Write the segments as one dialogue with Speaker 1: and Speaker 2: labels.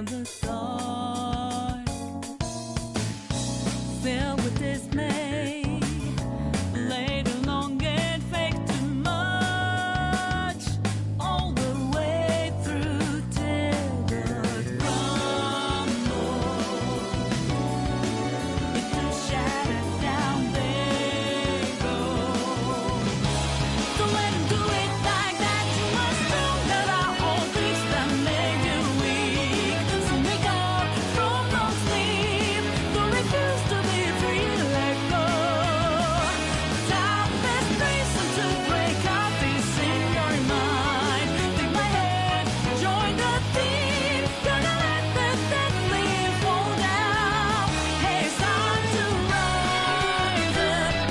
Speaker 1: and the dark, filled with dismay, laid along and faked too much, all the way through till the crumble. Into shattered down they go. Don't let 'em do it like that to us. Don't let our own things that make you weak. So wake up from no sleep. Don't refuse to be free. Let go. Time is reason to break out peace in your mind. Take my hand, join the team. Gonna let the dead leaf fall down. Hey, it's time to rise up.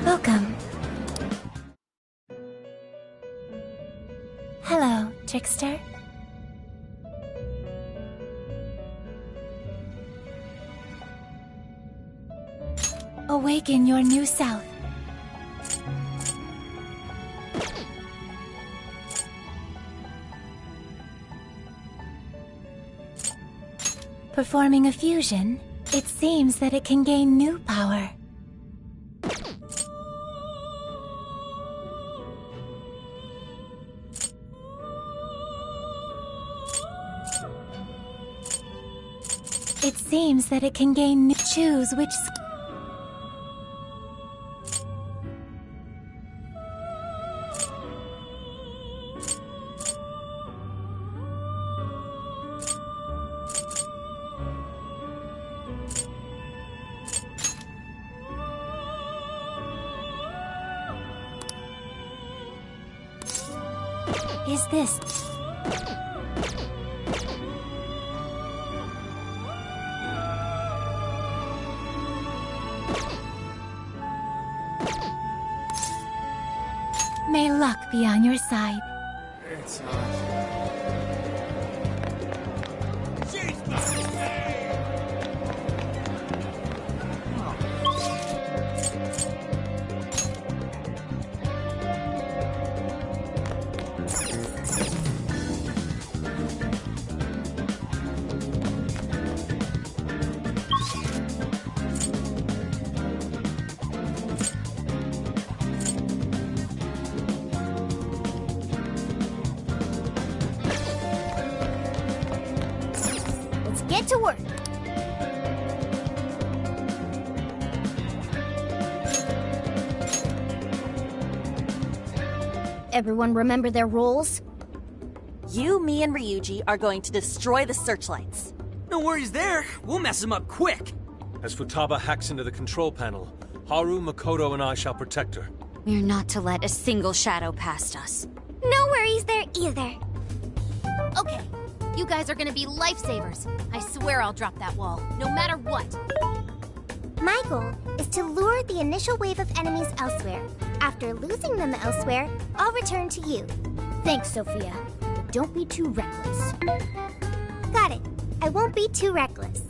Speaker 2: Welcome. Hello, trickster. Awaken your new self. Performing a fusion, it seems that it can gain new power. It seems that it can gain new. Choose which. Is this? May luck be on your side.
Speaker 3: It's hot.
Speaker 4: Get to work. Everyone remember their roles?
Speaker 5: You, me, and Ryuji are going to destroy the searchlights.
Speaker 6: No worries there. We'll mess him up quick.
Speaker 7: As Futaba hacks into the control panel, Haru, Makoto, and I shall protect her.
Speaker 8: We're not to let a single shadow past us.
Speaker 4: No worries there either.
Speaker 9: Okay, you guys are gonna be lifesavers. I swear I'll drop that wall, no matter what.
Speaker 4: My goal is to lure the initial wave of enemies elsewhere. After losing them elsewhere, I'll return to you. Thanks, Sophia. But don't be too reckless. Got it. I won't be too reckless.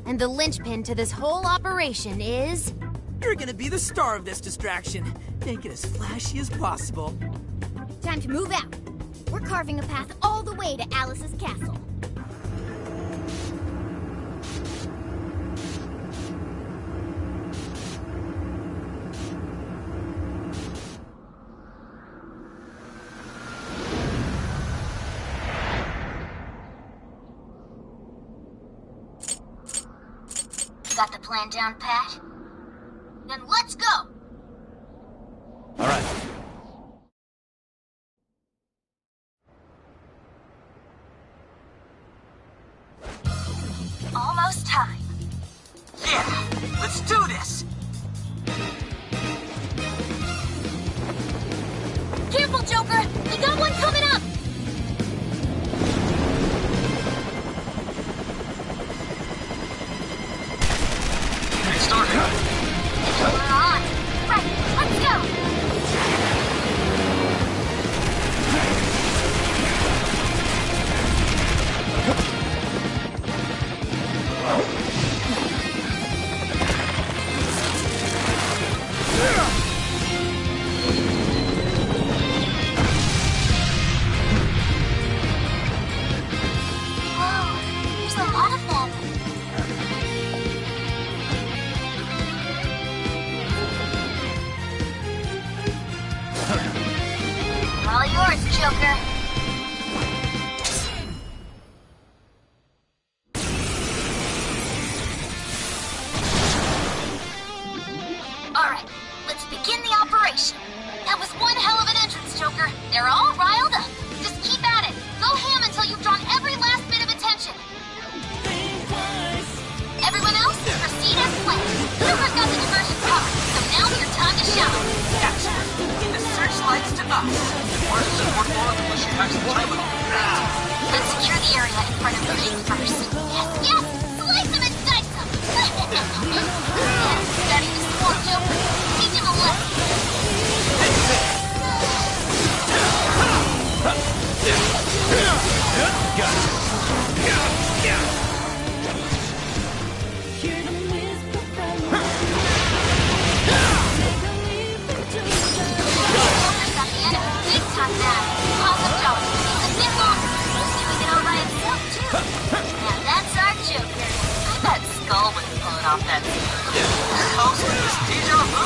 Speaker 9: And the linchpin to this whole operation is...
Speaker 6: You're gonna be the star of this distraction. Make it as flashy as possible.
Speaker 4: Time to move out. We're carving a path all the way to Alice's castle. got the plan down pat? Then let's go!
Speaker 7: All right.
Speaker 5: Almost time.
Speaker 6: Yeah, let's do this!
Speaker 9: Careful, Joker! We got one coming up!
Speaker 4: We're on! Right, let's go! Whoa, there's a lot of them. All yours, Joker. Alright, let's begin the operation. That was one hell of an entrance, Joker. They're all riled up. Just keep at it. Go ham until you've drawn every last bit of attention. Everyone else, proceed as planned. Joker's got the diversion covered, so now's your time to shine.
Speaker 6: Gotcha. The searchlights to us. Where's the support ball until she hacks the toilet?
Speaker 4: Let's secure the area in front of the gate first. Yes, yes! Slice them and dice them! Study the sport, Joker. Teach him a lesson. Joker's got the enemy big time now. Awesome job. It's a bit longer. Doing it all by himself, too. Now that's our Joker. I bet Skull would pull it off that
Speaker 6: Also, this deja vu.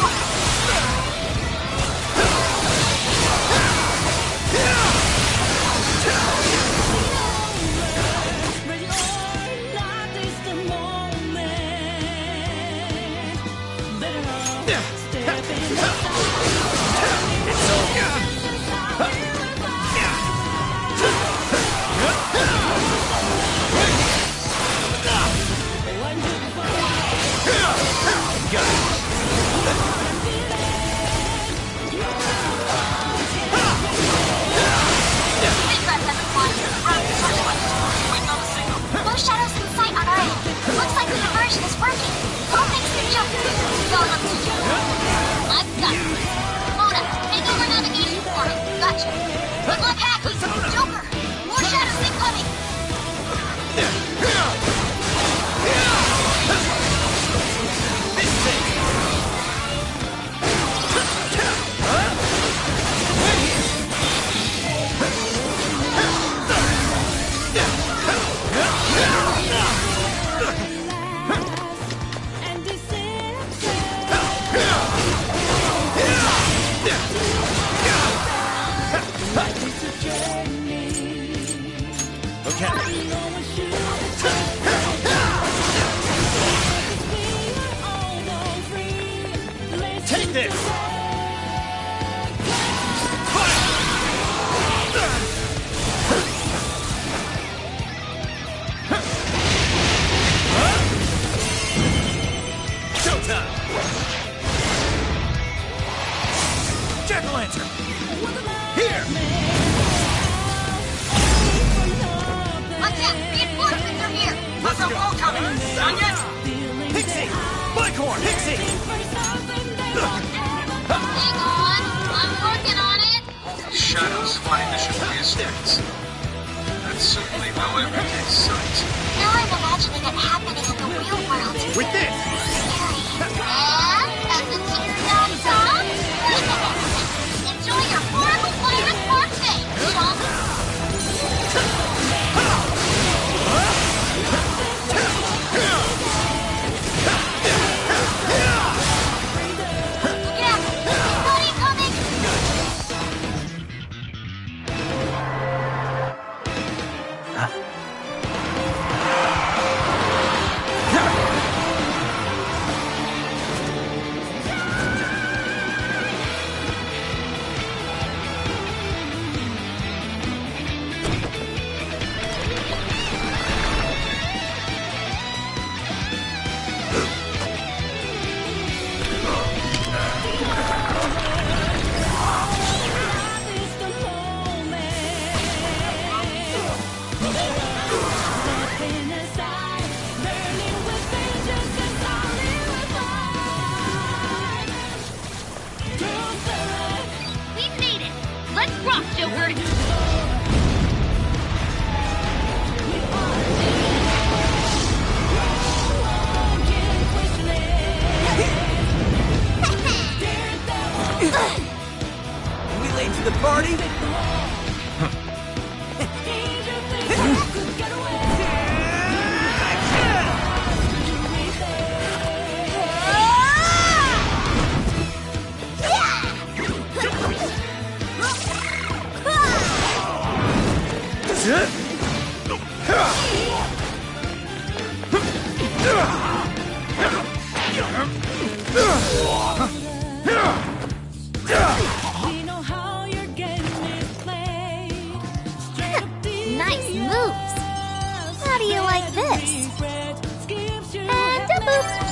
Speaker 4: No shadows in sight on our end. Looks like the diversion is working. All thanks to Joker. Go up to Joker. I've got it. Mona, take over navigation for me. Gotcha. Good luck hacking. Joker, more shadows incoming.
Speaker 7: Take this! Showtime! Jack-o'-lantern! Here!
Speaker 4: Attack! Reinforcements are here!
Speaker 6: What's the wall coming? Not yet!
Speaker 7: Pixie! Bicorn! Pixie!
Speaker 4: Hang on, I'm working on it.
Speaker 3: Shadows flying the Chevalier Stairs. That's certainly no everyday sight.
Speaker 4: Now I'm imagining it happening in the real world.
Speaker 7: With this!
Speaker 4: Scary. And as the tear comes on, enjoy your horrible pirate birthday, chump. Look out! Buddy coming!
Speaker 1: We know how your game is played. Straight up
Speaker 4: Nice moves. How do you like this? And a boop.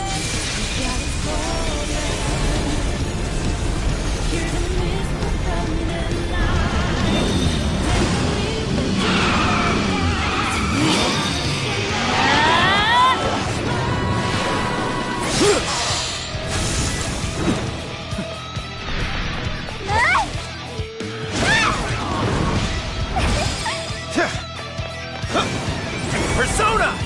Speaker 7: Persona!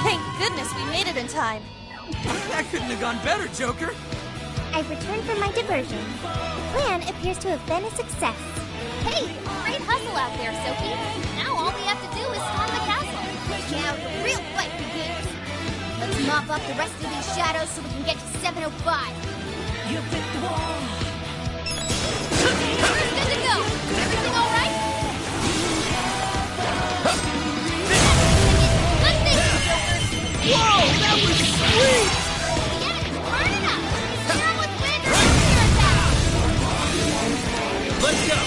Speaker 5: Thank goodness we made it in time.
Speaker 6: That couldn't have gone better, Joker.
Speaker 4: I've returned from my diversion. The plan appears to have been a success.
Speaker 9: Hey, great hustle out there, Sophie. Now all we have to do is storm the castle. Now the real fight begins. Let's mop up the rest of these shadows so we can get to 705.
Speaker 1: You pick the wall.
Speaker 9: We're good to go. Everything all right? Good thinking, Joker.
Speaker 6: Whoa, that was sweet!
Speaker 9: The enemy's burning up. Share with wind or nuclear attack.
Speaker 6: Let's go!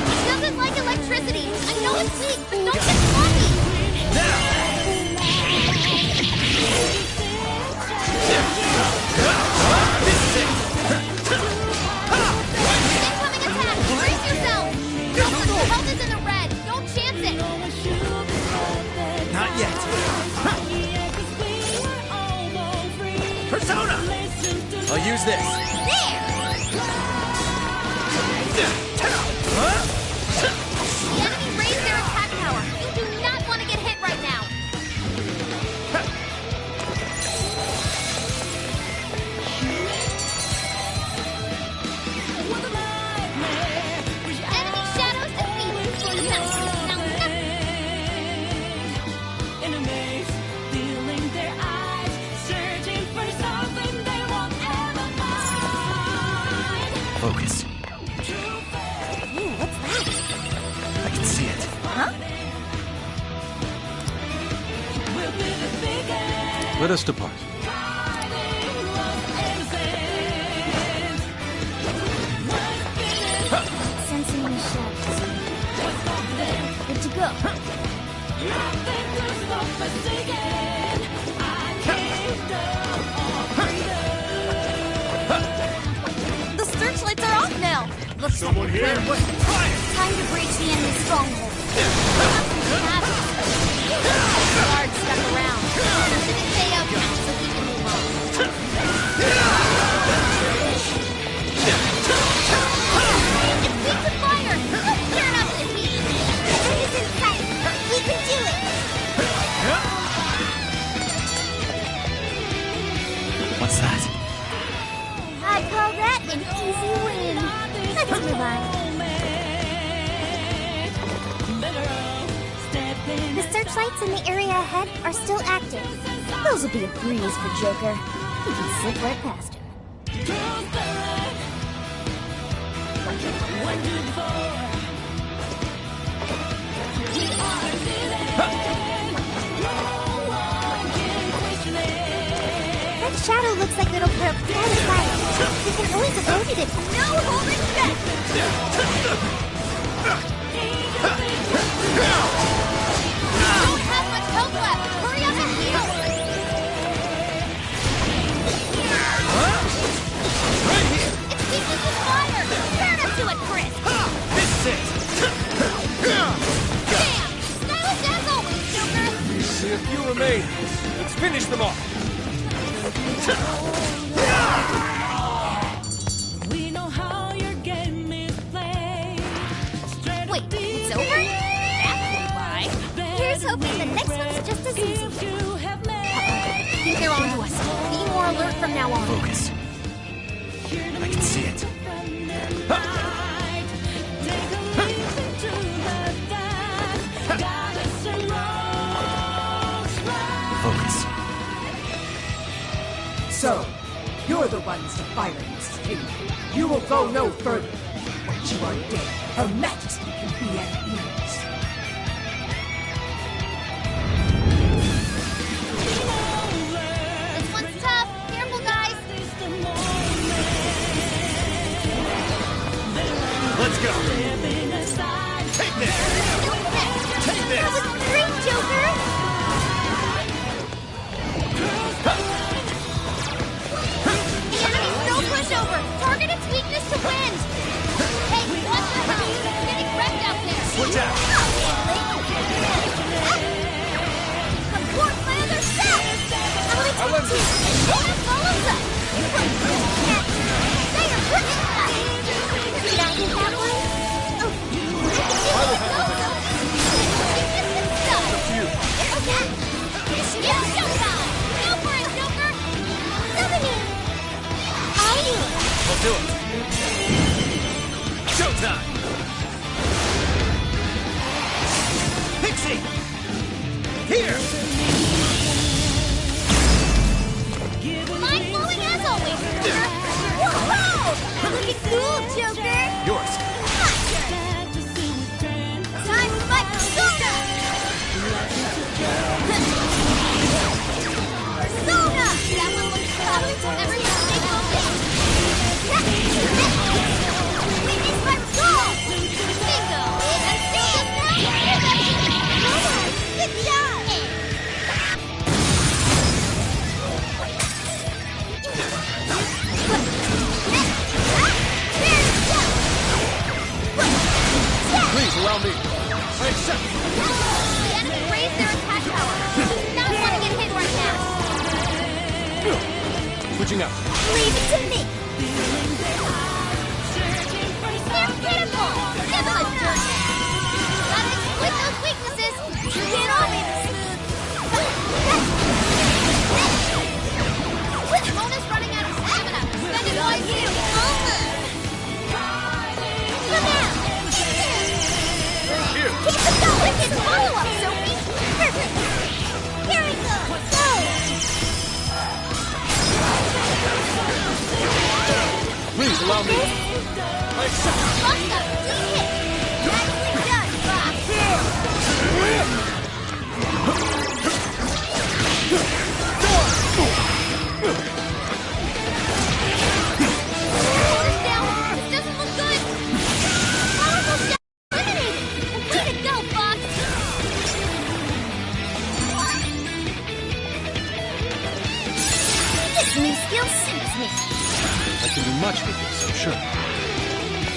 Speaker 9: It doesn't like electricity. I know it's weak, but don't get cocky. Incoming attack. Brace yourself. Joker, health is in the red. Don't chance it.
Speaker 6: Not yet. Persona! I'll use this.
Speaker 9: There. The enemy raised their attack power. You do not want to get hit right now. Enemy shadows defeated. Now,
Speaker 1: Enemies feeling their eyes, searching for something they won't ever find.
Speaker 6: Focus.
Speaker 5: Ooh, what's that?
Speaker 6: I can see it.
Speaker 1: We'll be the biggest,
Speaker 7: Let us depart.
Speaker 4: Sensing the shadows. Good to go.
Speaker 1: nothing to stop us again. I need
Speaker 5: The searchlights are off now.
Speaker 9: looks like
Speaker 6: Someone here?
Speaker 9: time to breach the enemy stronghold. Guards stuck around. Specific payout count so we can move on. It's weak to fire. Let's turn up the heat.
Speaker 4: Enemy's in sight. We can do it.
Speaker 6: What's that?
Speaker 4: I call that an easy win. Let's move on. The searchlights in the area ahead are still active. Those will be a breeze for Joker. He can slip right past him. That shadow looks like it'll put up quite a fight. We can always avoid it if
Speaker 9: No holding back. Don't have much health left. Hurry up and heal.
Speaker 6: Right here!
Speaker 9: It's weakness with fire. Turn up to it, Chris.
Speaker 6: This is it!
Speaker 9: Damn. Stylish as always, Joker.
Speaker 7: We see a few remain. Let's finish them off.
Speaker 1: We know how your game is played. Straight
Speaker 9: Wait, it's over? That's why.
Speaker 4: Here's hoping the next one's just as easy.
Speaker 1: you have
Speaker 9: I think they're onto us. Be more alert from now on.
Speaker 6: Focus. I can see it.
Speaker 10: You're the ones defiling this thing. You will go no further. Once you are dead, Her Majesty can be at ease.
Speaker 9: This one's tough. Careful, guys.
Speaker 11: Let's go. Take this. Take this.
Speaker 9: That was great, Joker. The enemy's no pushover. Target its weakness to win. Hey, watch your health. It's getting wrecked out there.
Speaker 11: Switch out.
Speaker 9: Support my other self.
Speaker 11: I went
Speaker 9: What follows us? They are hurting us. Did I get that one? Oh, I will handle it.
Speaker 11: Up to you.
Speaker 9: Okay. It's showtime. Go for it, Joker. Summoning.
Speaker 11: I'll do it. Showtime. Pixie. Here.
Speaker 9: Mind blowing as always, Joker. Whoa! Looking cool, Joker.
Speaker 11: Yours.
Speaker 9: Time to fight Persona! Persona! That one looks tough. Everyone stay focused. Weakness by Skull! Bingo! That's just now! Good job!
Speaker 11: Please allow me. I accept.
Speaker 9: The enemy raised their attack power. We do not want to get hit right now.
Speaker 7: Switching up.
Speaker 9: Leave it to me. They're pitiful. Give them a dirt nap. Gotta exploit those weaknesses. Get on me, Mona's running out of stamina. Spend it on you. Come out.
Speaker 11: Here.
Speaker 9: Keep it going. Wicked follow-up, Sophie. Perfect. Here we go. Go.
Speaker 11: Please allow me. I accept.
Speaker 9: Buck up. Clean hit. Nicely done, Fox. Mona's down. This doesn't look good. Powerful shot eliminated. Way to go, Fox. This new skill suits me.
Speaker 7: I can do much with this, I'm sure.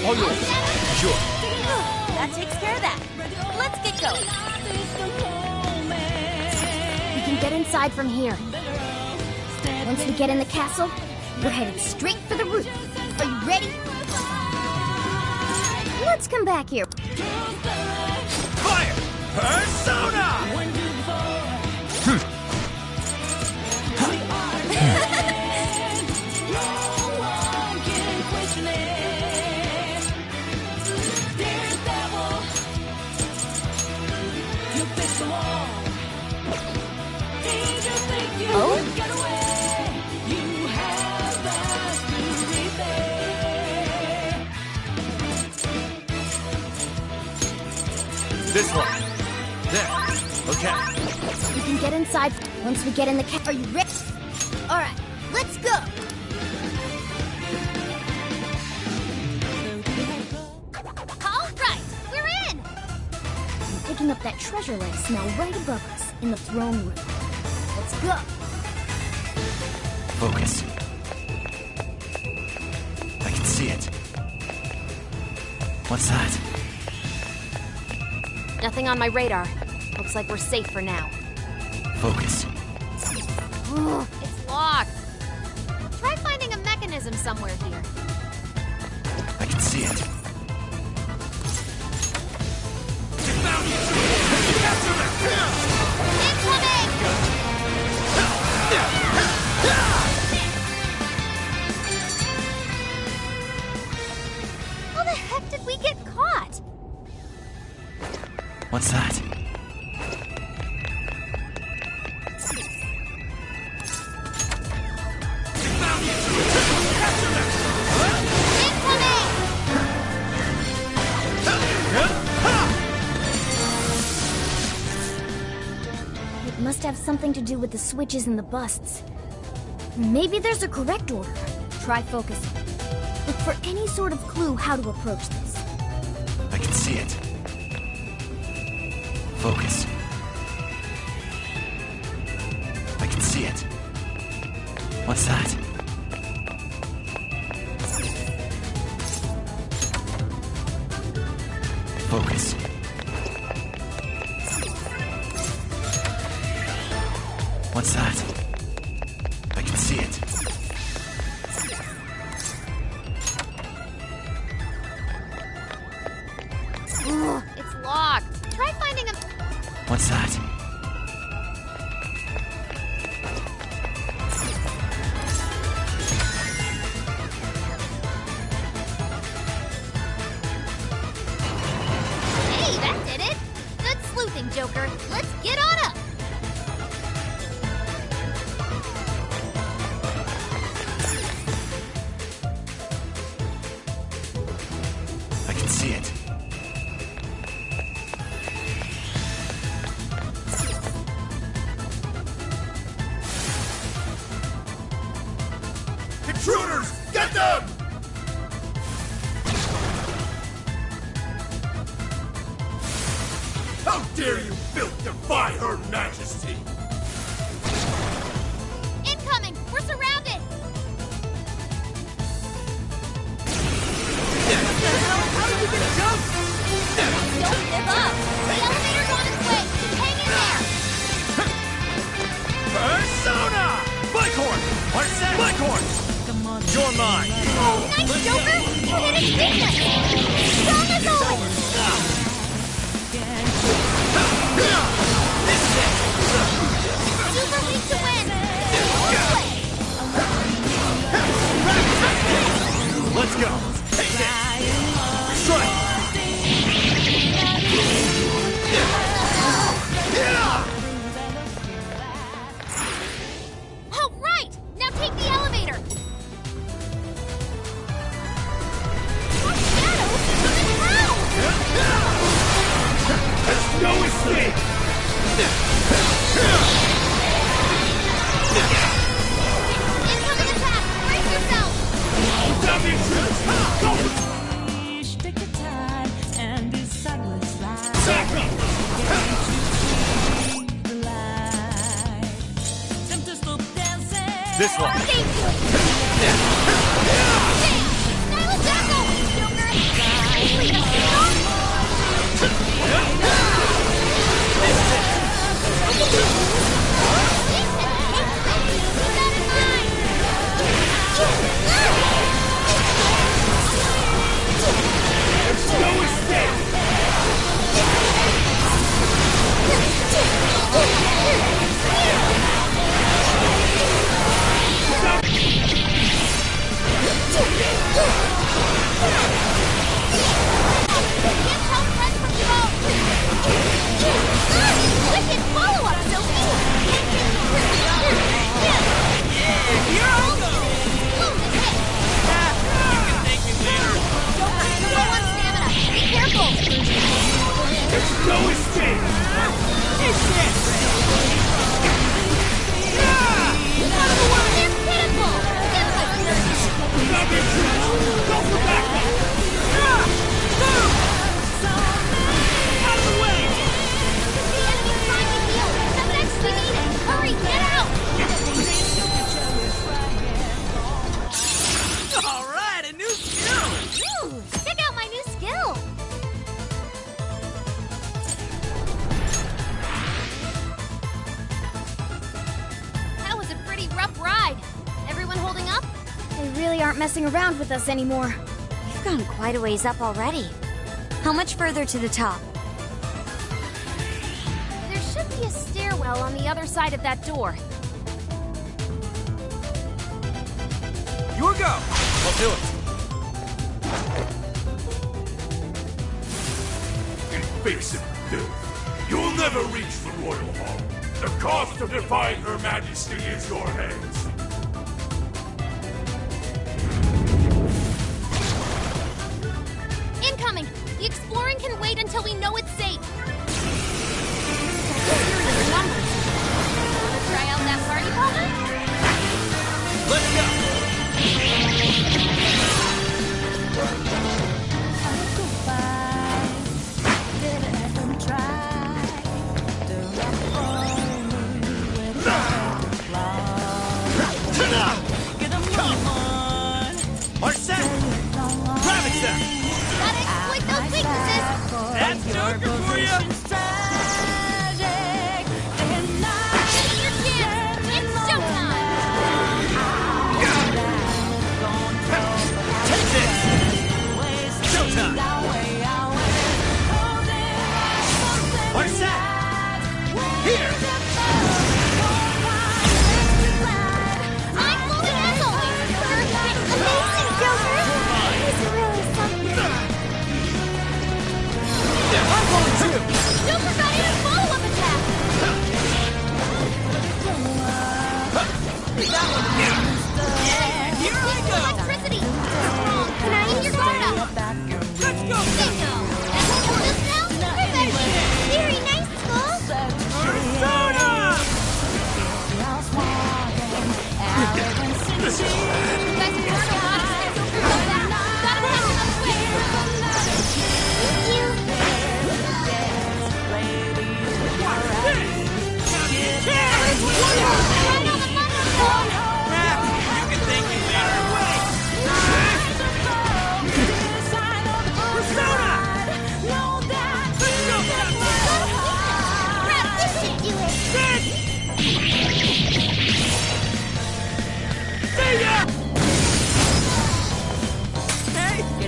Speaker 7: All yours. Sure.
Speaker 5: That takes care of that. Let's get going.
Speaker 4: We can get inside from here. Once we get in the castle, we're headed straight for the roof. Are you ready? Let's come back here.
Speaker 11: Fire. Persona. This one. There. Okay.
Speaker 4: We can get inside once we get in the castle. Are you ready? All right, let's go.
Speaker 9: All right, we're in.
Speaker 4: I'm picking up that treasure like smell right above us in the throne room. Let's go.
Speaker 11: Focus. I can see it. What's that?
Speaker 12: Nothing on my radar. Looks like we're safe for now.
Speaker 11: Focus.
Speaker 12: It's locked. Try finding a mechanism somewhere here.
Speaker 11: I can see it.
Speaker 9: How the heck did we get caught?
Speaker 11: What's that?
Speaker 4: have something to do with the switches and the busts. Maybe there's a correct order. Try focusing. Look for any sort of clue how to approach this.
Speaker 13: I can see it. Focus. I can see it. What's that? Focus. What's that? I can see it.
Speaker 9: Ugh, it's locked. Try finding a...
Speaker 13: What's that?
Speaker 9: Hey, that did it! Good sleuthing, Joker. Let's get on up!
Speaker 13: I can see it.
Speaker 11: Intruders! Get them! How dare you filth defy Her Majesty!
Speaker 9: Incoming! We're surrounded!
Speaker 1: How did you get a jump?
Speaker 9: Don't give up! The elevator's on its way! Just hang in there!
Speaker 11: Persona! Bighorn! Arset! Bighorn! You're mine!
Speaker 9: Nice, Joker! You hit his weakness! Strong as always! Super weak to win!
Speaker 11: Let's go! Take it! Strike!
Speaker 9: All right! Now take the elevator! More shadows coming through!
Speaker 11: There's no escape!
Speaker 9: Incoming attack! Brace yourself!
Speaker 11: Stop the intruders! Go!
Speaker 1: Take your time and decide what's right.
Speaker 11: Back up!
Speaker 1: The light. Time to stop dancing.
Speaker 11: This one!
Speaker 9: Style Jackal! Joker! Lead us,
Speaker 11: No escape!
Speaker 9: Wicked follow-up, Sophie!
Speaker 1: Here I go.
Speaker 11: Thank you later!
Speaker 9: Joker, you're low on stamina. Be careful!
Speaker 11: There's no escape!
Speaker 9: It's it! Out of the way! They're pitiful! Get away!
Speaker 11: Stop the intruders! Go for backup! Out of the way!
Speaker 9: The enemy's trying to heal! Come next, we need it! Hurry, get out!
Speaker 1: All right, a new skill.
Speaker 9: Ooh, check out my new skill! That was a pretty rough ride. Everyone holding up?
Speaker 4: They really aren't messing around with us anymore.
Speaker 8: You've gone quite a ways up already. How much further to the top?
Speaker 9: There should be a stairwell on the other side of that door.
Speaker 11: Your go!
Speaker 7: I'll do it.
Speaker 11: Invasive filth! You'll never reach the Royal Hall. The cost of defying Her Majesty is your heads.
Speaker 9: Incoming! The exploring can wait until we know it's safe.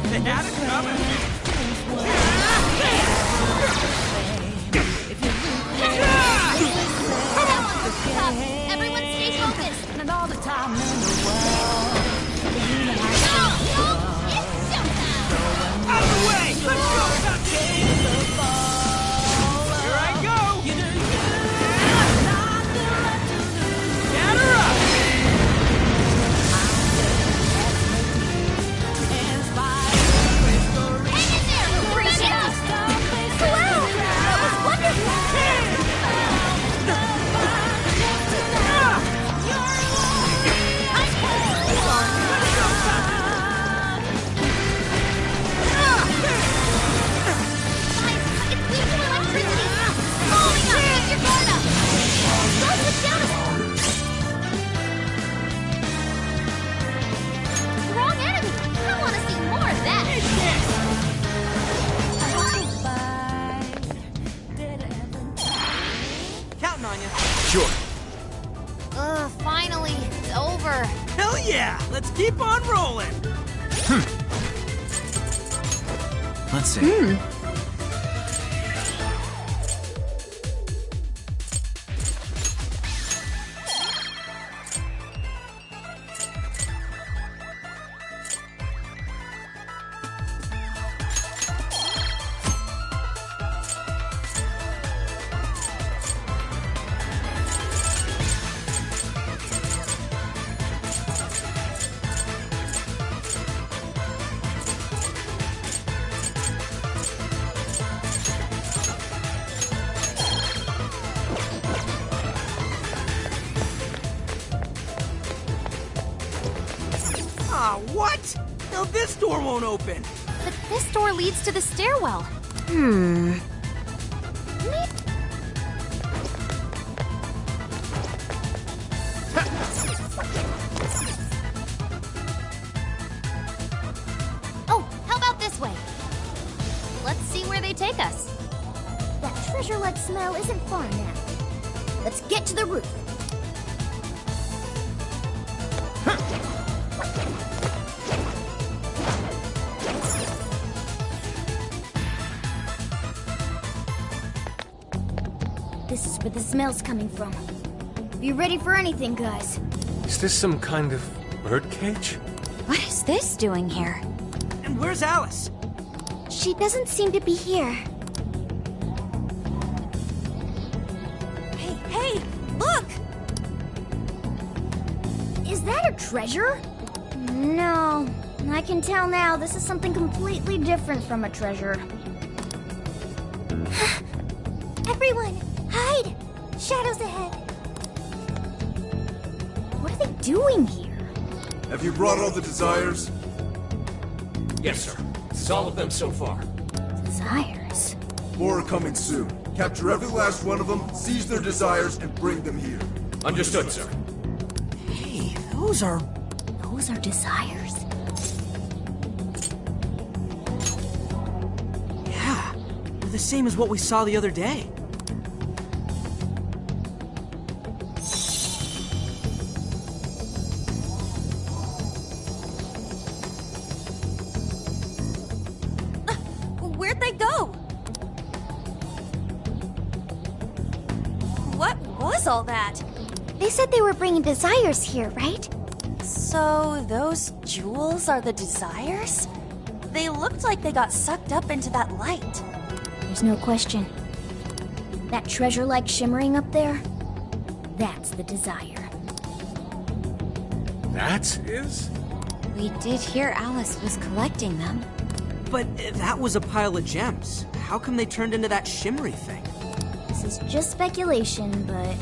Speaker 6: They had it coming.
Speaker 9: Everyone stay focused.
Speaker 1: And all the time in the world.
Speaker 9: It's showtime.
Speaker 6: Out of the way! Let's go, Tucky! Here I go! Get her up!
Speaker 9: Hang in there, Lucretia! Wow, that was wonderful!
Speaker 6: Counting on you.
Speaker 13: Sure.
Speaker 12: Finally, it's over.
Speaker 6: Hell yeah! Let's keep on rolling!
Speaker 13: Let's see.
Speaker 6: What? Now this door won't open.
Speaker 12: But this door leads to the stairwell.
Speaker 9: Oh, how about this way?
Speaker 12: Let's see where they take us.
Speaker 4: That treasure-like smell isn't far now. Let's get to the roof. This is where the smell's coming from. Be ready for anything, guys.
Speaker 7: Is this some kind of birdcage?
Speaker 8: What is this doing here?
Speaker 6: And where's Alice?
Speaker 4: She doesn't seem to be here.
Speaker 5: Hey, look!
Speaker 4: Is that a treasure? No. I can tell now this is something completely different from a treasure. Everyone, hide! Shadows ahead. What are they doing here?
Speaker 11: Have you brought all the desires?
Speaker 14: Yes, sir. This is all of them so far.
Speaker 4: Desires?
Speaker 11: More are coming soon. Capture every last one of them, seize their desires, and bring them here.
Speaker 14: Understood, sir.
Speaker 6: Hey, those are
Speaker 4: desires.
Speaker 6: Yeah, they're the same as what we saw the other day.
Speaker 5: Where'd they go? What was all that?
Speaker 4: They said they were bringing desires here, right?
Speaker 5: So those jewels are the desires? They looked like they got sucked up into that light.
Speaker 4: There's no question. That treasure-like shimmering up there, that's the desire.
Speaker 7: That is?
Speaker 8: We did hear Alice was collecting them.
Speaker 6: But that was a pile of gems. How come they turned into that shimmery thing?
Speaker 4: This is just speculation, but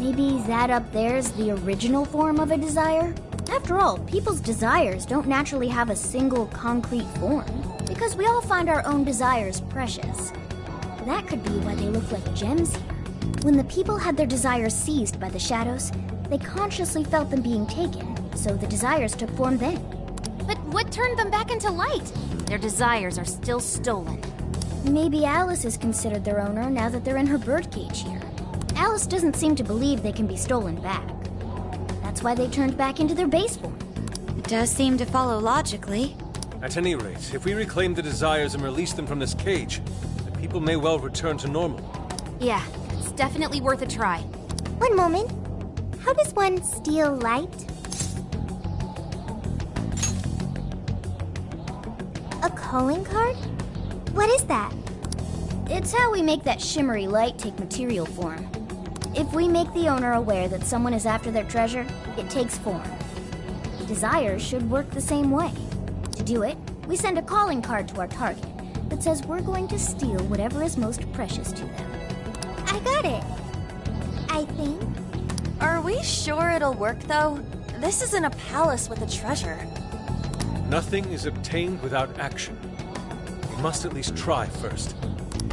Speaker 4: maybe that up there is the original form of a desire? After all, people's desires don't naturally have a single concrete form, because we all find our own desires precious. That could be why they look like gems here. When the people had their desires seized by the shadows, they consciously felt them being taken, so the desires took form then.
Speaker 12: But what turned them back into light?
Speaker 8: Their desires are still stolen.
Speaker 4: Maybe Alice is considered their owner now that they're in her birdcage here. Alice doesn't seem to believe they can be stolen back. That's why they turned back into their base form.
Speaker 8: It does seem to follow logically.
Speaker 7: At any rate, if we reclaim the Desires and release them from this cage, the people may well return to normal.
Speaker 12: Yeah, it's definitely worth a try.
Speaker 4: One moment. How does one steal light? A calling card? What is that?
Speaker 9: It's how we make that shimmery light take material form. If we make the owner aware that someone is after their treasure, it takes form. Desires should work the same way. To do it, we send a calling card to our target that says we're going to steal whatever is most precious to them.
Speaker 4: I got it. I think.
Speaker 5: Are we sure it'll work, though? This isn't a palace with a treasure.
Speaker 7: Nothing is obtained without action. We must at least try first.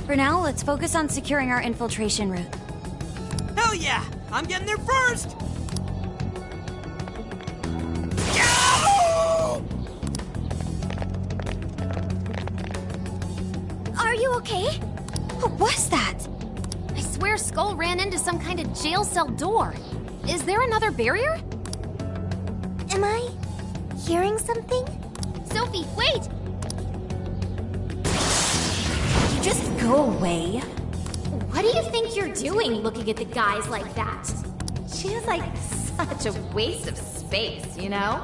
Speaker 8: For now, let's focus on securing our infiltration route.
Speaker 6: Hell yeah! I'm getting there first!
Speaker 9: Are you okay?
Speaker 8: What was that?
Speaker 12: I swear Skull ran into some kind of jail cell door. Is there another barrier?
Speaker 4: Am I hearing something?
Speaker 12: Sophie, wait!
Speaker 8: You just go away.
Speaker 12: What do you think you're doing looking at the guys like that?
Speaker 15: She's like such a waste of space, you know?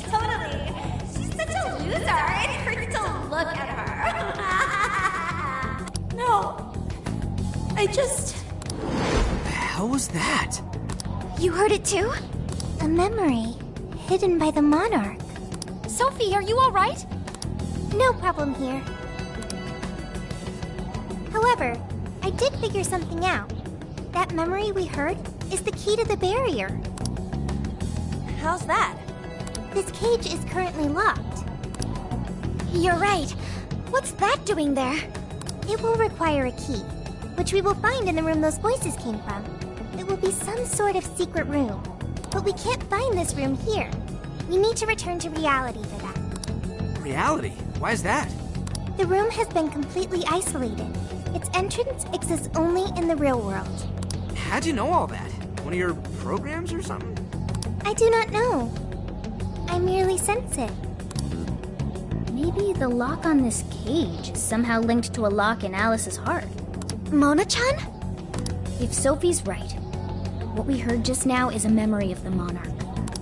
Speaker 9: Totally. She's such a loser. It hurts to look at her.
Speaker 10: No. I just...
Speaker 13: What the hell was that?
Speaker 4: You heard it too? A memory hidden by the monarch.
Speaker 12: Sophie, are you alright?
Speaker 4: No problem here. However, I did figure something out. That memory we heard is the key to the barrier.
Speaker 5: How's that?
Speaker 4: This cage is currently locked. You're right. What's that doing there? It will require a key, which we will find in the room those voices came from. It will be some sort of secret room. But we can't find this room here. We need to return to reality for that.
Speaker 13: Reality? Why is that?
Speaker 4: The room has been completely isolated. Its entrance exists only in the real world.
Speaker 13: How'd you know all that? One of your programs or something?
Speaker 4: I do not know. I merely sense it.
Speaker 9: Maybe the lock on this cage is somehow linked to a lock in Alice's heart.
Speaker 4: Mona-chan?
Speaker 9: If Sophie's right, what we heard just now is a memory of the monarch.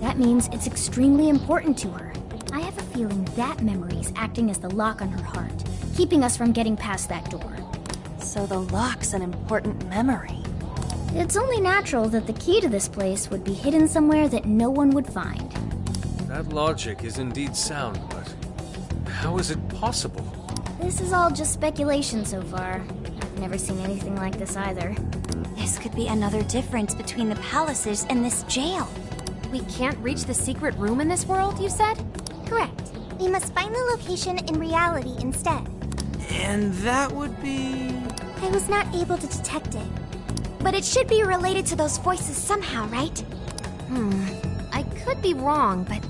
Speaker 9: That means it's extremely important to her. I have a feeling that memory is acting as the lock on her heart, keeping us from getting past that door.
Speaker 5: So the lock's an important memory.
Speaker 9: It's only natural that the key to this place would be hidden somewhere that no one would find.
Speaker 7: That logic is indeed sound, but how is it possible?
Speaker 9: This is all just speculation so far. I've never seen anything like this either.
Speaker 8: This could be another difference between the palaces and this jail.
Speaker 12: We can't reach the secret room in this world, you said?
Speaker 4: Correct. We must find the location in reality instead.
Speaker 13: And that would be...
Speaker 4: I was not able to detect it.
Speaker 9: But it should be related to those voices somehow, right?
Speaker 12: I could be wrong, but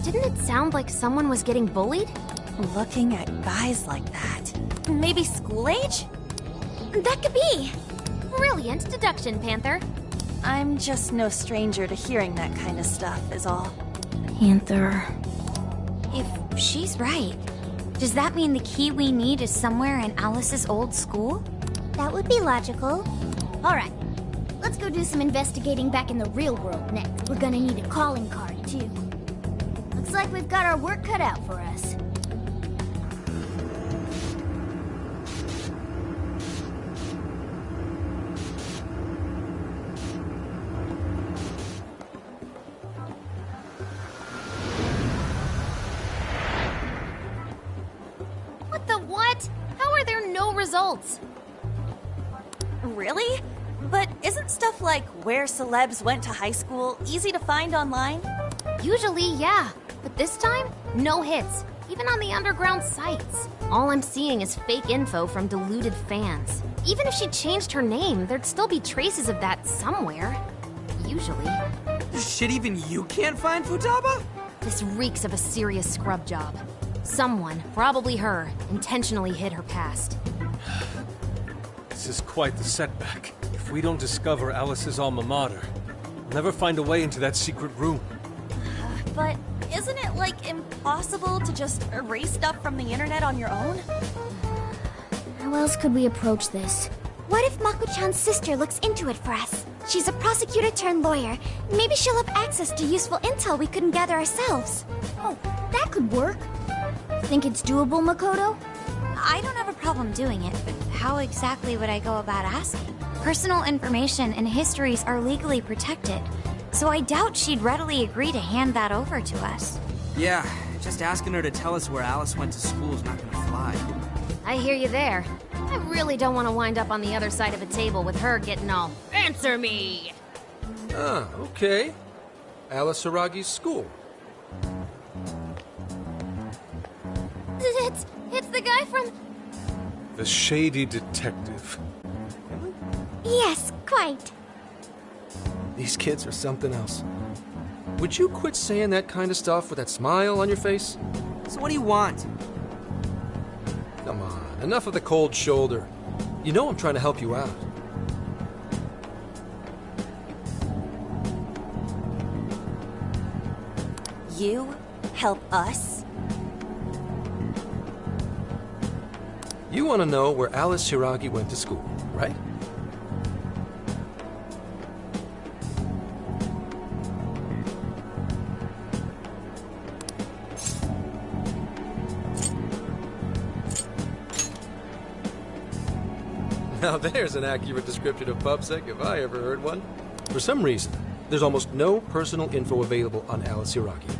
Speaker 12: didn't it sound like someone was getting bullied?
Speaker 5: Looking at guys like that. Maybe school age?
Speaker 9: That could be.
Speaker 12: Brilliant deduction, Panther.
Speaker 5: I'm just no stranger to hearing that kind of stuff, is all.
Speaker 9: Panther.
Speaker 8: If she's right, does that mean the key we need is somewhere in Alice's old school?
Speaker 4: That would be logical.
Speaker 9: Alright, let's go do some investigating back in the real world next. We're gonna need a calling card, too. Looks like we've got our work cut out for us.
Speaker 12: What the what? How are there no results?
Speaker 5: Really? But isn't stuff like where celebs went to high school easy to find online?
Speaker 12: Usually, yeah. But this time, no hits. Even on the underground sites. All I'm seeing is fake info from deluded fans. Even if she changed her name, there'd still be traces of that somewhere. Usually.
Speaker 13: Shit, even you can't find Futaba?
Speaker 12: This reeks of a serious scrub job. Someone, probably her, intentionally hid her past.
Speaker 7: This is quite the setback. If we don't discover Alice's alma mater, we'll never find a way into that secret room.
Speaker 5: but isn't it, like, impossible to just erase stuff from the internet on your own?
Speaker 9: How else could we approach this?
Speaker 4: What if Mako-chan's sister looks into it for us? She's a prosecutor turned lawyer. Maybe she'll have access to useful intel we couldn't gather ourselves.
Speaker 9: Oh, that could work. Think it's doable, Makoto?
Speaker 8: I don't have a problem doing it, but how exactly would I go about asking? Personal information and histories are legally protected, so I doubt she'd readily agree to hand that over to us.
Speaker 16: Yeah, just asking her to tell us where Alice went to school is not gonna fly.
Speaker 12: I hear you there. I really don't want to wind up on the other side of a table with her getting all, "Answer me!"
Speaker 17: Ah, okay. Alice Hiragi's school.
Speaker 12: It's the guy from...
Speaker 7: The shady detective.
Speaker 4: Yes, quite.
Speaker 17: These kids are something else. Would you quit saying that kind of stuff with that smile on your face?
Speaker 16: So what do you want?
Speaker 17: Come on, enough of the cold shoulder. You know I'm trying to help you out.
Speaker 5: You help us?
Speaker 17: You want to know where Alice Hiragi went to school, right? Now there's an accurate description of PubSec if I ever heard one. For some reason, there's almost no personal info available on Alice Hiragi,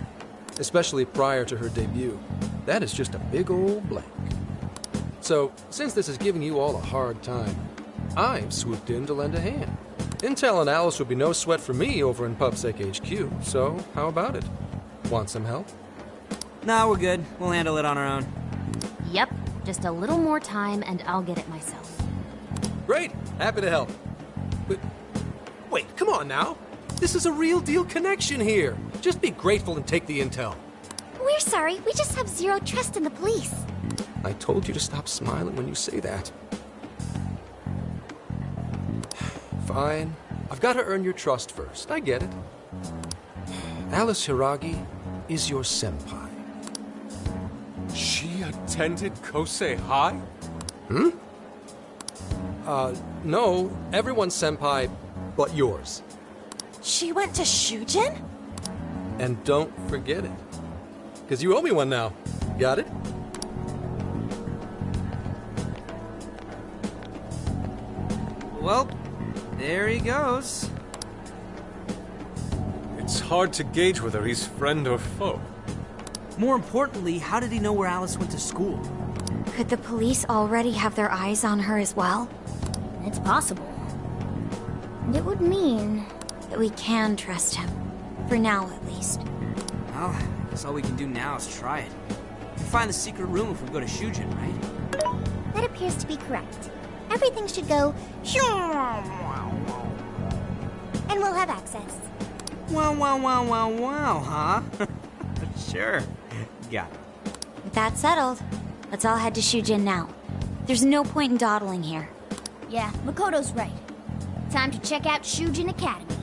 Speaker 17: especially prior to her debut. That is just a big old blank. So, since this is giving you all a hard time, I've swooped in to lend a hand. Intel and Alice would be no sweat for me over in PubSec HQ, so how about it? Want some help?
Speaker 16: Nah, we're good. We'll handle it on our own.
Speaker 12: Yep, just a little more time and I'll get it myself.
Speaker 17: Great! Happy to help. But, wait, come on now. This is a real deal connection here. Just be grateful and take the intel.
Speaker 4: We're sorry, we just have zero trust in the police.
Speaker 17: I told you to stop smiling when you say that. Fine. I've got to earn your trust first. I get it. Alice Hiragi is your senpai.
Speaker 7: She attended Kosei High?
Speaker 17: Hmm? No. Everyone's senpai but yours.
Speaker 5: She went to Shujin?
Speaker 17: And don't forget it. Because you owe me one now. Got it?
Speaker 16: Well, there he goes.
Speaker 7: It's hard to gauge whether he's friend or foe.
Speaker 16: More importantly, how did he know where Alice went to school?
Speaker 8: Could the police already have their eyes on her as well?
Speaker 9: It's possible. And it would mean
Speaker 8: that we can trust him. For now, at least.
Speaker 16: Well, I guess all we can do now is try it. We can find the secret room if we go to Shujin, right?
Speaker 4: That appears to be correct. Everything should go... and we'll have access.
Speaker 16: Wow, huh? Sure. Got it.
Speaker 8: With that settled, let's all head to Shujin now. There's no point in dawdling here.
Speaker 9: Yeah, Makoto's right. Time to check out Shujin Academy.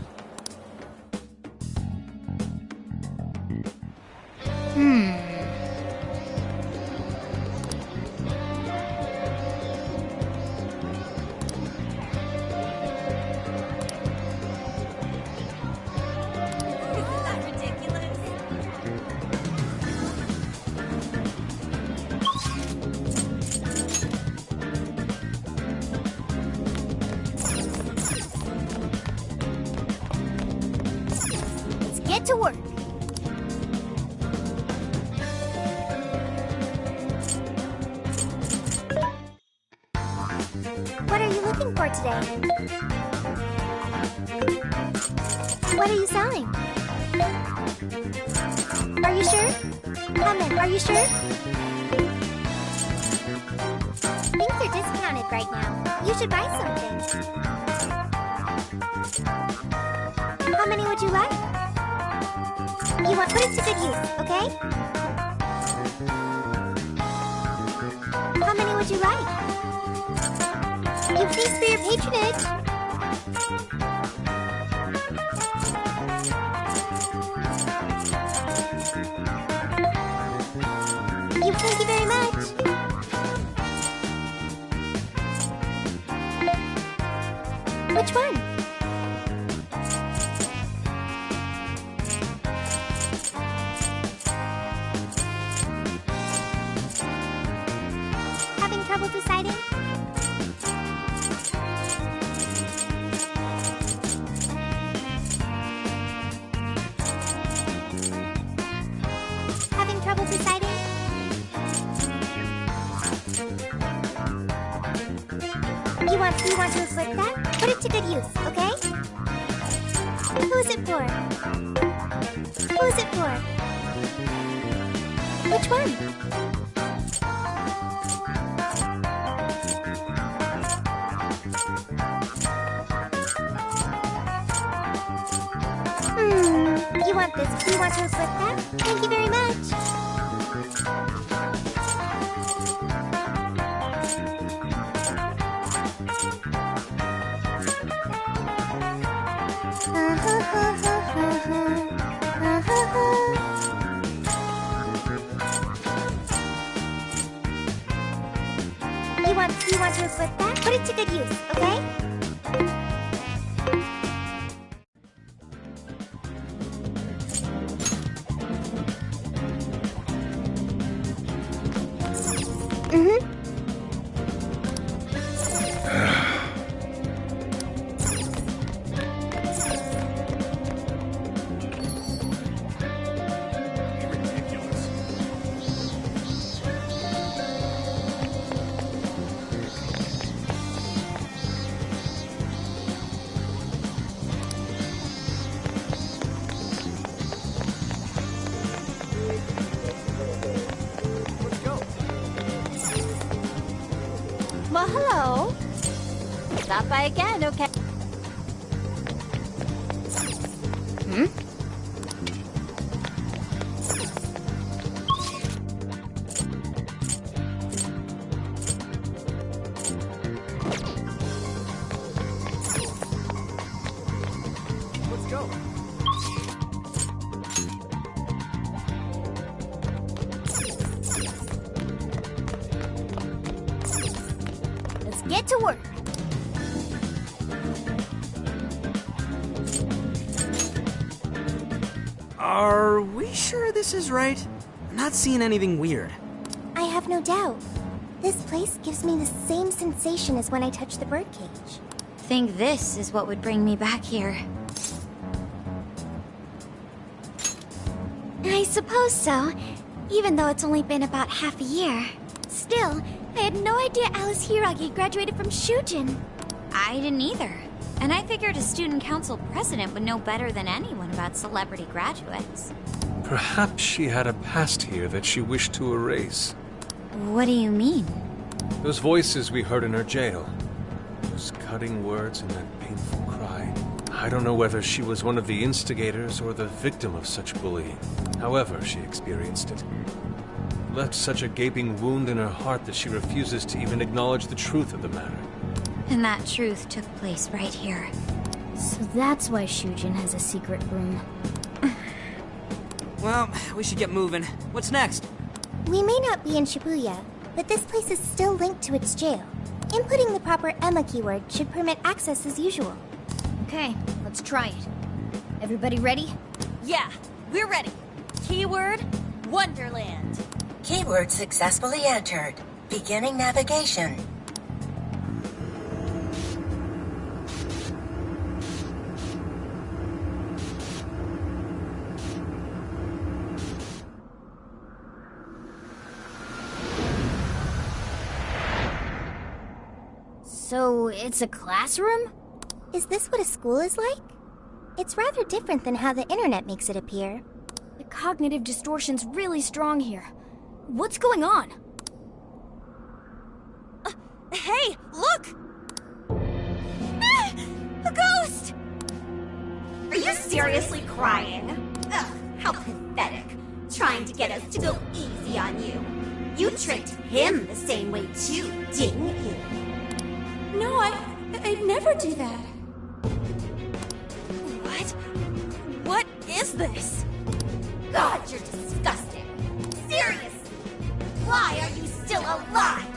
Speaker 4: Get to work. What are you looking for today? What are you selling? Are you sure? Come in, are you sure? Things are discounted right now. You should buy something. How many would you like? You want to put it to good use, okay? How many would you like? You please for your patronage. Thank you very much. Which one? Having trouble deciding? Having trouble deciding? You want to flip that? Put it to good use, okay? Who's it for? Who's it for? Which one? You want this? You want to flip that? Thank you very much. You want to flip that? Put it to good use, okay?
Speaker 9: Well, hello. Stop by again, okay?
Speaker 16: Let's go.
Speaker 9: Get to work.
Speaker 16: Are we sure this is right? I'm not seeing anything weird.
Speaker 4: I have no doubt. This place gives me the same sensation as when I touched the birdcage.
Speaker 8: Think this is what would bring me back here.
Speaker 2: I suppose so, even though it's only been about half a year. Still, I had no idea Alice Hiragi graduated from Shujin.
Speaker 8: I didn't either. And I figured a student council president would know better than anyone about celebrity graduates.
Speaker 7: Perhaps she had a past here that she wished to erase.
Speaker 8: What do you mean?
Speaker 7: Those voices we heard in her jail. Those cutting words and that painful cry. I don't know whether she was one of the instigators or the victim of such bullying. However she experienced it. Left such a gaping wound in her heart that she refuses to even acknowledge the truth of the matter.
Speaker 8: And that truth took place right here.
Speaker 9: So that's why Shujin has a secret room.
Speaker 16: Well, we should get moving. What's next?
Speaker 4: We may not be in Shibuya, but this place is still linked to its jail. Inputting the proper Emma keyword should permit access as usual.
Speaker 9: Okay, let's try it. Everybody ready?
Speaker 5: Yeah, we're ready. Keyword, Wonderland.
Speaker 18: Keyword successfully entered. Beginning navigation.
Speaker 9: So, it's a classroom?
Speaker 4: Is this what a school is like? It's rather different than how the internet makes it appear.
Speaker 9: The cognitive distortion's really strong here. What's going on?
Speaker 5: Hey, look! A ghost!
Speaker 15: Are you seriously crying? Ugh, how pathetic. Trying to get us to go easy on you. You tricked him the same way too, didn't you?
Speaker 2: No, I'd never do that.
Speaker 5: What? What is this?
Speaker 15: God, you're disgusting. Seriously. Why are you still alive?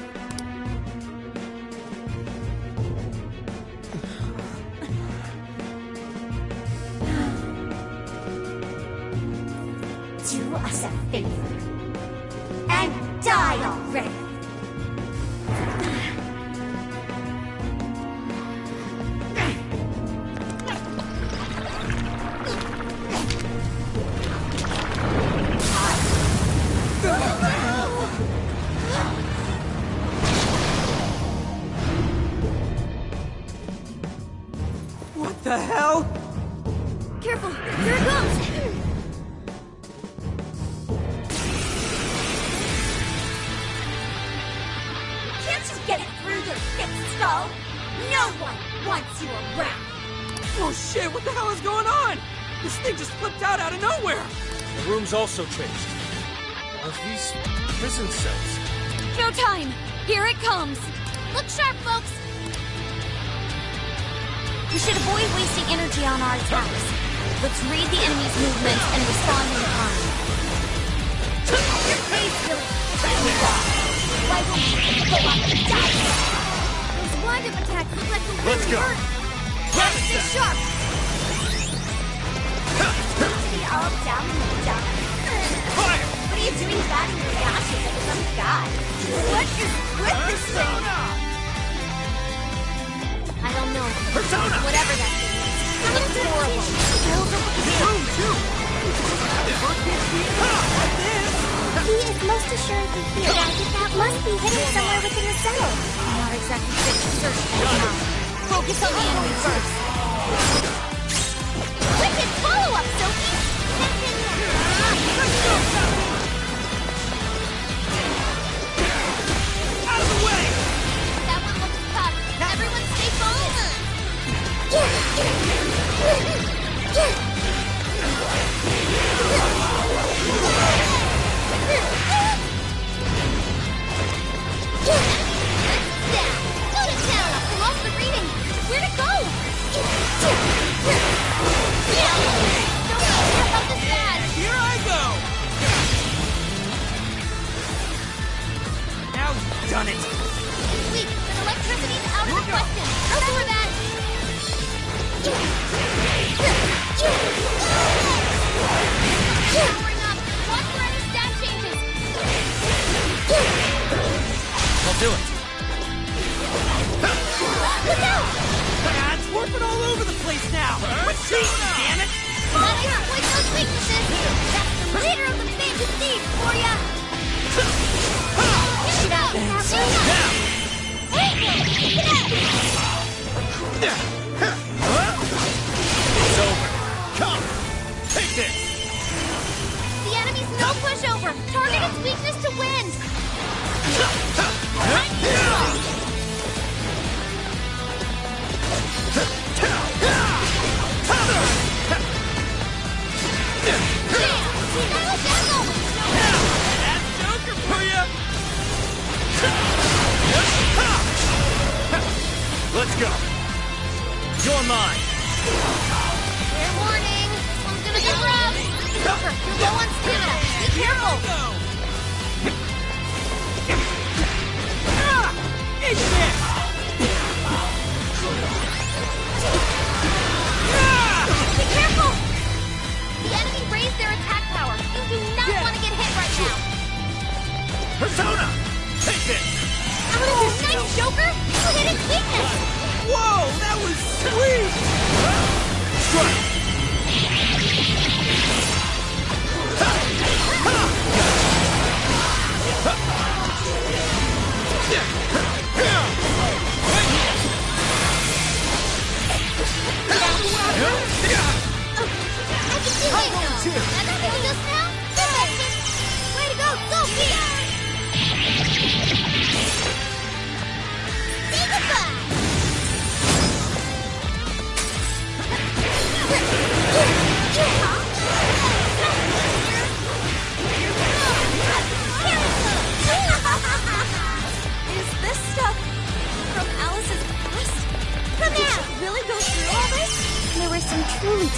Speaker 15: Do us a favor and die already.
Speaker 16: What the hell?
Speaker 9: Careful! Here it comes!
Speaker 15: Can't you get it through your thick skull? No one wants you around.
Speaker 16: Oh shit, what the hell is going on? This thing just flipped out of nowhere.
Speaker 7: The room's also changed. Are these prison cells?
Speaker 8: No time! Here it comes! Look sharp, folks! We should avoid wasting energy on our attacks. Let's read the enemy's movements and respond in kind.
Speaker 15: Your face really why won't you go on the dice?
Speaker 9: Those wind-up attacks look like the
Speaker 11: Let's go.
Speaker 15: Stay sharp. Be all down in the dump. What are you doing batting your ashes like some guy? What is with this thing? I don't know.
Speaker 11: Persona!
Speaker 15: Whatever that thing is. It looks horrible.
Speaker 4: He is most assuredly here. That must be hidden somewhere within the cell.
Speaker 8: I'm not exactly fit to search right now. Focus on the enemy first.
Speaker 15: Wicked follow-up, Sophie!
Speaker 11: Out of the way!
Speaker 15: That one looks tough. Everyone stay focused.
Speaker 16: Here I go! Now you've done it!
Speaker 15: Wait, but electricity's out of the question. Remember that. Powering up. Watch for any stat changes.
Speaker 13: I'll do it.
Speaker 15: Look out!
Speaker 16: Ah, it's warping all over the place now! Quit cheating, damn it!
Speaker 15: Gotta exploit those weaknesses. That's the leader of the bandit thieves for ya. Get out! Hey! Get out!
Speaker 11: It's over. Come! Take this!
Speaker 15: The enemy's no pushover. Target its weakness to win.
Speaker 16: That's Joker for ya!
Speaker 11: Let's go. You're mine.
Speaker 15: Fair warning. This one's gonna get rough. Joker, you're low on stamina. Be careful.
Speaker 16: It's this!
Speaker 15: Be careful. The enemy raised their attack power. You do not want to get hit right now.
Speaker 11: Persona! Take this!
Speaker 15: Nice, Joker. You hit its weakness.
Speaker 16: Whoa, that was sweet!
Speaker 11: Strike!
Speaker 15: Way to go, Sophie! Say goodbye!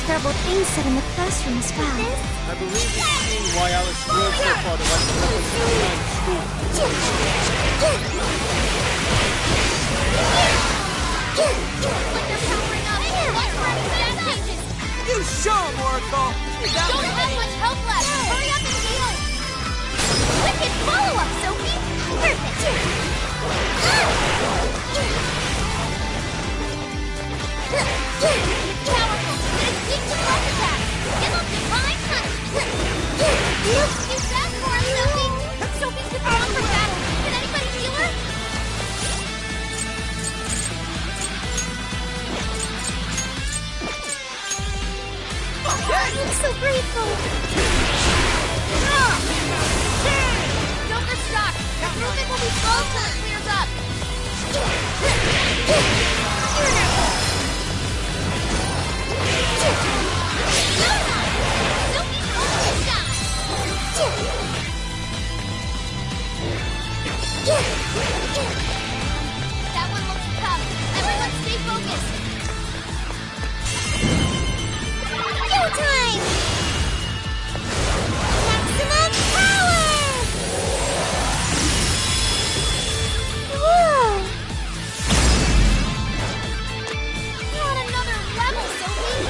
Speaker 2: terrible things said in the classroom as well.
Speaker 19: I believe we've seen why Alice strove so far to like the weapons in school.
Speaker 16: You show him, Oracle! You got
Speaker 4: Don't have much help left! Hurry up and heal! Wicked follow-up, Sophie! Perfect! Powerful, but it's weak to flash attack! Give him divine touch! You fast for him, Sophie! Sophie's withdrawn from battle! Can anybody heal her? I'm so grateful! Joker's stuck! Movement will be slow till it clears up! Sophie's almost done! That one looks tough. Everyone stay focused! Showtime! Maximum power! Whoa! You're on another level, Sophie!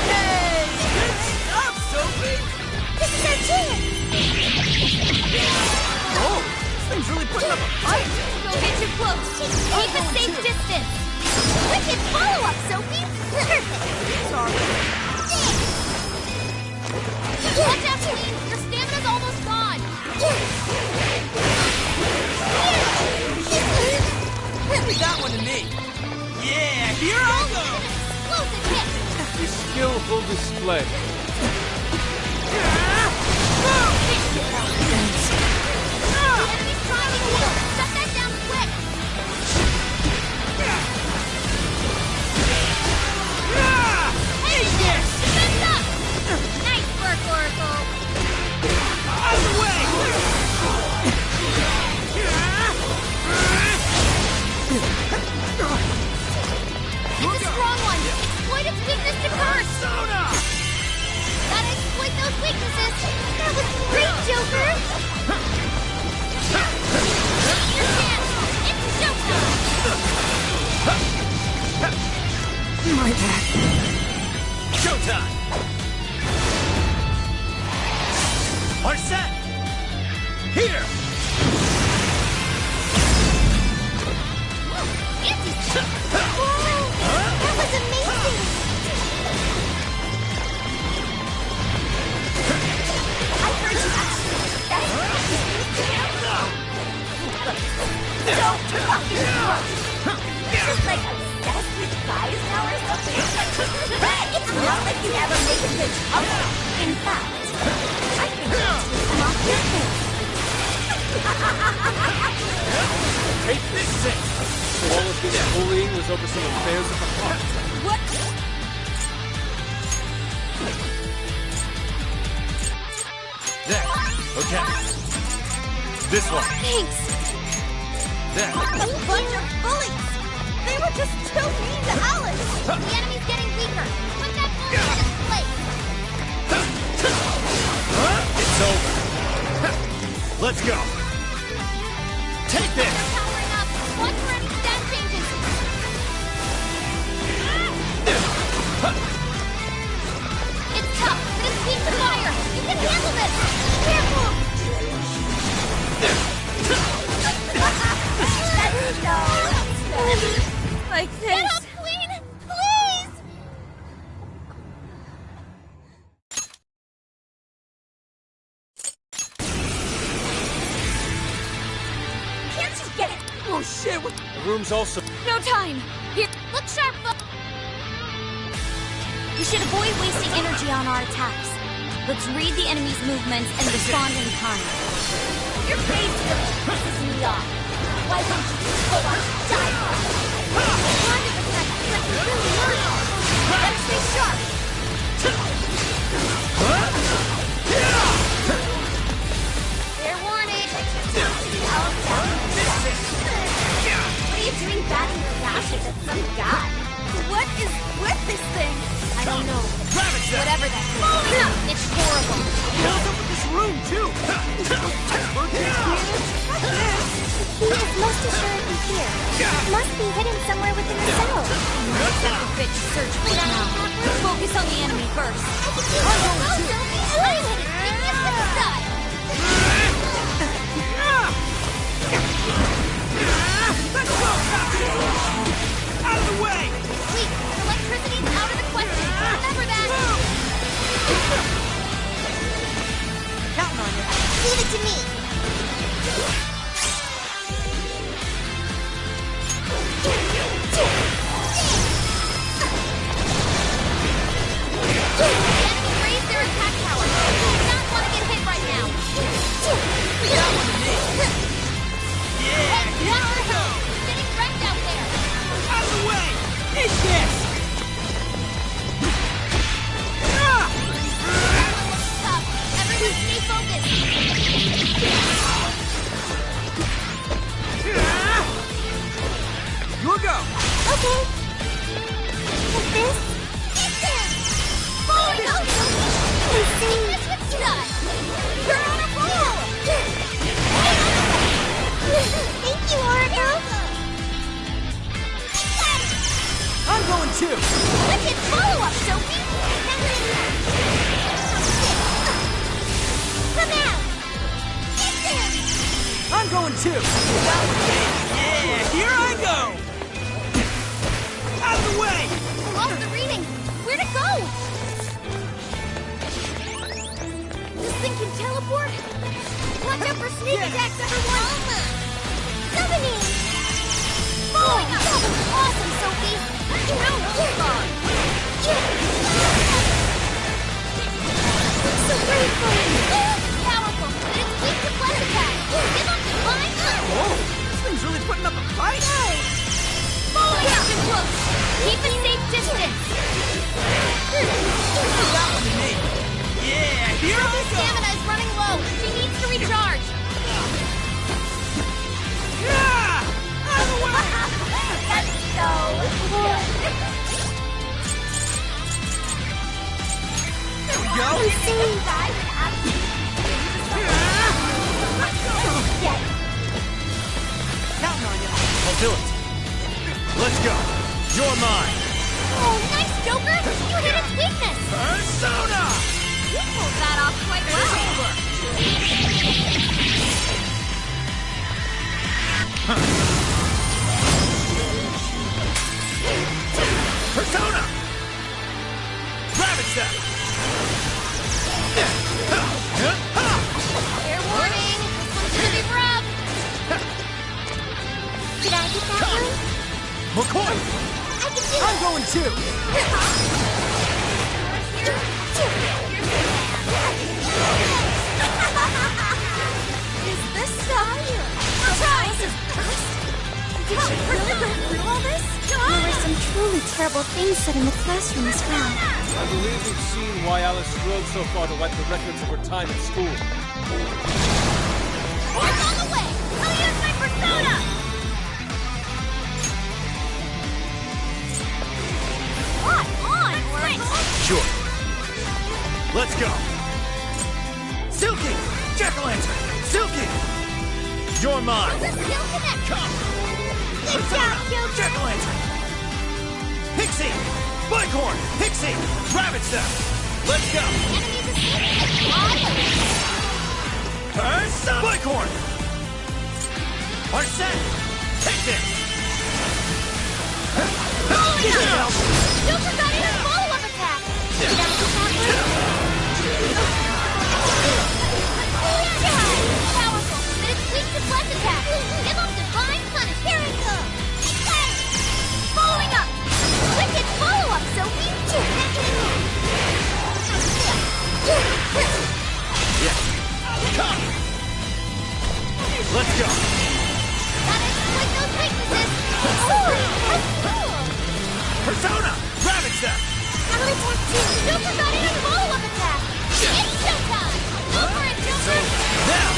Speaker 16: Hey! Good stuff, Sophie!
Speaker 4: This is our chance!
Speaker 16: Oh, this thing's really putting up a fight!
Speaker 4: Don't get too close! Keep a safe distance! Wicked follow-up, Sophie! Perfect!
Speaker 16: Sorry.
Speaker 4: Watch out, Queen! Your stamina's almost gone!
Speaker 16: Leave that one to me! Yeah, here I go!
Speaker 4: Explosive hit!
Speaker 7: A skillful display.
Speaker 4: The enemy's trying to heal! Shut that down quick! Hey, yes! Defense up! Nice work, Oracle!
Speaker 16: Out of the way!
Speaker 4: It's a strong one! Exploit its weakness to curse!
Speaker 16: Persona!
Speaker 4: Gotta exploit those weaknesses! That was great, Joker! Your chance! It's showtime!
Speaker 10: My bad.
Speaker 14: Showtime! Are set! Here!
Speaker 4: That was amazing! I heard you actually so fucking close! Just like obsessed with guys now or something? It's not like you ever make a good trouble. In fact, I think that's come off your face.
Speaker 14: Take this thing!
Speaker 7: So all of this bullying was over some affairs of the heart.
Speaker 4: What?
Speaker 14: There. Okay. This one.
Speaker 4: Thanks.
Speaker 14: There.
Speaker 4: A bunch of bullies! They were just too mean to Alice! The enemy's getting weaker! Put that bully in its place!
Speaker 14: It's over. Let's go. Take this!
Speaker 4: They're powering up! Watch for any stat changes! It's tough, but it's weak to fire! You can handle this! Careful!
Speaker 8: Like this.
Speaker 4: Get up, Queen! Please! Can't you get it?
Speaker 16: Oh shit, what?
Speaker 7: The room's also...
Speaker 8: No time. Here.
Speaker 4: Look sharp,
Speaker 8: We should avoid wasting energy on our attacks. Let's read the enemy's movements and respond in kind.
Speaker 4: Your face really pisses me off. Why won't you just go on die? Kind of attack is like really hurt. Better stay sharp. Fair warning. What are you doing batting your lashes at some guy? What is with this thing?
Speaker 12: I don't know. Whatever that is. It's horrible.
Speaker 10: What's up with this room, too?
Speaker 4: He is most assuredly here. It must be hidden somewhere within the cell.
Speaker 8: Let's have a bit to search for now. Focus on the enemy first.
Speaker 10: Out of the way!
Speaker 12: Wait, electricity's out of the question. Remember that.
Speaker 10: Counting on you.
Speaker 4: Leave it to me.
Speaker 12: The enemy raised their attack power. You do not want to get hit right now.
Speaker 10: That one to me. Yeah,
Speaker 12: Hey,
Speaker 10: here
Speaker 12: watch
Speaker 10: we
Speaker 12: the
Speaker 10: go!
Speaker 12: hell. You're getting wrecked out there.
Speaker 10: Out of the way! Eat this!
Speaker 12: Tough. Everyone stay focused.
Speaker 10: Your go!
Speaker 4: Okay. Like this?
Speaker 12: Falling up.
Speaker 4: I see.
Speaker 12: This one's done. You're on a roll.
Speaker 4: Thank you, Oracle.
Speaker 10: I'm going too!
Speaker 12: Wicked follow-up, Sophie.
Speaker 4: Come out.
Speaker 10: I'm going too! That one, baby! Yeah, here I go! Out of the way!
Speaker 12: I lost the reading. Where'd it go? This thing can teleport? Watch out for sneak attacks, everyone!
Speaker 4: Summoning.
Speaker 12: Falling up! That was awesome, Sophie! Now hold on!
Speaker 4: I'm so grateful.
Speaker 12: Powerful, but it's weak to flesh attack! Give up divine touch!
Speaker 10: Whoa! This thing's really putting up a fight!
Speaker 12: Falling up and close! Keep a safe distance!
Speaker 10: That one to me! Yeah, here I
Speaker 12: Sophie's
Speaker 10: go!
Speaker 12: stamina is running low! She needs to recharge!
Speaker 10: Yeah! Out of the way!
Speaker 12: That's so cool!
Speaker 10: There we go!
Speaker 4: I see.
Speaker 10: Counting on you!
Speaker 13: I'll do it. Let's go. You're mine.
Speaker 12: Oh, nice, Joker! You hit its weakness!
Speaker 10: Persona!
Speaker 12: You pulled that off quite well!
Speaker 13: Persona! Rabbit Step!
Speaker 12: Fair warning! This one's gonna be rough!
Speaker 4: Did I get that one?
Speaker 13: McCoy!
Speaker 4: I can do
Speaker 10: I'm going too!
Speaker 12: Is this surprise?
Speaker 2: Did she really go through all this? There were some truly terrible things said in the classroom as well.
Speaker 19: I believe we've seen why Alice strove so far to wipe the records of her time at school.
Speaker 12: It's on the way! I'll use my persona! What on, Oracle?
Speaker 13: Sure. Let's go. Silky! Jack-o'-lantern! Silky! You're mine.
Speaker 12: The skill connect!
Speaker 13: Come!
Speaker 12: Good job, Joker!
Speaker 13: Jack-o'-lantern! Pixie! Bicorn! Pixie! Rabbit Step! Let's go!
Speaker 12: Enemies escaping! Fly!
Speaker 13: Persona! Bicorn! Arsene! Take this!
Speaker 12: Joker got in a follow-up attack! Did I get that one? Powerful, but it's weak to flesh attack! Give up divine punish! Here it comes! Following up! Wicked follow-up, Sophie!
Speaker 13: Yes. Come! Let's go!
Speaker 12: Gotta exploit those weaknesses!
Speaker 13: Persona! Rabbit Step!
Speaker 12: I'll attack too! Joker got in a follow-up attack! It's showtime! Go for it, Joker!
Speaker 13: Now!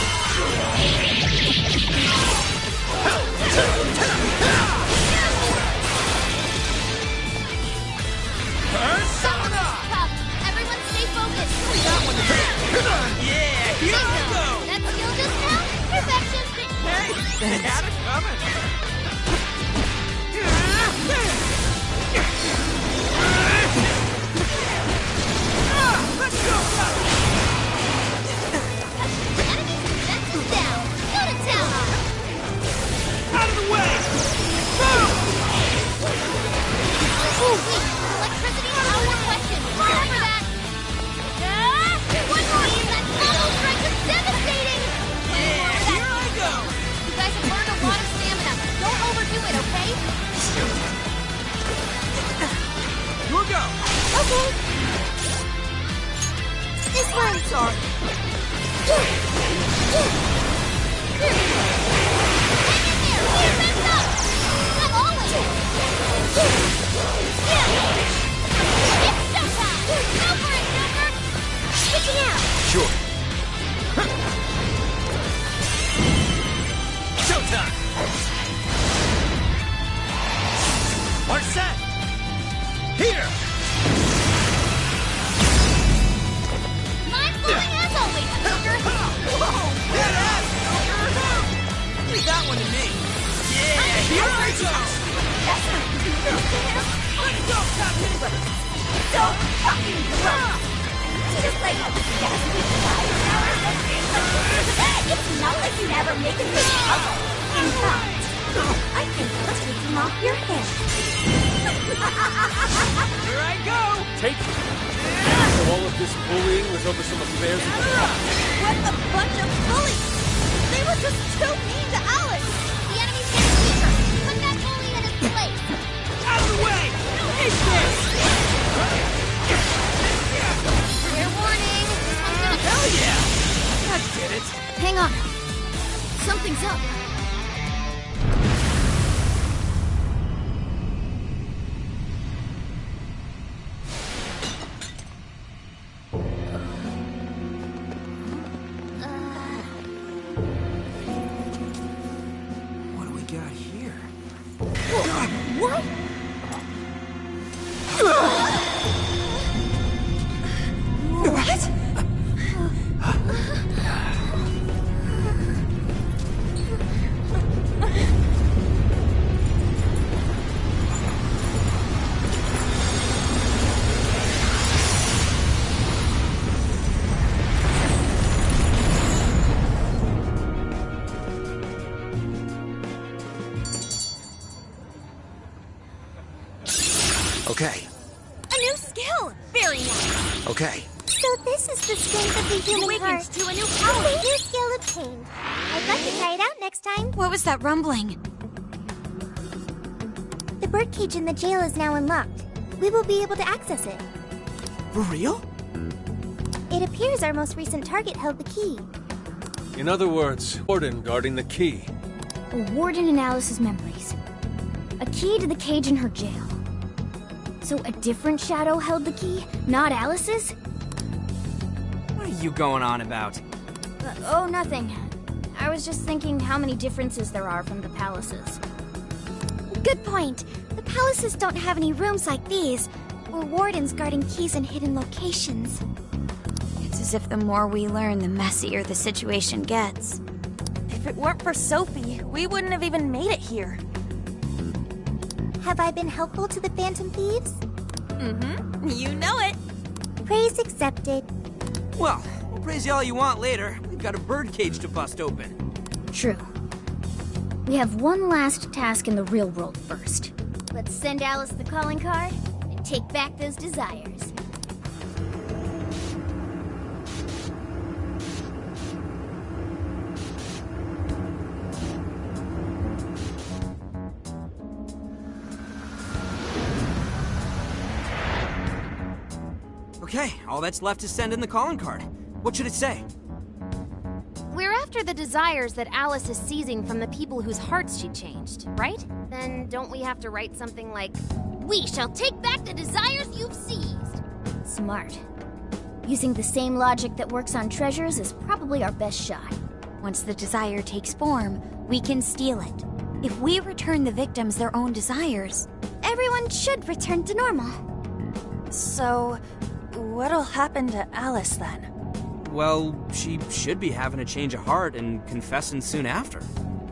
Speaker 13: Persona!
Speaker 16: They had it coming. Let's go,
Speaker 4: Enemy's defenses down. Go to town on 'em.
Speaker 16: out of the way!
Speaker 4: Ooh, wait. Electricity powered question. Remember that. One more. That auto strike is devastating.
Speaker 16: Yeah, here I go!
Speaker 12: You guys have burned a lot of stamina. Don't overdo it, okay?
Speaker 16: Your go!
Speaker 4: Okay. This one.
Speaker 16: Sorry.
Speaker 4: Hang in there. Keep this up. I'm always. It's showtime. Go for it, Joker. Switching out.
Speaker 13: Sure.
Speaker 14: Showtime! Mark set! Here!
Speaker 4: Mind blowing as always, Joker.
Speaker 16: Whoa! Badass, Joker! Leave that one to me. Yeah, here I go! Let's go, Captain!
Speaker 15: So fucking gross! Just like a gaspy fire hour. It's not like you never make a good trouble. In fact, I think I'll take him off your hands.
Speaker 16: Here I go!
Speaker 7: Take it. So all of this bullying was over some affairs of the past.
Speaker 4: What a bunch of bullies! They were just too mean to Alice! The enemy's getting weaker! Put that bully in his place!
Speaker 16: Out of the way! Take this!
Speaker 12: Fair warning. This one's gonna
Speaker 16: Hell yeah! That did it!
Speaker 9: Hang on. Something's up.
Speaker 16: What do we got here?
Speaker 9: What?
Speaker 16: What?
Speaker 13: Okay,
Speaker 4: A new skill! Very nice!
Speaker 13: okay.
Speaker 4: So this is the strength of the human heart. To a new power. New skill obtained. I'd like to try it out next time.
Speaker 8: What was that rumbling?
Speaker 4: The birdcage in the jail is now unlocked. We will be able to access it.
Speaker 16: For real?
Speaker 4: It appears our most recent target held the key.
Speaker 7: In other words, Warden guarding the key.
Speaker 9: A warden in Alice's memories. A key to the cage in her jail. So a different shadow held the key, not Alice's?
Speaker 16: What are you going on about?
Speaker 9: Oh, nothing. I was just thinking how many differences there are from the palaces.
Speaker 2: Good point. The palaces don't have any rooms like these, or wardens guarding keys in hidden locations.
Speaker 8: It's as if the more we learn, the messier the situation gets.
Speaker 5: If it weren't for Sophie, we wouldn't have even made it here.
Speaker 4: Have I been helpful to the Phantom Thieves?
Speaker 5: Mm-hmm. You know it.
Speaker 4: Praise accepted.
Speaker 16: Well, we'll praise you all you want later. We've got a birdcage to bust open.
Speaker 9: True. We have one last task in the real world first. Let's send Alice the calling card and take back those desires.
Speaker 16: Okay, all that's left is send in the calling card. What should it say?
Speaker 12: We're after the desires that Alice is seizing from the people whose hearts she changed, right? Then don't we have to write something like, "We shall take back the desires you've seized"?
Speaker 9: Smart. Using the same logic that works on treasures is probably our best shot.
Speaker 8: Once the desire takes form, we can steal it. If we return the victims their own desires,
Speaker 2: Everyone should return to normal.
Speaker 5: So, what'll happen to Alice then?
Speaker 16: Well, she should be having a change of heart and confessing soon after.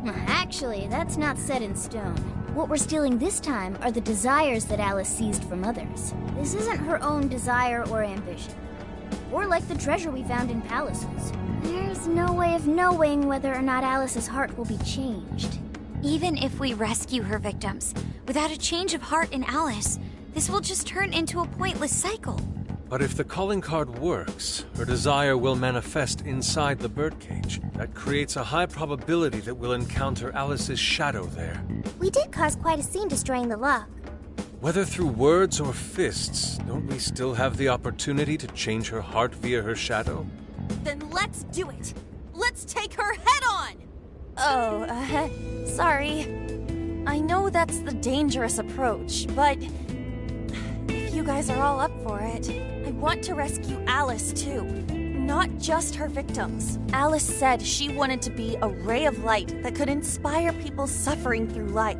Speaker 9: Actually, that's not set in stone. What we're stealing this time are the desires that Alice seized from others. This isn't her own desire or ambition. Or like the treasure we found in palaces. There's no way of knowing whether or not Alice's heart will be changed.
Speaker 8: Even if we rescue her victims, without a change of heart in Alice, this will just turn into a pointless cycle.
Speaker 7: But if the calling card works, her desire will manifest inside the birdcage. That creates a high probability that we'll encounter Alice's shadow there.
Speaker 4: We did cause quite a scene destroying the lock.
Speaker 7: Whether through words or fists, don't we still have the opportunity to change her heart via her shadow?
Speaker 5: Then let's do it! Let's take her head on! Oh, sorry. I know that's the dangerous approach, but if you guys are all up for it, I want to rescue Alice too. Not just her victims. Alice said she wanted to be a ray of light that could inspire people suffering through life.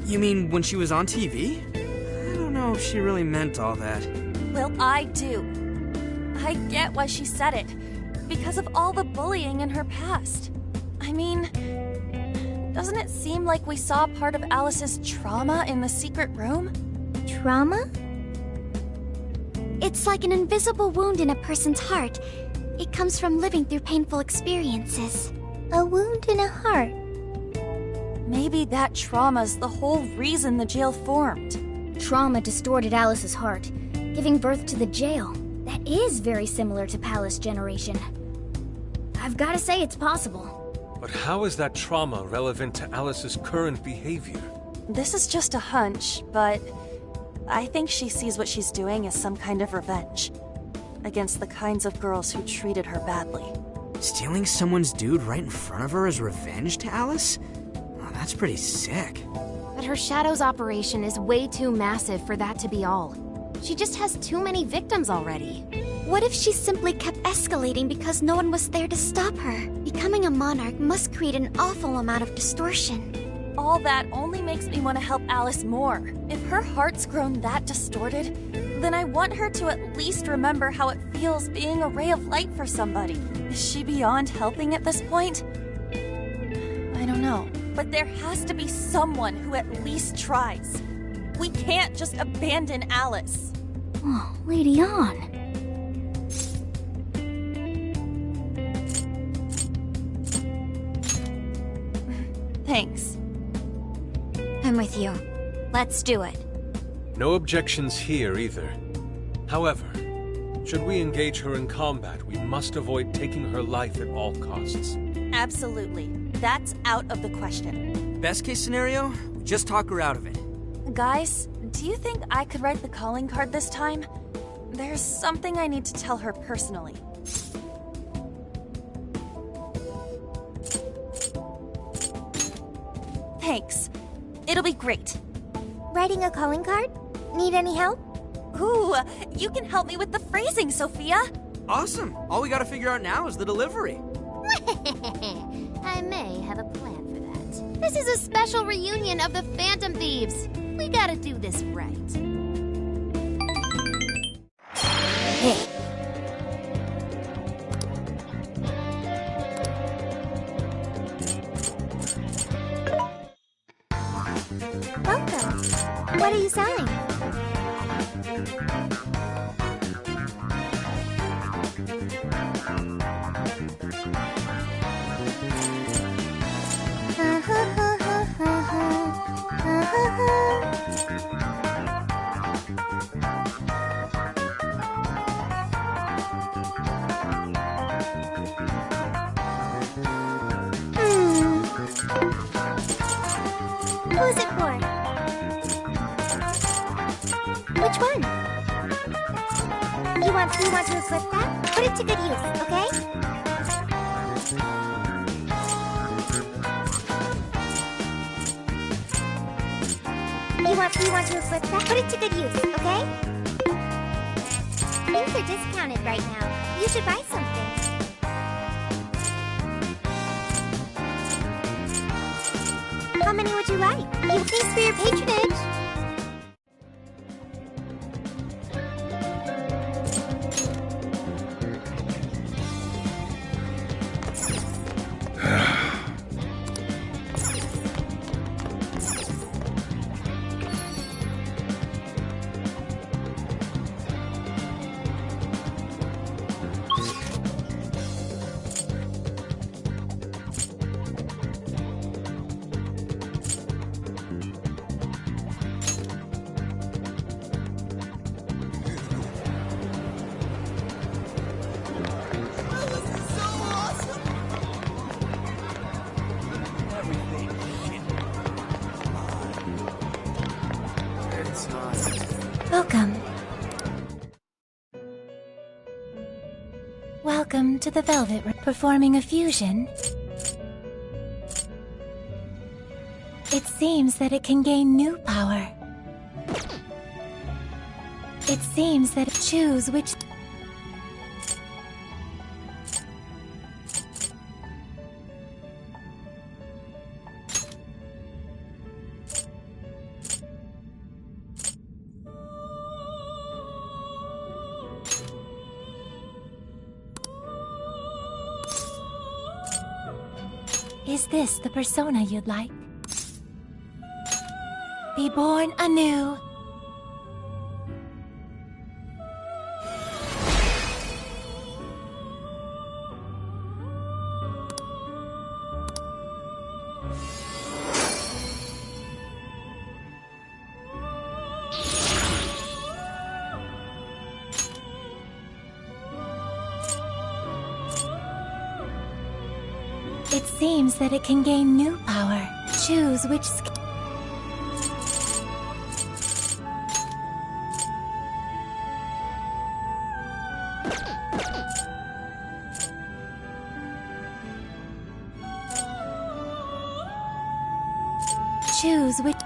Speaker 16: You mean when she was on TV? I don't know if she really meant all that.
Speaker 5: Well, I do. I get why she said it. Because of all the bullying in her past. I mean, doesn't it seem like we saw part of Alice's trauma in the secret room?
Speaker 2: Trauma? It's like an invisible wound in a person's heart. It comes from living through painful experiences.
Speaker 4: A wound in a heart.
Speaker 5: Maybe that trauma's the whole reason the jail formed.
Speaker 9: Trauma distorted Alice's heart, giving birth to the jail. That is very similar to Palace Generation. I've gotta say it's possible.
Speaker 7: But how is that trauma relevant to Alice's current behavior?
Speaker 5: This is just a hunch, but I think she sees what she's doing as some kind of revenge against the kinds of girls who treated her badly.
Speaker 16: Stealing someone's dude right in front of her as revenge to Alice? Oh, that's pretty sick.
Speaker 12: But her Shadow's operation is way too massive for that to be all. She just has too many victims already.
Speaker 2: What if she simply kept escalating because no one was there to stop her? Becoming a monarch must create an awful amount of distortion.
Speaker 5: All that only makes me want to help Alice more. If her heart's grown that distorted, then I want her to at least remember how it feels being a ray of light for somebody. Is she beyond helping at this point? I don't know. But there has to be someone who at least tries. We can't just abandon Alice.
Speaker 9: Oh, Lady Ann.
Speaker 5: Thanks.
Speaker 8: I'm with you. Let's do it.
Speaker 7: No objections here either. However, should we engage her in combat, we must avoid taking her life at all costs.
Speaker 5: Absolutely. That's out of the question.
Speaker 16: Best case scenario, we just talk her out of it.
Speaker 5: Guys, do you think I could write the calling card this time? There's something I need to tell her personally. Thanks. It'll be great.
Speaker 4: Writing a calling card? Need any help?
Speaker 5: Ooh, you can help me with the phrasing, Sophia.
Speaker 16: Awesome. All we gotta figure out now is the delivery.
Speaker 12: I may have a plan for that. This is a special reunion of the Phantom Thieves. We gotta do this right.
Speaker 9: Hey.
Speaker 4: Welcome. What are you selling? Who's it for? Which one? You want to equip that? Put it to good use, okay? You want to equip that? Put it to good use, okay? Things are discounted right now. You should buy something. How many would you like? Thanks for your patronage.
Speaker 20: to the Velvet Room performing a fusion. It seems that it can gain new power. It seems that it choose which... Is this the persona you'd like? Be born anew. It seems that it can gain new power. Choose which skill. Choose which...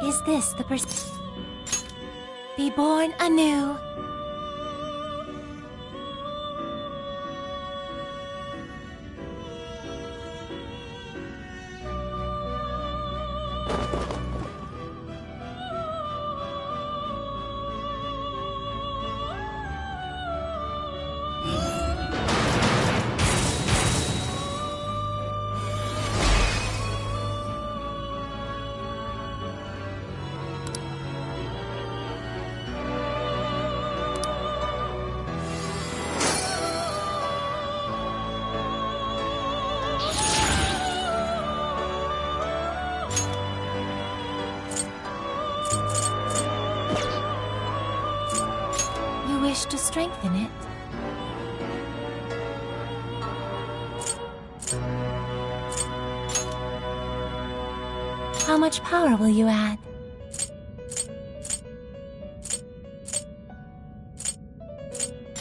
Speaker 20: Is this the person? Be born anew. To strengthen it. How much power will you add?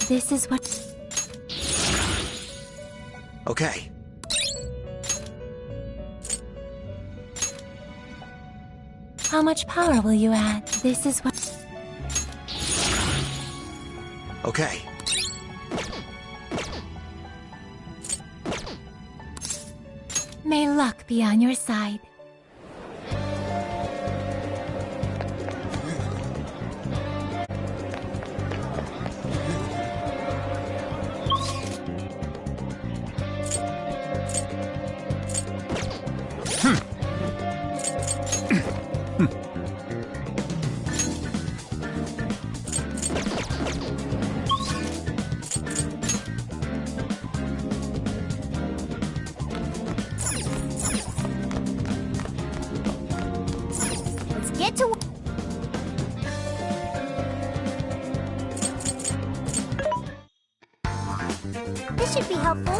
Speaker 20: This is what...
Speaker 13: Okay.
Speaker 20: How much power will you add? This is what...
Speaker 13: Okay.
Speaker 20: May luck be on your side.
Speaker 4: Get to... This should be helpful.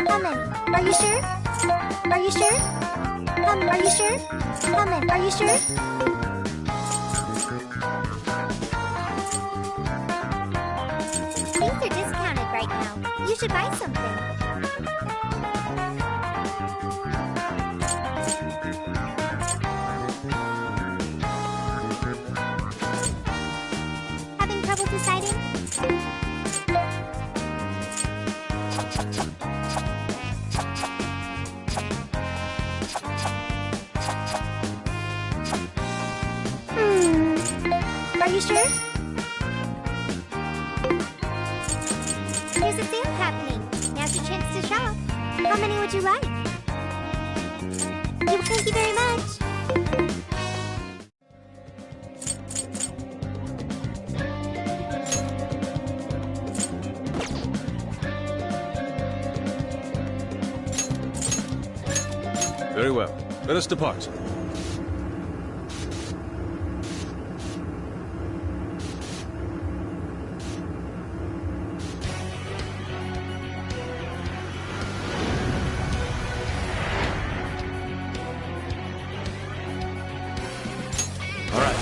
Speaker 4: How many? Are you sure? Are you sure? Are you sure? How many? Are you sure? Things are discounted right now. You should buy something. Having trouble deciding? Are you sure? There's a sale happening. Now's your chance to shop. How many would you like? Thank you very much.
Speaker 7: Very well. Let us depart. All right.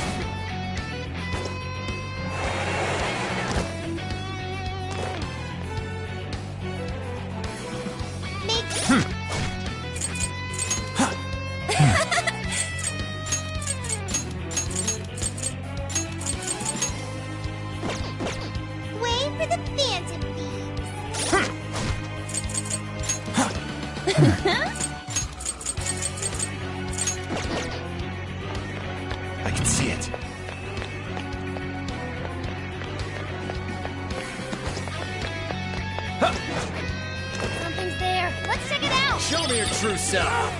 Speaker 4: Way for the Phantom Beams.
Speaker 13: I can see it.
Speaker 4: Something's there. Let's check it out.
Speaker 14: Show me your true self.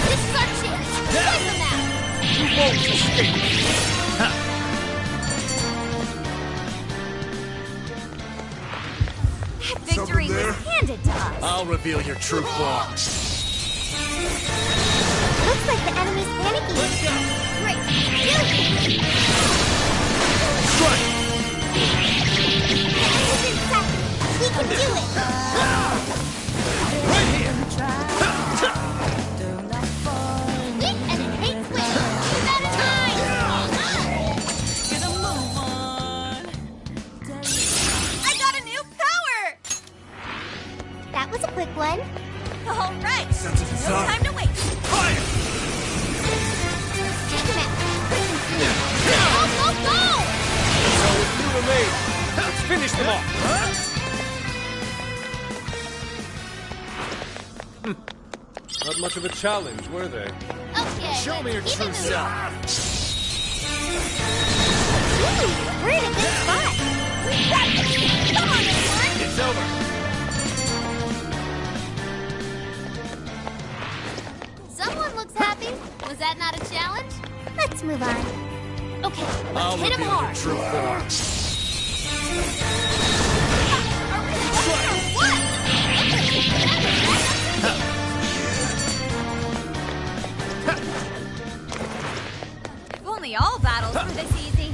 Speaker 4: This is our chance. Wipe them out.
Speaker 14: You won't escape me.
Speaker 5: Victory was handed to us.
Speaker 14: I'll reveal your true form.
Speaker 4: Looks like the enemy's panicking.
Speaker 14: Let's go.
Speaker 4: Great. Do it.
Speaker 14: Strike.
Speaker 4: Enemy's inside. We can do it.
Speaker 14: Right here.
Speaker 4: Hit and it hates win. Keep that in mind.
Speaker 5: I got a new power!
Speaker 4: That was a quick one.
Speaker 5: All right.
Speaker 13: Sense of
Speaker 5: No
Speaker 13: design.
Speaker 5: time to wait.
Speaker 13: Fire!
Speaker 4: Take him out. Go, go, go!
Speaker 19: So if you remain, let's finish them off. Not much of a challenge, were they?
Speaker 4: Okay.
Speaker 14: Show me your
Speaker 4: keep
Speaker 14: true
Speaker 4: it moving.
Speaker 14: self.
Speaker 4: Ooh, we're in a good spot. Come on, everyone.
Speaker 14: It's over.
Speaker 12: Someone looks happy. Was that not a challenge?
Speaker 4: Let's move on.
Speaker 12: Okay,
Speaker 14: I'll
Speaker 12: let's hit him
Speaker 14: reveal your
Speaker 12: hard.
Speaker 14: true form.
Speaker 5: If only all battles were this easy.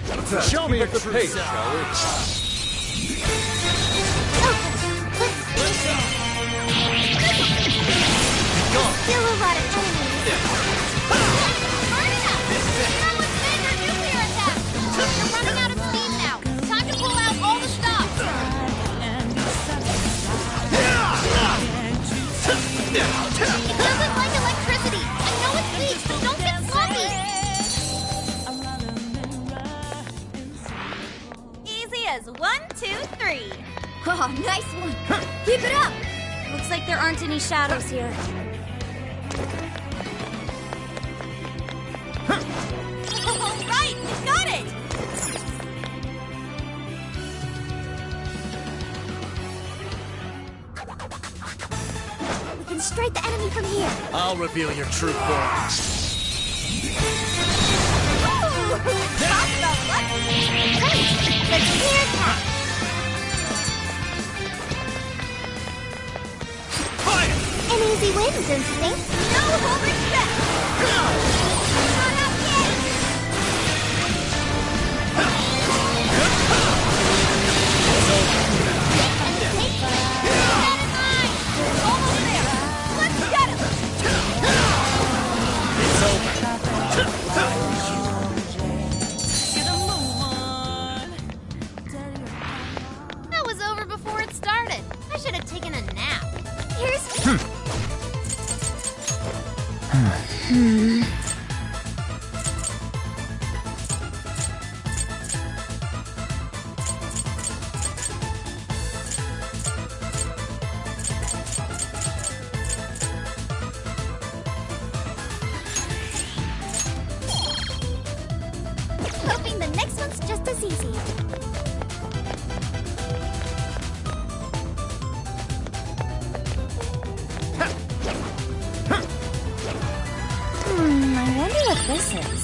Speaker 14: Show me your
Speaker 19: The
Speaker 14: true
Speaker 19: pace,
Speaker 14: self.
Speaker 19: shall we?
Speaker 4: Still a lot of enemies.
Speaker 12: Hard enough. Now let's make our nuclear attack. You're running out of steam now. Time to pull out all the stops.
Speaker 4: It doesn't like electricity. I know it's weak, but don't get sloppy.
Speaker 5: Easy as 1, 2, 3.
Speaker 12: Oh, nice one. Keep it up. Looks like there aren't any shadows here.
Speaker 5: All right, we got it.
Speaker 4: We can strike the enemy from here.
Speaker 14: I'll reveal your true form.
Speaker 5: Ooh, talk about lucky.
Speaker 4: Great. The spear attack. An easy win, don't you think?
Speaker 5: No holding back. Not out yet.
Speaker 4: Take that.
Speaker 5: That in mind. Almost there. Let's get him.
Speaker 14: It's over.
Speaker 12: That was over before it started. I should have taken a nap.
Speaker 4: Here's... Hoping the next one's just as easy.
Speaker 8: I wonder what this is.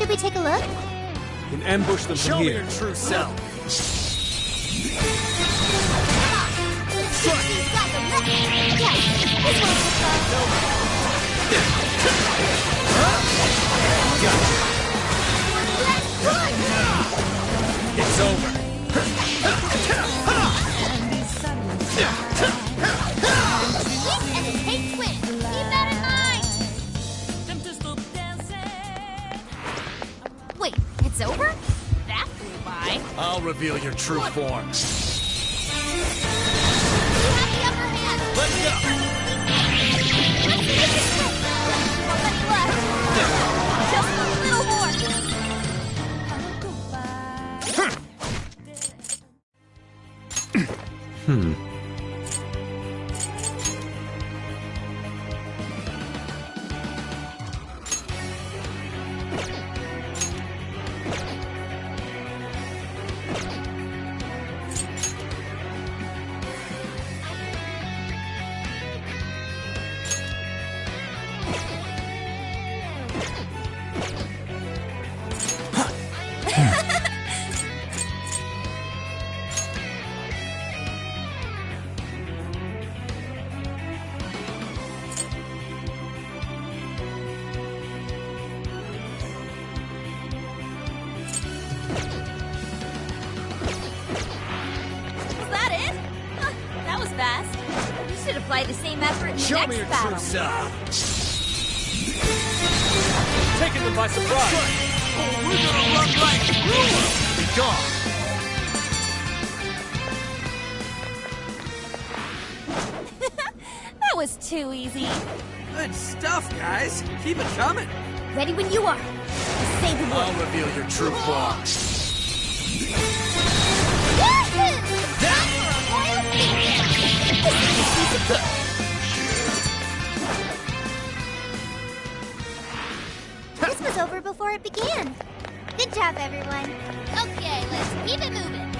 Speaker 4: Should we take a look?
Speaker 7: You can ambush them
Speaker 14: Show
Speaker 7: from
Speaker 14: me
Speaker 7: here.
Speaker 14: your true self. It's over.
Speaker 12: Wait, it's over? That flew by.
Speaker 14: I'll reveal your true form.
Speaker 15: Let's go!
Speaker 1: Just a little more! Was that it? Huh, that was fast. You should apply the same effort in the
Speaker 14: Show me
Speaker 1: next
Speaker 14: your
Speaker 1: battle.
Speaker 14: true self. Taking them by surprise. Oh, we're gonna run like ruler. Be gone.
Speaker 1: That was too easy.
Speaker 16: Good stuff, guys. Keep it coming.
Speaker 4: Ready when you are. Save the world.
Speaker 14: I'll reveal your true form.
Speaker 4: This was over before it began. Good job, everyone.
Speaker 12: Okay, let's keep it moving.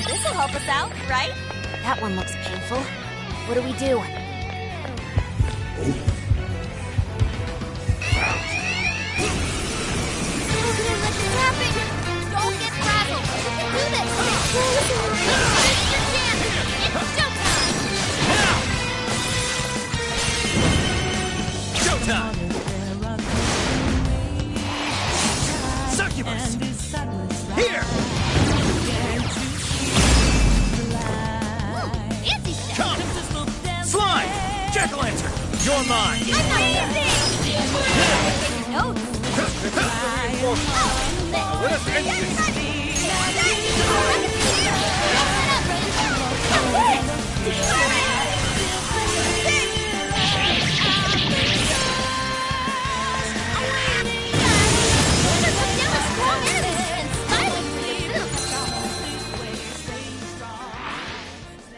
Speaker 1: This'll help us out, right?
Speaker 5: That one looks painful. What do we do?
Speaker 12: Don't get frazzled. You can do this. This is your chance. It's showtime.
Speaker 14: Showtime! Succubus! Here!
Speaker 12: Fancy stuff.
Speaker 14: Come! Slime! Jack-o'-lantern! You're mine!
Speaker 1: Notes.
Speaker 7: Let us end this.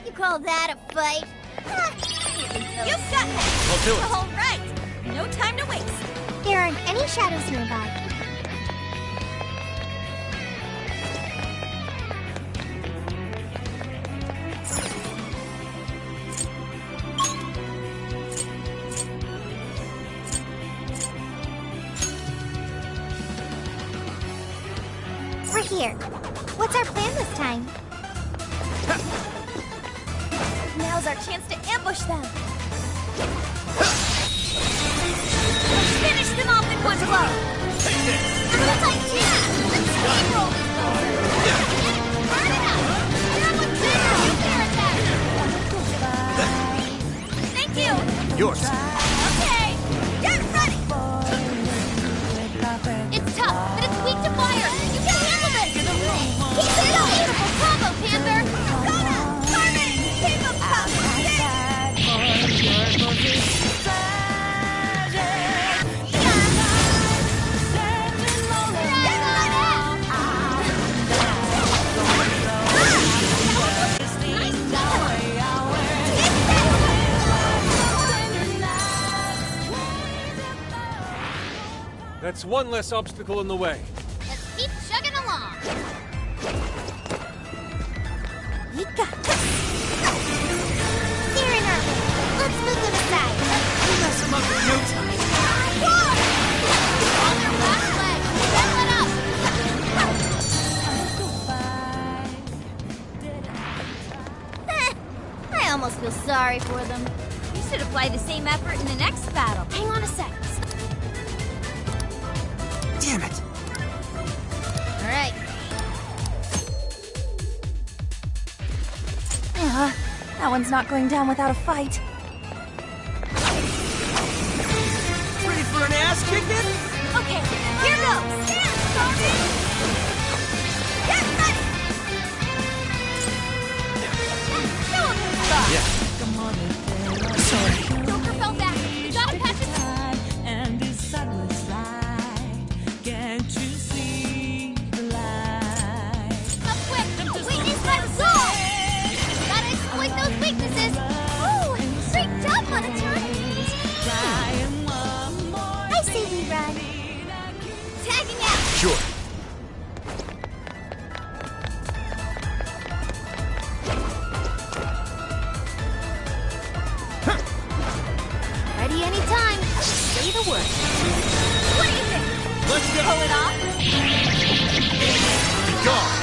Speaker 4: You call that a fight?
Speaker 1: You got that.
Speaker 14: I'll do it.
Speaker 1: All right. No time to waste.
Speaker 4: There aren't any shadows nearby. We're here. What's our plan this time?
Speaker 1: Now's our chance to ambush them. Finish them off in one blow.
Speaker 14: Take this!
Speaker 1: Good idea. Let's steamroll this though. Burn it up. Grab a bigger nuclear attack. Thank you.
Speaker 14: Yours.
Speaker 1: Okay. Get ready.
Speaker 12: It's tough, but it's weak to fire. You can handle this. Keep it up. Beautiful combo, Panther.
Speaker 1: Rhoda, Carmen, keep them coming.
Speaker 7: That's one less obstacle in the way.
Speaker 12: Let's keep chugging along.
Speaker 4: We got this. Here in our way. Let's move them aside.
Speaker 14: We'll mess him up in no time.
Speaker 9: sorry for them.
Speaker 15: You should apply the same effort in the next battle.
Speaker 9: Hang on a sec.
Speaker 16: Damn it!
Speaker 9: Alright.
Speaker 5: That one's not going down without a fight.
Speaker 16: Ready for an ass kicking?
Speaker 15: Okay, here goes. Stand, Tony. Get ready. Show him the stuff.
Speaker 16: Yeah. Sorry.
Speaker 15: Joker fell back. You gotta catch it.
Speaker 1: And decide what's right. Can't you see the light?
Speaker 15: Up quick. Weakness, let's go. Gotta exploit those weaknesses. Ooh, great job, Monotone.
Speaker 4: I say we run.
Speaker 15: Tagging out.
Speaker 17: Sure.
Speaker 9: Ready anytime. Say the word.
Speaker 15: What do you think?
Speaker 14: Let's go.
Speaker 15: Pull it off?
Speaker 14: Be gone.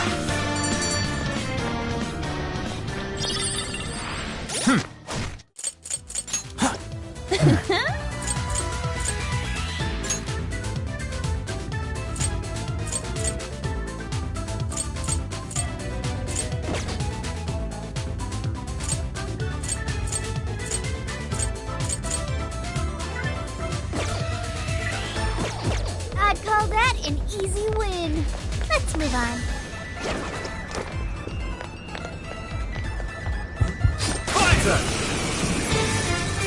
Speaker 4: I'd call that an easy win. Let's move on.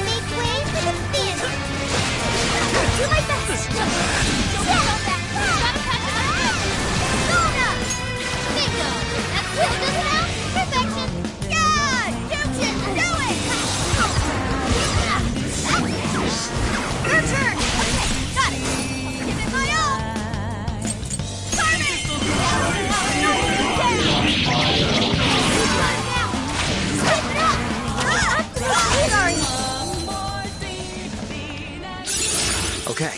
Speaker 4: Make way for the fin. Do my best. Stand on that. Gotta catch it. Sona. Bingo. That's really good now. Perfection. Yeah. Junction. Do it. Your turn. Okay. Got it. Give it my all. Carnage. Step it up. Sorry.
Speaker 16: Okay.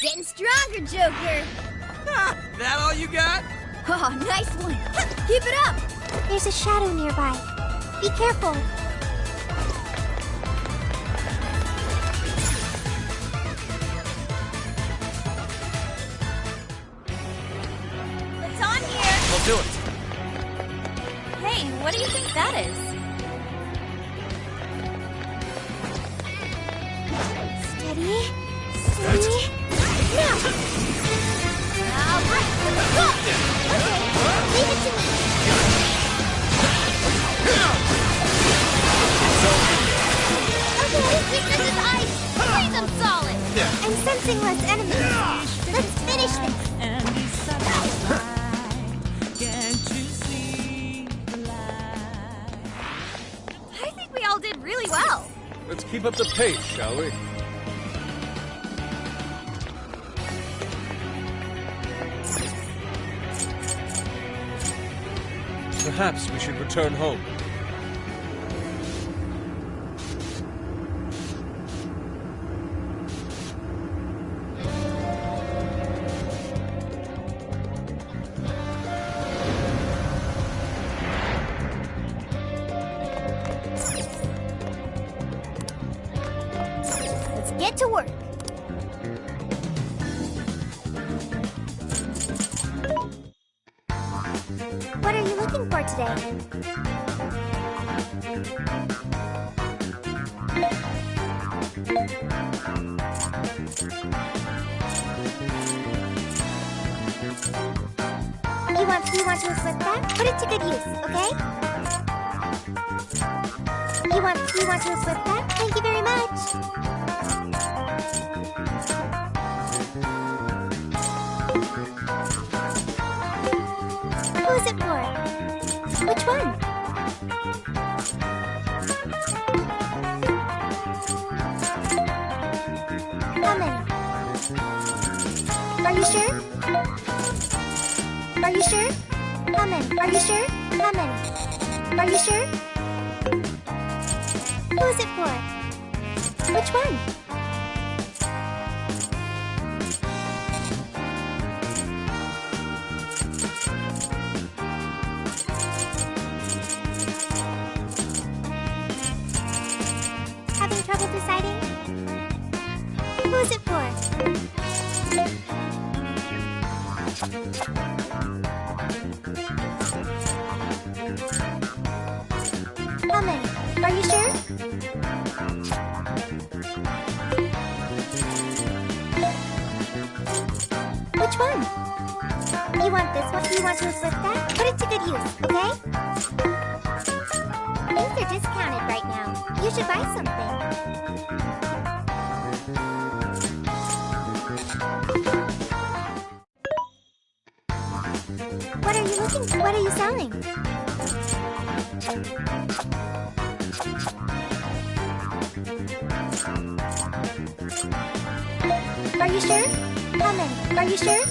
Speaker 9: Getting stronger, Joker.
Speaker 16: That all you got?
Speaker 9: Oh, nice one. Keep it up.
Speaker 4: There's a shadow nearby. Be careful.
Speaker 15: It's on here.
Speaker 14: We'll do it.
Speaker 5: Hey, what do you think that is?
Speaker 4: Steady. Steady. Now. All right. Go. Okay. Leave it to me. Okay.
Speaker 15: Weakness is ice. Freeze them solid.
Speaker 4: I'm sensing less enemies. Let's finish this.
Speaker 1: And decide what's right. Can't you see the light?
Speaker 5: I think we all did really well.
Speaker 7: Let's keep up the pace, shall we? Perhaps we should return home.
Speaker 4: Let's get to work. What are you looking for today? You want to equip that? Put it to good use, okay? You want to equip that? Thank you very much. Who is it for? Which one? How many? Are you sure? Are you sure? How many? Are you sure? How many? Are you sure? Who is it for? Which one? exciting? Who's it for? How many? Are you sure? Which one? You want this one? You want to flip that? Put it to good use, okay? Things are discounted right now. You should buy something. What are you looking for? What are you selling? Are you sure? How many? Are you sure?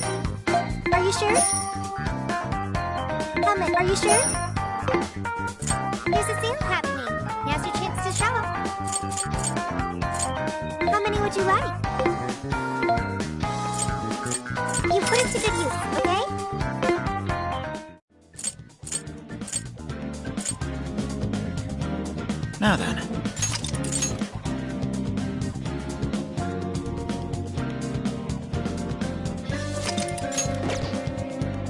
Speaker 4: Are you sure? How many? Are you sure? There's a sale happening. Now's your chance to shop. How many would you like? You put it to good use, okay?
Speaker 13: Now then.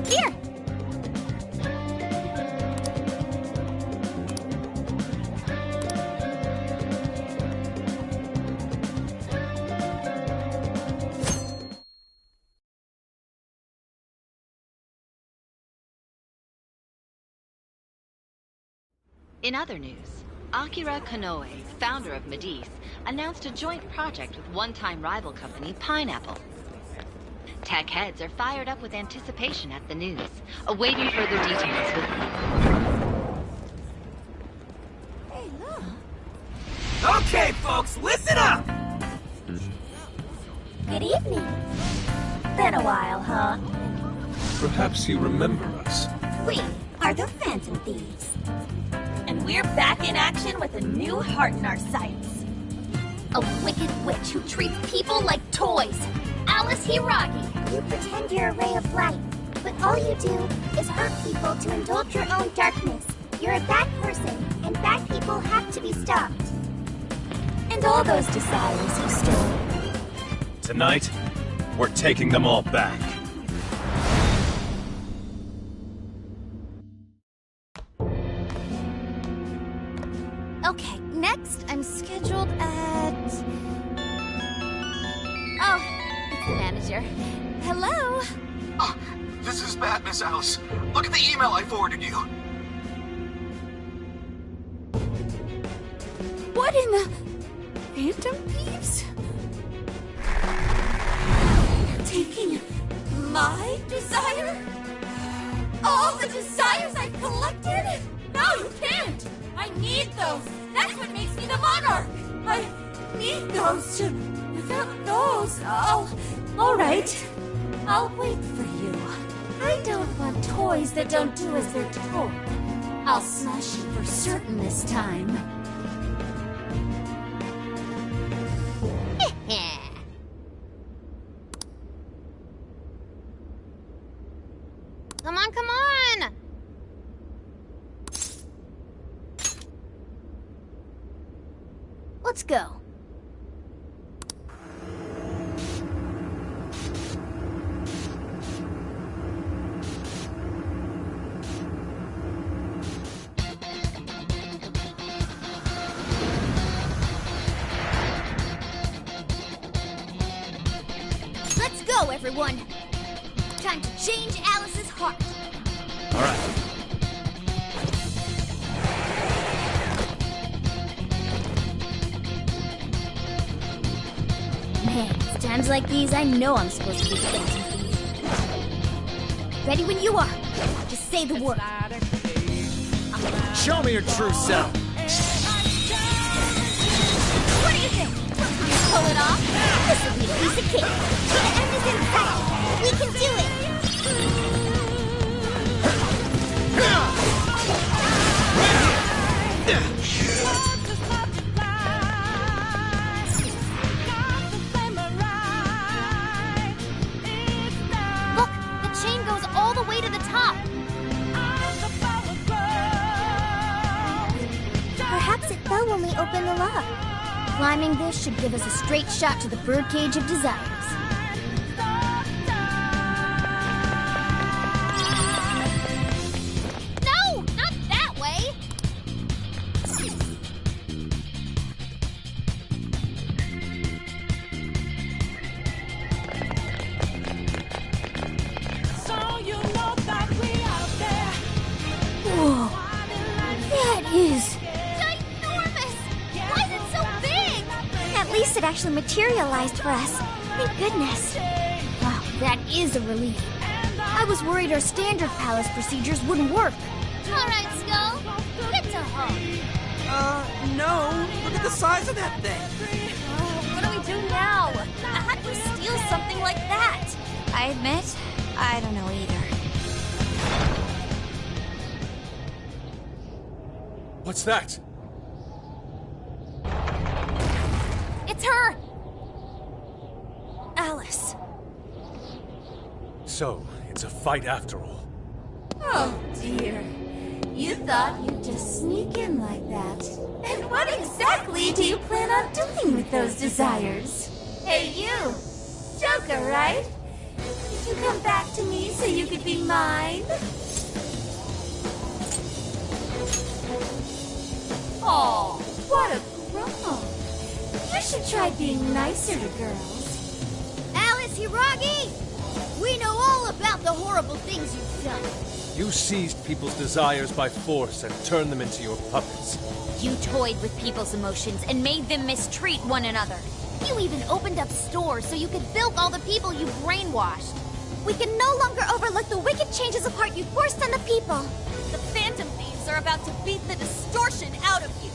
Speaker 4: Here!
Speaker 21: In other news, Akira Konoe, founder of Medice, announced a joint project with one-time rival company Pineapple. Tech heads are fired up with anticipation at the news, awaiting further details with
Speaker 1: Hey, look.
Speaker 6: Okay, folks, listen up!
Speaker 15: Good evening. Been a while, huh?
Speaker 7: Perhaps you remember us.
Speaker 15: We are the Phantom Thieves. And we're back in action with a new heart in our sights.
Speaker 12: A wicked witch who treats people like toys. Alice Hiragi.
Speaker 4: You pretend you're a ray of light, but all you do is hurt people to indulge your own darkness. You're a bad person, and bad people have to be stopped.
Speaker 15: And all those desires you stole.
Speaker 14: Tonight, we're taking them all back.
Speaker 5: Okay, next I'm scheduled at... Oh, it's the manager. Hello?
Speaker 6: Oh, this is bad, Miss Alice. Look at the email I forwarded you.
Speaker 5: What in the... Phantom Thieves? Taking my desire? All the desires I've collected? No, you can't! I need those! That's what makes me the monarch! I need those to... Without those, Alright. I'll wait for you. I don't want toys that don't do as they're told. I'll smash you for certain this time.
Speaker 12: Come on, come on!
Speaker 9: Let's go.
Speaker 2: Let's go, everyone! Time to change Alice's heart.
Speaker 14: All right.
Speaker 9: Man, it's times like these I know I'm supposed to be the Phantom Thief. Ready when you are. Just say the word.
Speaker 14: Show me your true self.
Speaker 2: What do you think? Can you pull it off? This will be a piece of cake. The end is in sight. We can do it.
Speaker 12: Look, the chain goes all the way to the top.
Speaker 4: Perhaps it fell when we opened the lock.
Speaker 9: climbing this should give us a straight shot to the birdcage of desires.
Speaker 12: No! Not that way!
Speaker 1: So you know that we out there.
Speaker 9: Whoa. That is...
Speaker 12: Ginormous! Why is it so big?
Speaker 2: At least it actually materialized for us. Thank goodness.
Speaker 9: Wow, that is a relief. I was worried our standard palace procedures wouldn't work.
Speaker 12: Alright, Skull. Get to home.
Speaker 16: No. Look at the size of that thing.
Speaker 5: What do we do now? How do you steal something like that?
Speaker 8: I admit, I don't know either.
Speaker 7: What's that?
Speaker 5: It's her! Alice.
Speaker 7: So, it's a fight after all.
Speaker 1: Oh dear. You thought you'd just sneak in like that. And what exactly do you plan on doing with those desires? Hey you! Joker, right? Did you come back to me so you could be mine? Oh, what a grump. You should try being nicer to girls.
Speaker 9: Alice Hiragi! We know all about the horrible things you've done.
Speaker 7: You seized people's desires by force and turned them into your puppets.
Speaker 8: You toyed with people's emotions and made them mistreat one another.
Speaker 12: You even opened up stores so you could bilk all the people you brainwashed.
Speaker 2: We can no longer overlook the wicked changes of heart you forced on the people.
Speaker 5: The Phantom Thieves are about to beat the distortion out of you.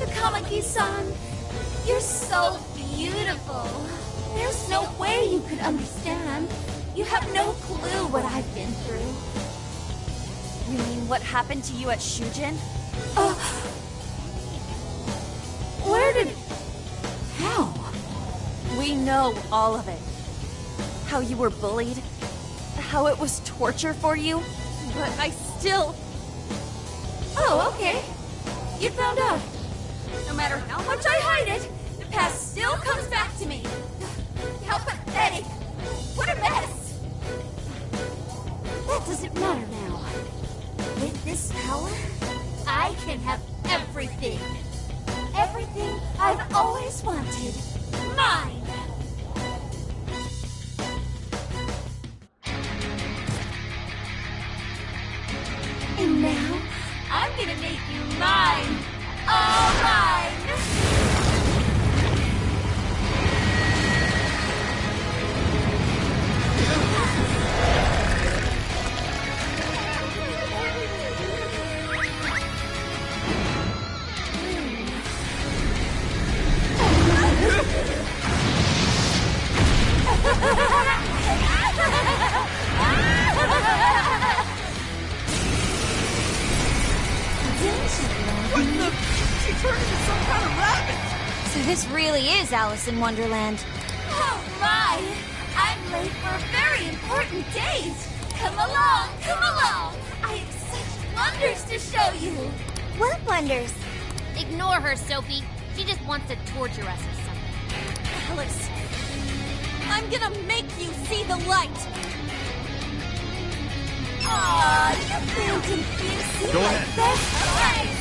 Speaker 1: Takamaki-san, you're so beautiful. There's no way you could understand. You have no clue what I've been through.
Speaker 5: You mean what happened to you at Shujin?
Speaker 1: Where did... How?
Speaker 5: We know all of it. How you were bullied, how it was torture for you, but I still...
Speaker 1: Oh, okay. You found out. No matter how much I hide it, the past still comes back to me. How pathetic. What a mess. That doesn't matter now. With this power, I can have everything. Everything I've always wanted. Mine. And now, I'm gonna make you mine. All mine.
Speaker 10: What the? She turned into some kind of rabbit!
Speaker 8: So this really is Alice in Wonderland.
Speaker 1: Oh my! I'm late for a very important date! Come along, come along! I have such wonders to show you!
Speaker 2: What wonders?
Speaker 12: Ignore her, Sophie. She just wants to torture us or something.
Speaker 5: Alice, I'm gonna make you see the light!
Speaker 1: Aw, you Phantom Thieves seem
Speaker 13: Go
Speaker 1: like
Speaker 13: ahead.
Speaker 1: best friends!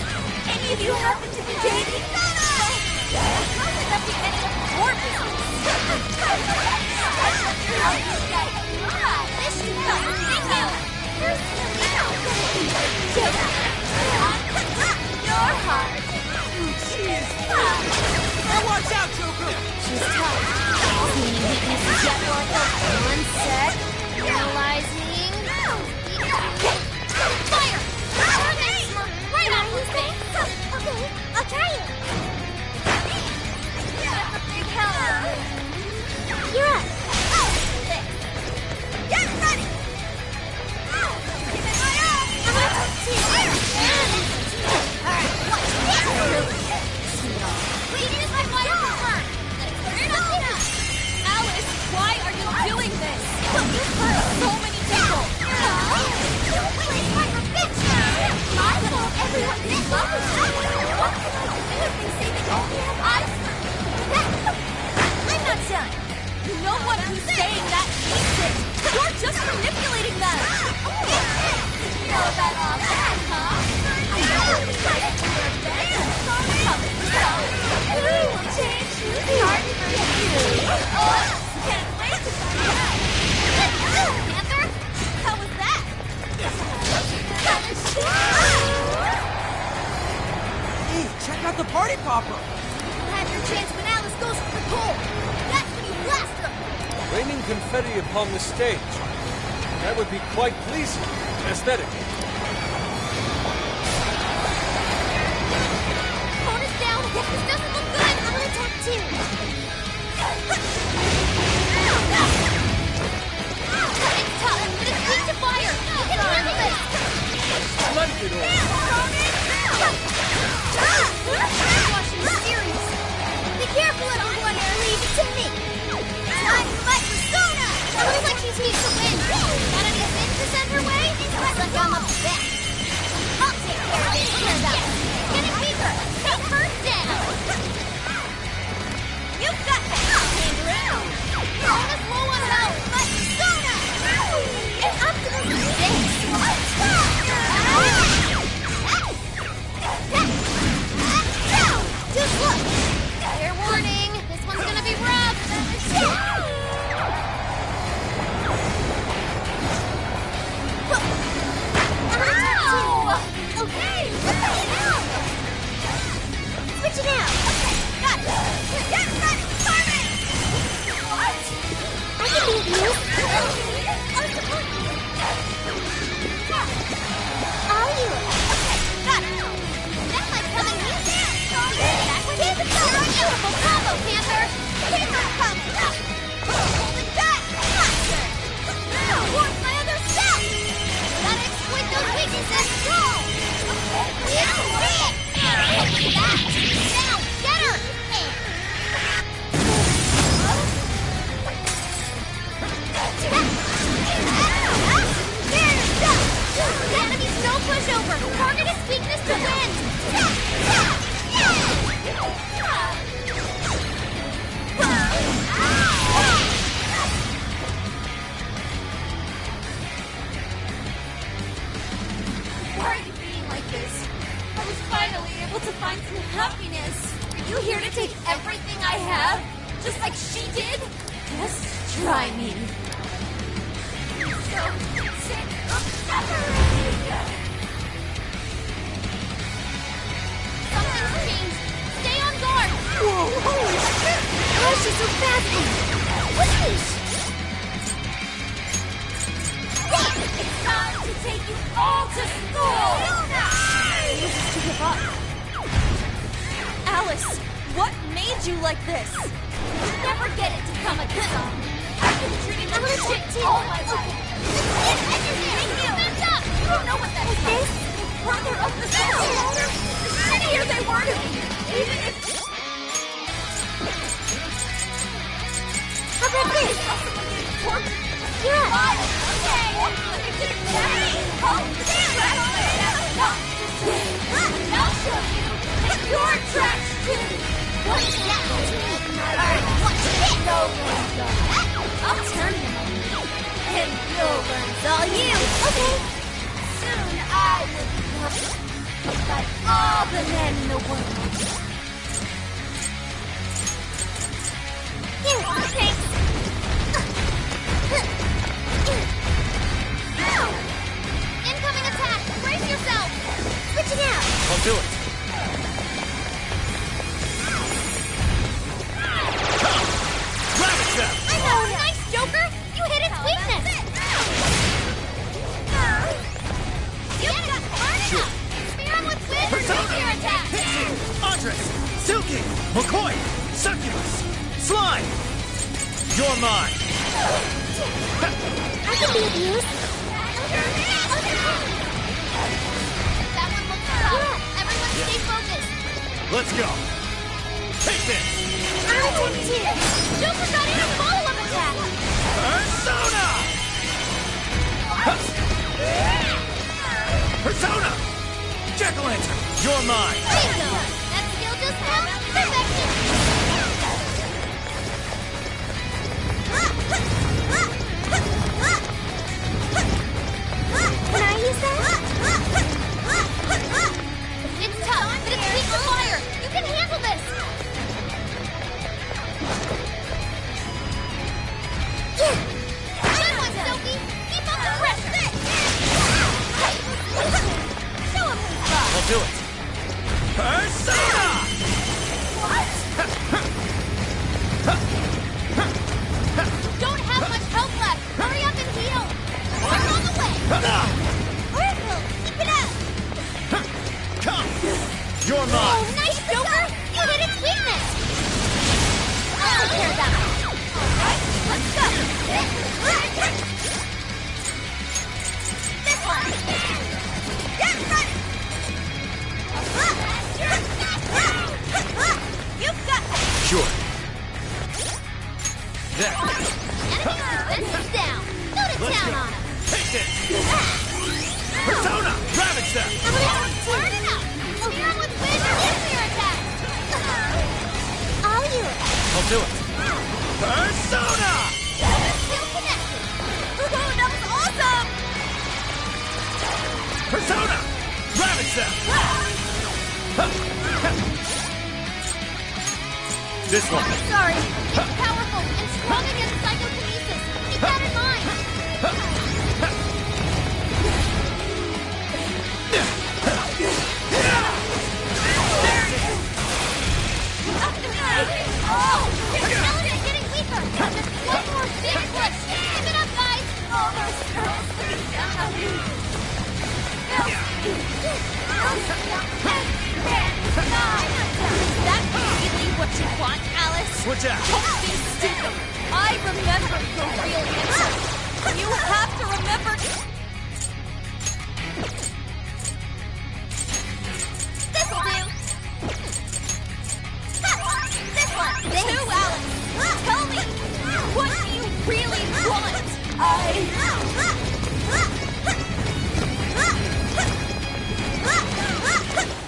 Speaker 1: Any of you happen to be dating? No!
Speaker 5: How could that be any of your business?
Speaker 1: How you guys lie! This should come with you! Your heart! She's tough!
Speaker 10: Now watch out, Joker!
Speaker 12: She's tough. Meaning weakness is jet ortho. One sec. Analyzing. Fire! Right on his face!
Speaker 2: Okay, I'll try it.
Speaker 1: That's a big help!
Speaker 2: You're up.
Speaker 1: Get ready! Give it my all! Alright, watch this! Wait, here's my wife first! Let's turn it up!
Speaker 7: upon the stage. That would be quite pleasing, aesthetically.
Speaker 4: Phone is down. This doesn't look good. I'm gonna attack too. It's tough, but it's weak to fire. You can handle this.
Speaker 7: Splendid order.
Speaker 4: Watching the series. Be careful, everyone. Leave it to me. Time for my persona. Looks like she needs to win. Got any things to send her way? Looks like I'm up to bat. I'll take care of it. Here's out. Getting weaker. Take her down. You got that. Kangaroo. Phone is low on health. My persona. And Optimus Six. Just look. Fair warning. This one's gonna be rough. Okay, what the hell? Switch it out. Okay, got it. Get ready, Carmen! What? I can be with you. Are you? Okay, got it. That's like coming here. Keep it going. Beautiful combo, Panther. Keep that combo. Hold it back. Warp my other self. Gotta exploit those weaknesses. Go. It's weak. Now, get her. There you go. The enemy's no pushover. Target his weakness to win.
Speaker 1: Why are you being like this? I was finally able to find some happiness. Are you here to take everything I have? Just like she did? Just try me. So sick of suffering.
Speaker 4: Something's changed. Stay on guard. Whoa, holy shit. Why is she so fast? Please.
Speaker 1: It's time to take you all to school! This is to give up. Alice, what made you like this? You never get it to come at this song. I've been treating you like shit all my life. Thank you! Stand up! You don't know what that is. Further up the sound. The shittier they were to me. Even if...
Speaker 4: How about this? Yeah.
Speaker 1: Okay. Let me just say. Oh, damn it. I'll show you that you're trash too.
Speaker 4: What's that? Alright, watch it.
Speaker 1: No one's done. I'll turn him on you. And you'll learn it's all you.
Speaker 4: Okay.
Speaker 1: Soon I will be loved by all the men in the world.
Speaker 4: Here, thanks. Incoming attack! Brace yourself! Switch it out!
Speaker 14: I'll do it.
Speaker 4: I know! Nice, Joker! You hit its weakness! You got hard enough! Spear him with Wind or Nuclear attack!
Speaker 14: Andres! Silky! McCoy! Succubus! Slime! You're mine!
Speaker 4: I can be of use. That one looks tough. Everyone stay focused.
Speaker 14: Let's go! Take this!
Speaker 4: I'll attack too. Joker got in a follow-up attack.
Speaker 14: Persona! Persona! Jack-o'-lantern! You're mine!
Speaker 4: Bingo! That skill just passed perfection. Can I use that? It's tough, but it's weak to fire. You can handle
Speaker 14: to it. Persona!
Speaker 15: Still connected. Ooh, that was awesome!
Speaker 14: Persona! Ravage them! This one.
Speaker 4: Sorry, it's powerful and strong against psychokinesis. Keep that in mind.
Speaker 15: Oh!
Speaker 4: Your skeleton getting weaker. Just one more big push. Keep it up, guys.
Speaker 15: Almost down. That really what you want, Alice?
Speaker 14: Watch out!
Speaker 15: Don't be stupid. I remember your real answer. You have to remember. This'll do. This one. Two, Alice. Tell me, what do you really want?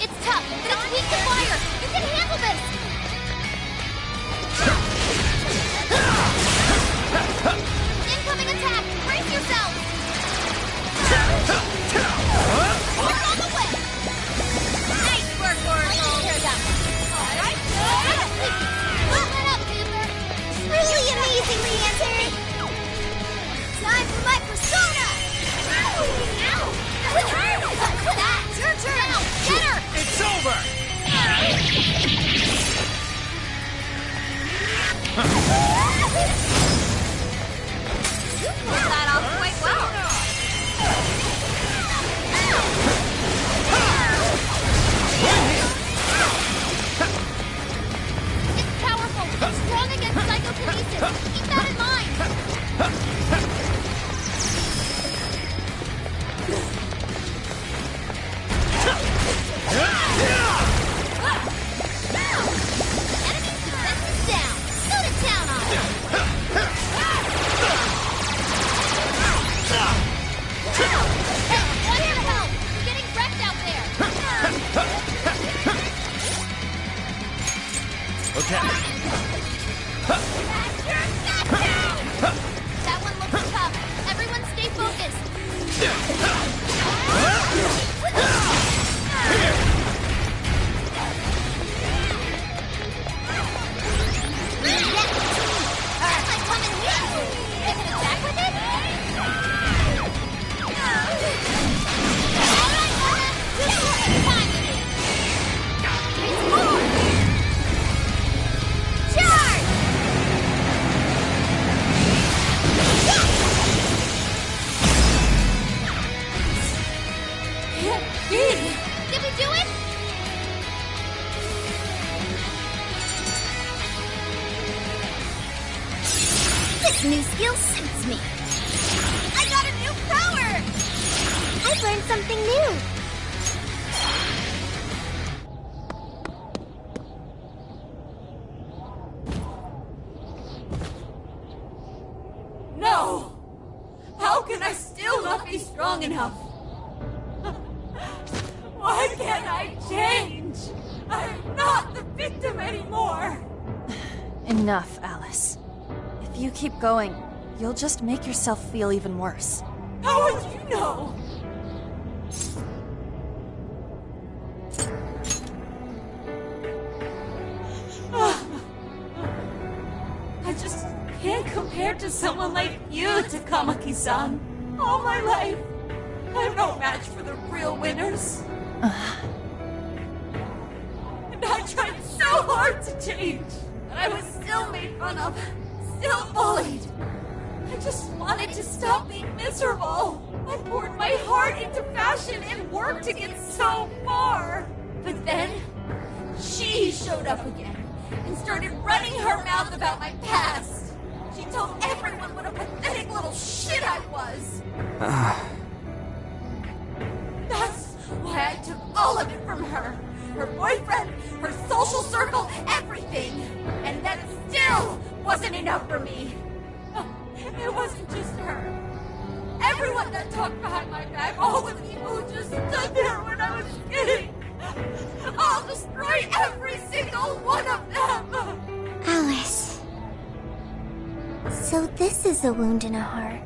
Speaker 4: It's tough, but it's weak to fire. You can handle this. Incoming attack. Brace yourself. We're on the way.
Speaker 15: Nice work, Oracle. Here's that one. All right.
Speaker 4: Keep that up, Panther.
Speaker 15: Really amazingly answered. Time for my persona. Ow! That's your turn. Now, get her.
Speaker 14: It's over!
Speaker 15: You pulled that off quite well.
Speaker 4: It's powerful and strong against psychokinesis. Keep that in mind.
Speaker 15: Enemy defenses down. Go to town on it.
Speaker 4: Hey, want your help? You're getting wrecked out there.
Speaker 14: Okay.
Speaker 4: That one looks tough. Everyone stay focused.
Speaker 15: That might come in handy. They can attack with it? All right, Mona. This is what time it is. It's more. Charge! Did we do it? This new skill suits me. I got a new power! I've learned something new.
Speaker 1: No! How can I still not be strong enough? Why can't I change? I'm not the victim anymore!
Speaker 5: Enough, Alice. If you keep going, you'll just make yourself feel even worse.
Speaker 1: How would you know? I just can't compare to someone like you, Takamaki-san. All my life, I'm no match for the real winners. And I tried so hard to change, but I was still made fun of, still bullied. I just wanted to stop being miserable. I poured my heart into fashion and worked to get so far. But then, she showed up again and started running her mouth about my past. She told everyone what a pathetic little shit I was. That's why I took all of it from her. Her boyfriend, her social circle, everything. And that still wasn't enough for me. It wasn't just her. Everyone that talked behind my back, all the people who just stood there when I was kidding. I'll destroy every single one of them.
Speaker 2: Alice.
Speaker 4: So this is a wound in a heart.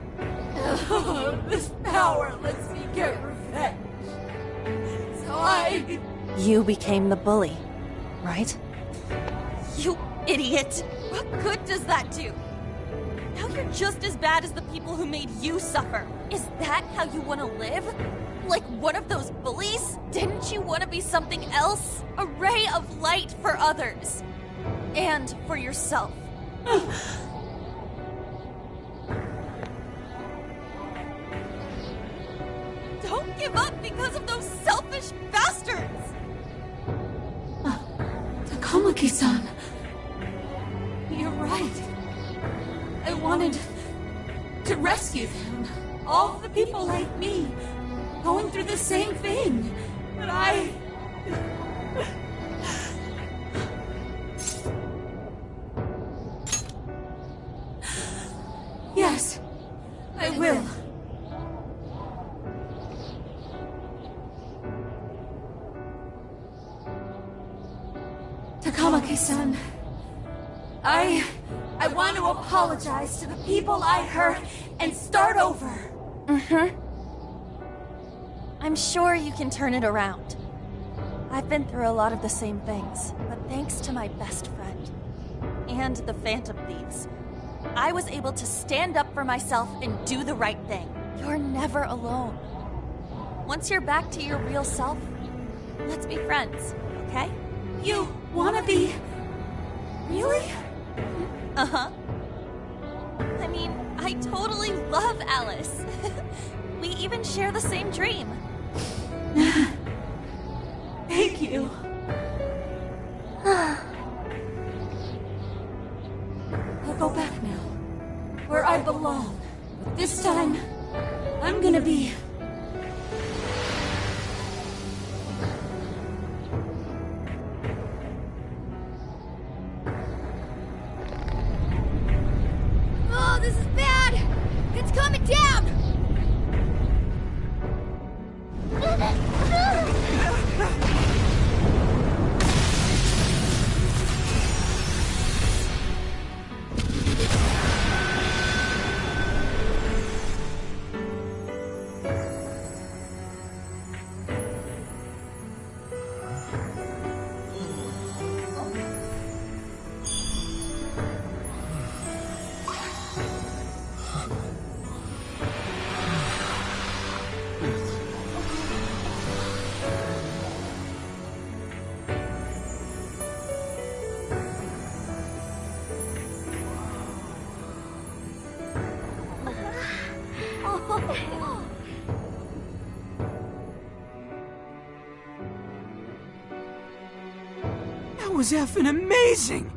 Speaker 10: This power lets me get revenge. So
Speaker 5: You became the bully, right? You idiot! What good does that do? Now you're just as bad as the people who made you suffer. Is that how you want to live? Like one of those bullies? Didn't you want to be something else? A ray of light for others. And for yourself. Don't give up because of those selfish bastards!
Speaker 10: Takamaki-san. You're right. I wanted to rescue them. All the people like me, going through the same thing. But Yes, I will. Takamaki-san, I want to apologize to the people I hurt and start over.
Speaker 5: I'm sure you can turn it around. I've been through a lot of the same things, but thanks to my best friend and the Phantom Thieves, I was able to stand up for myself and do the right thing. You're never alone. Once you're back to your real self, let's be friends, okay?
Speaker 10: You wanna be... Really?
Speaker 5: Uh-huh. I mean, I totally love Alice. We even share the same dream.
Speaker 10: Thank you. I'll go back now, where I belong. But this time, I'm gonna be...
Speaker 15: Oh, this is bad! It's coming down!
Speaker 16: That was effing amazing!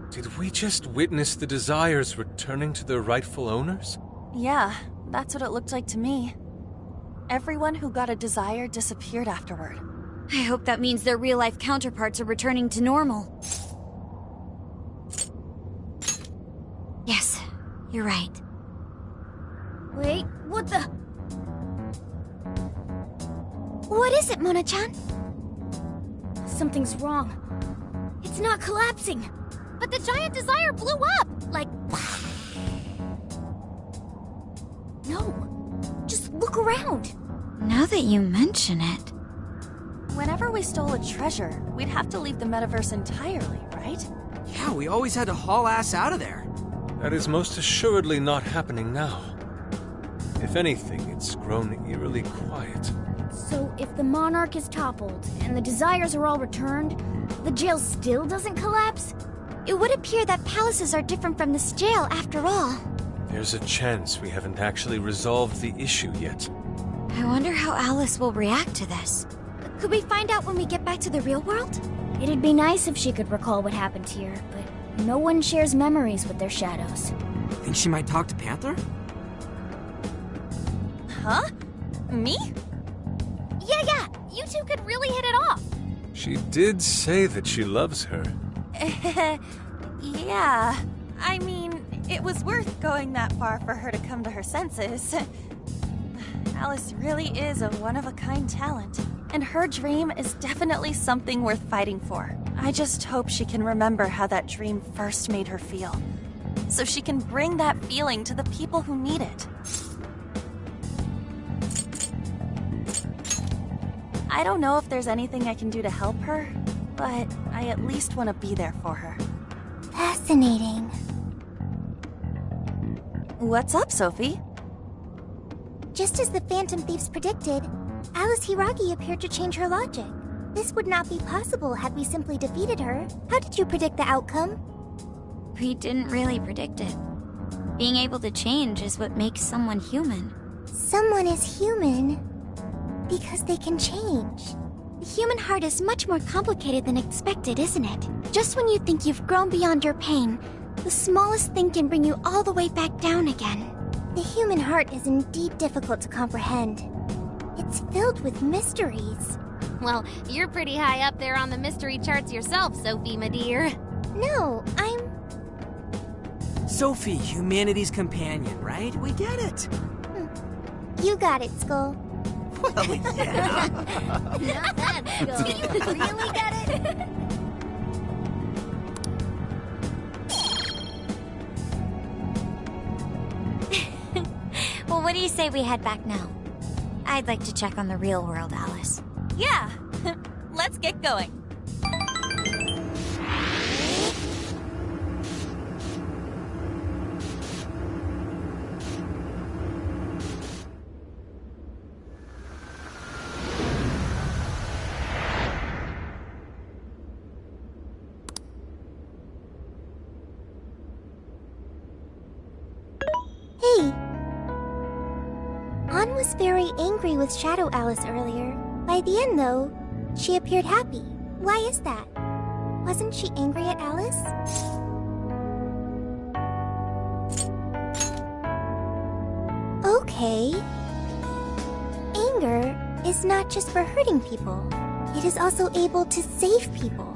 Speaker 7: Did we just witness the Desires returning to their rightful owners?
Speaker 5: Yeah, that's what it looked like to me. Everyone who got a Desire disappeared afterward.
Speaker 8: I hope that means their real-life counterparts are returning to normal. Yes, you're right.
Speaker 2: Wait, what the... What is it, Mona-chan? Something's wrong. It's not collapsing.
Speaker 4: But the giant Desire blew up! Like...
Speaker 2: No. Just look around.
Speaker 8: Now that you mention it...
Speaker 5: Whenever we stole a treasure, we'd have to leave the metaverse entirely, right?
Speaker 16: Yeah, we always had to haul ass out of there.
Speaker 7: That is most assuredly not happening now. If anything, it's grown eerily quiet.
Speaker 2: So if the Monarch is toppled and the Desires are all returned, the jail still doesn't collapse?
Speaker 8: It would appear that palaces are different from this jail after all.
Speaker 7: There's a chance we haven't actually resolved the issue yet.
Speaker 8: I wonder how Alice will react to this.
Speaker 2: Could we find out when we get back to the real world? It'd be nice if she could recall what happened here, but no one shares memories with their shadows.
Speaker 16: Think she might talk to Panther?
Speaker 5: Huh? Me?
Speaker 4: Yeah, you two could really hit it off.
Speaker 7: She did say that she loves her.
Speaker 5: Yeah. I mean, it was worth going that far for her to come to her senses. Alice really is a one-of-a-kind talent, and her dream is definitely something worth fighting for. I just hope she can remember how that dream first made her feel. so she can bring that feeling to the people who need it. I don't know if there's anything I can do to help her, but I at least want to be there for her.
Speaker 4: Fascinating.
Speaker 5: What's up, Sophie?
Speaker 4: Just as the Phantom Thieves predicted, Alice Hiragi appeared to change her logic. This would not be possible had we simply defeated her. How did you predict the outcome?
Speaker 8: We didn't really predict it. Being able to change is what makes someone human.
Speaker 4: Someone is human because they can change.
Speaker 2: The human heart is much more complicated than expected, isn't it? Just when you think you've grown beyond your pain, the smallest thing can bring you all the way back down again.
Speaker 4: The human heart is indeed difficult to comprehend. It's filled with mysteries.
Speaker 12: Well, you're pretty high up there on the mystery charts yourself, Sophie, my dear.
Speaker 4: No, I'm...
Speaker 16: Sophie, humanity's companion, right? We get it.
Speaker 4: You got it, Skull.
Speaker 16: Well, yeah.
Speaker 4: Not bad, Skull. Do you really get it?
Speaker 8: Well, what do you say we head back now? I'd like to check on the real world, Alice.
Speaker 5: Yeah! Let's get going.
Speaker 4: Hey! Ann was very angry with Shadow Alice earlier. By the end, though, she appeared happy. Why is that? Wasn't she angry at Alice? Okay. Anger is not just for hurting people. It is also able to save people.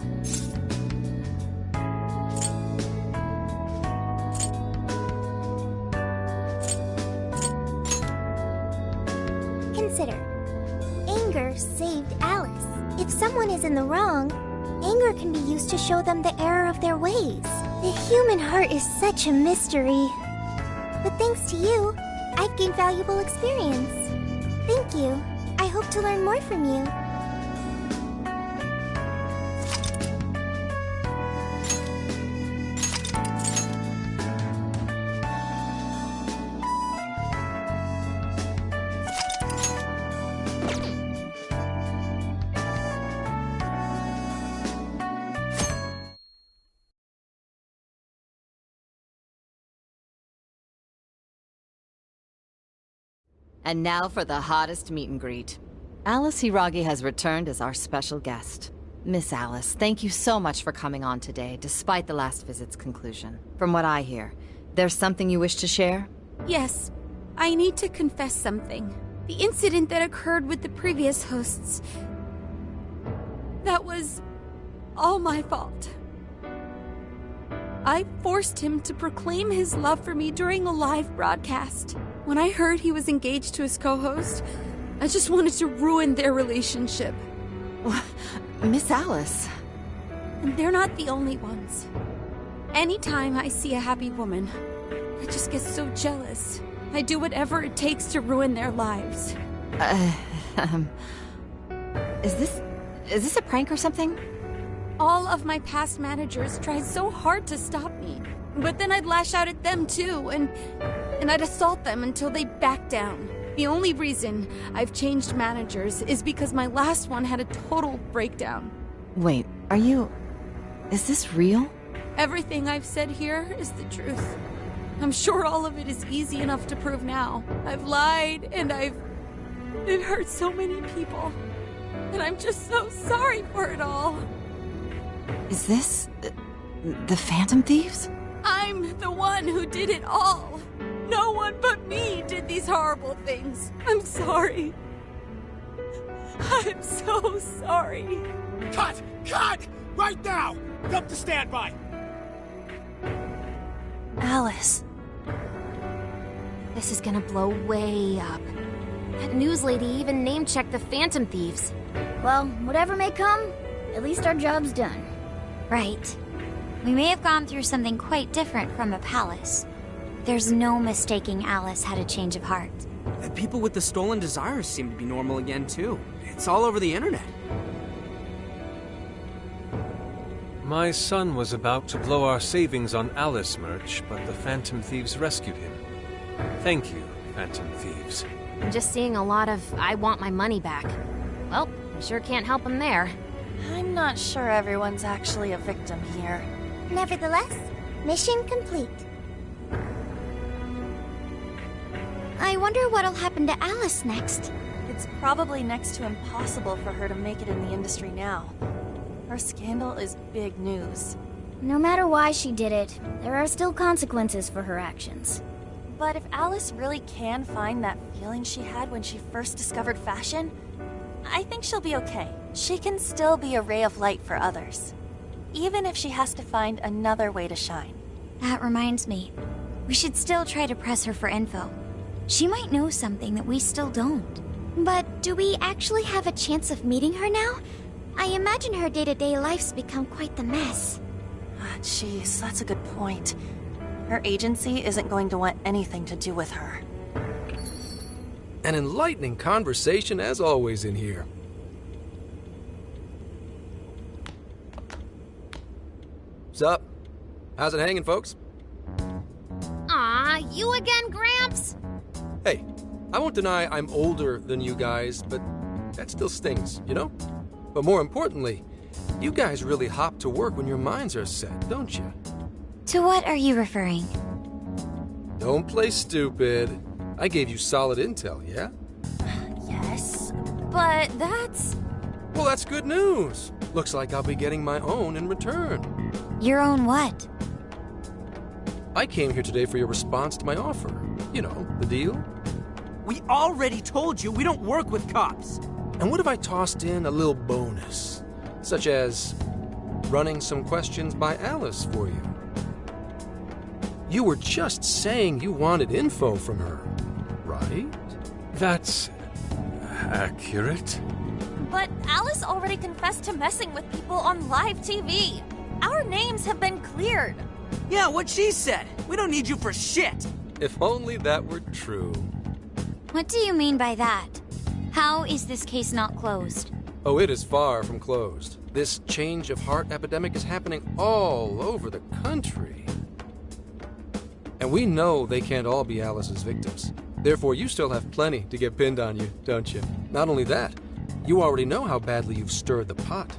Speaker 4: Consider. Anger saved Alice. If someone is in the wrong, anger can be used to show them the error of their ways. The human heart is such a mystery. But thanks to you, I've gained valuable experience. Thank you. I hope to learn more from you.
Speaker 3: And now for the hottest meet and greet. Alice Hiragi has returned as our special guest. Miss Alice, thank you so much for coming on today, despite the last visit's conclusion. From what I hear, there's something you wish to share?
Speaker 10: Yes, I need to confess something. The incident that occurred with the previous hosts. That was all my fault. I forced him to proclaim his love for me during a live broadcast. When I heard he was engaged to his co-host, I just wanted to ruin their relationship.
Speaker 3: Miss Alice.
Speaker 10: And they're not the only ones. Anytime I see a happy woman, I just get so jealous. I do whatever it takes to ruin their lives.
Speaker 3: Is this a prank or something?
Speaker 10: All of my past managers tried so hard to stop me. But then I'd lash out at them too, and I'd assault them until they backed down. The only reason I've changed managers is because my last one had a total breakdown.
Speaker 3: Wait, is this real?
Speaker 10: Everything I've said here is the truth. I'm sure all of it is easy enough to prove now. I've lied, and it hurt so many people. And I'm just so sorry for it all.
Speaker 3: Is this the Phantom Thieves?
Speaker 10: I'm the one who did it all. No one but me did these horrible things. I'm sorry. I'm so sorry.
Speaker 11: Cut! Cut! Right now! Dump to standby!
Speaker 12: Alice. This is gonna blow way up. That news lady even name-checked the Phantom Thieves.
Speaker 9: Well, whatever may come, at least our job's done.
Speaker 8: Right. We may have gone through something quite different from a palace. There's no mistaking Alice had a change of heart.
Speaker 16: People with the stolen desires seem to be normal again, too. It's all over the internet.
Speaker 7: My son was about to blow our savings on Alice merch, but the Phantom Thieves rescued him. Thank you, Phantom Thieves.
Speaker 12: I'm just seeing a lot of I want my money back. Well, we sure can't help him there.
Speaker 5: I'm not sure everyone's actually a victim here.
Speaker 4: Nevertheless, mission complete.
Speaker 2: I wonder what'll happen to Alice next.
Speaker 5: It's probably next to impossible for her to make it in the industry now. Her scandal is big news.
Speaker 9: No matter why she did it, there are still consequences for her actions.
Speaker 5: But if Alice really can find that feeling she had when she first discovered fashion, I think she'll be okay. She can still be a ray of light for others, even if she has to find another way to shine.
Speaker 8: That reminds me, we should still try to press her for info. She might know something that we still don't.
Speaker 2: But do we actually have a chance of meeting her now? I imagine her day-to-day life's become quite the mess.
Speaker 5: Jeez, that's a good point. Her agency isn't going to want anything to do with her.
Speaker 17: An enlightening conversation as always in here. Sup? How's it hanging, folks?
Speaker 12: Aw, you again, Gramps?
Speaker 17: Hey, I won't deny I'm older than you guys, but that still stings, you know? But more importantly, you guys really hop to work when your minds are set, don't you?
Speaker 8: To what are you referring?
Speaker 17: Don't play stupid. I gave you solid intel, yeah?
Speaker 5: Yes, but that's...
Speaker 17: Well, that's good news. Looks like I'll be getting my own in return.
Speaker 8: Your own what?
Speaker 17: I came here today for your response to my offer. You know, the deal.
Speaker 16: We already told you we don't work with cops.
Speaker 17: And what if I tossed in a little bonus? Such as running some questions by Alice for you. You were just saying you wanted info from her, right?
Speaker 7: That's accurate.
Speaker 5: But Alice already confessed to messing with people on live TV. Our names have been cleared.
Speaker 16: Yeah, what she said. We don't need you for shit.
Speaker 17: If only that were true.
Speaker 8: What do you mean by that? How is this case not closed?
Speaker 17: Oh, it is far from closed. This change of heart epidemic is happening all over the country. And we know they can't all be Alice's victims. Therefore, you still have plenty to get pinned on you, don't you? Not only that, you already know how badly you've stirred the pot.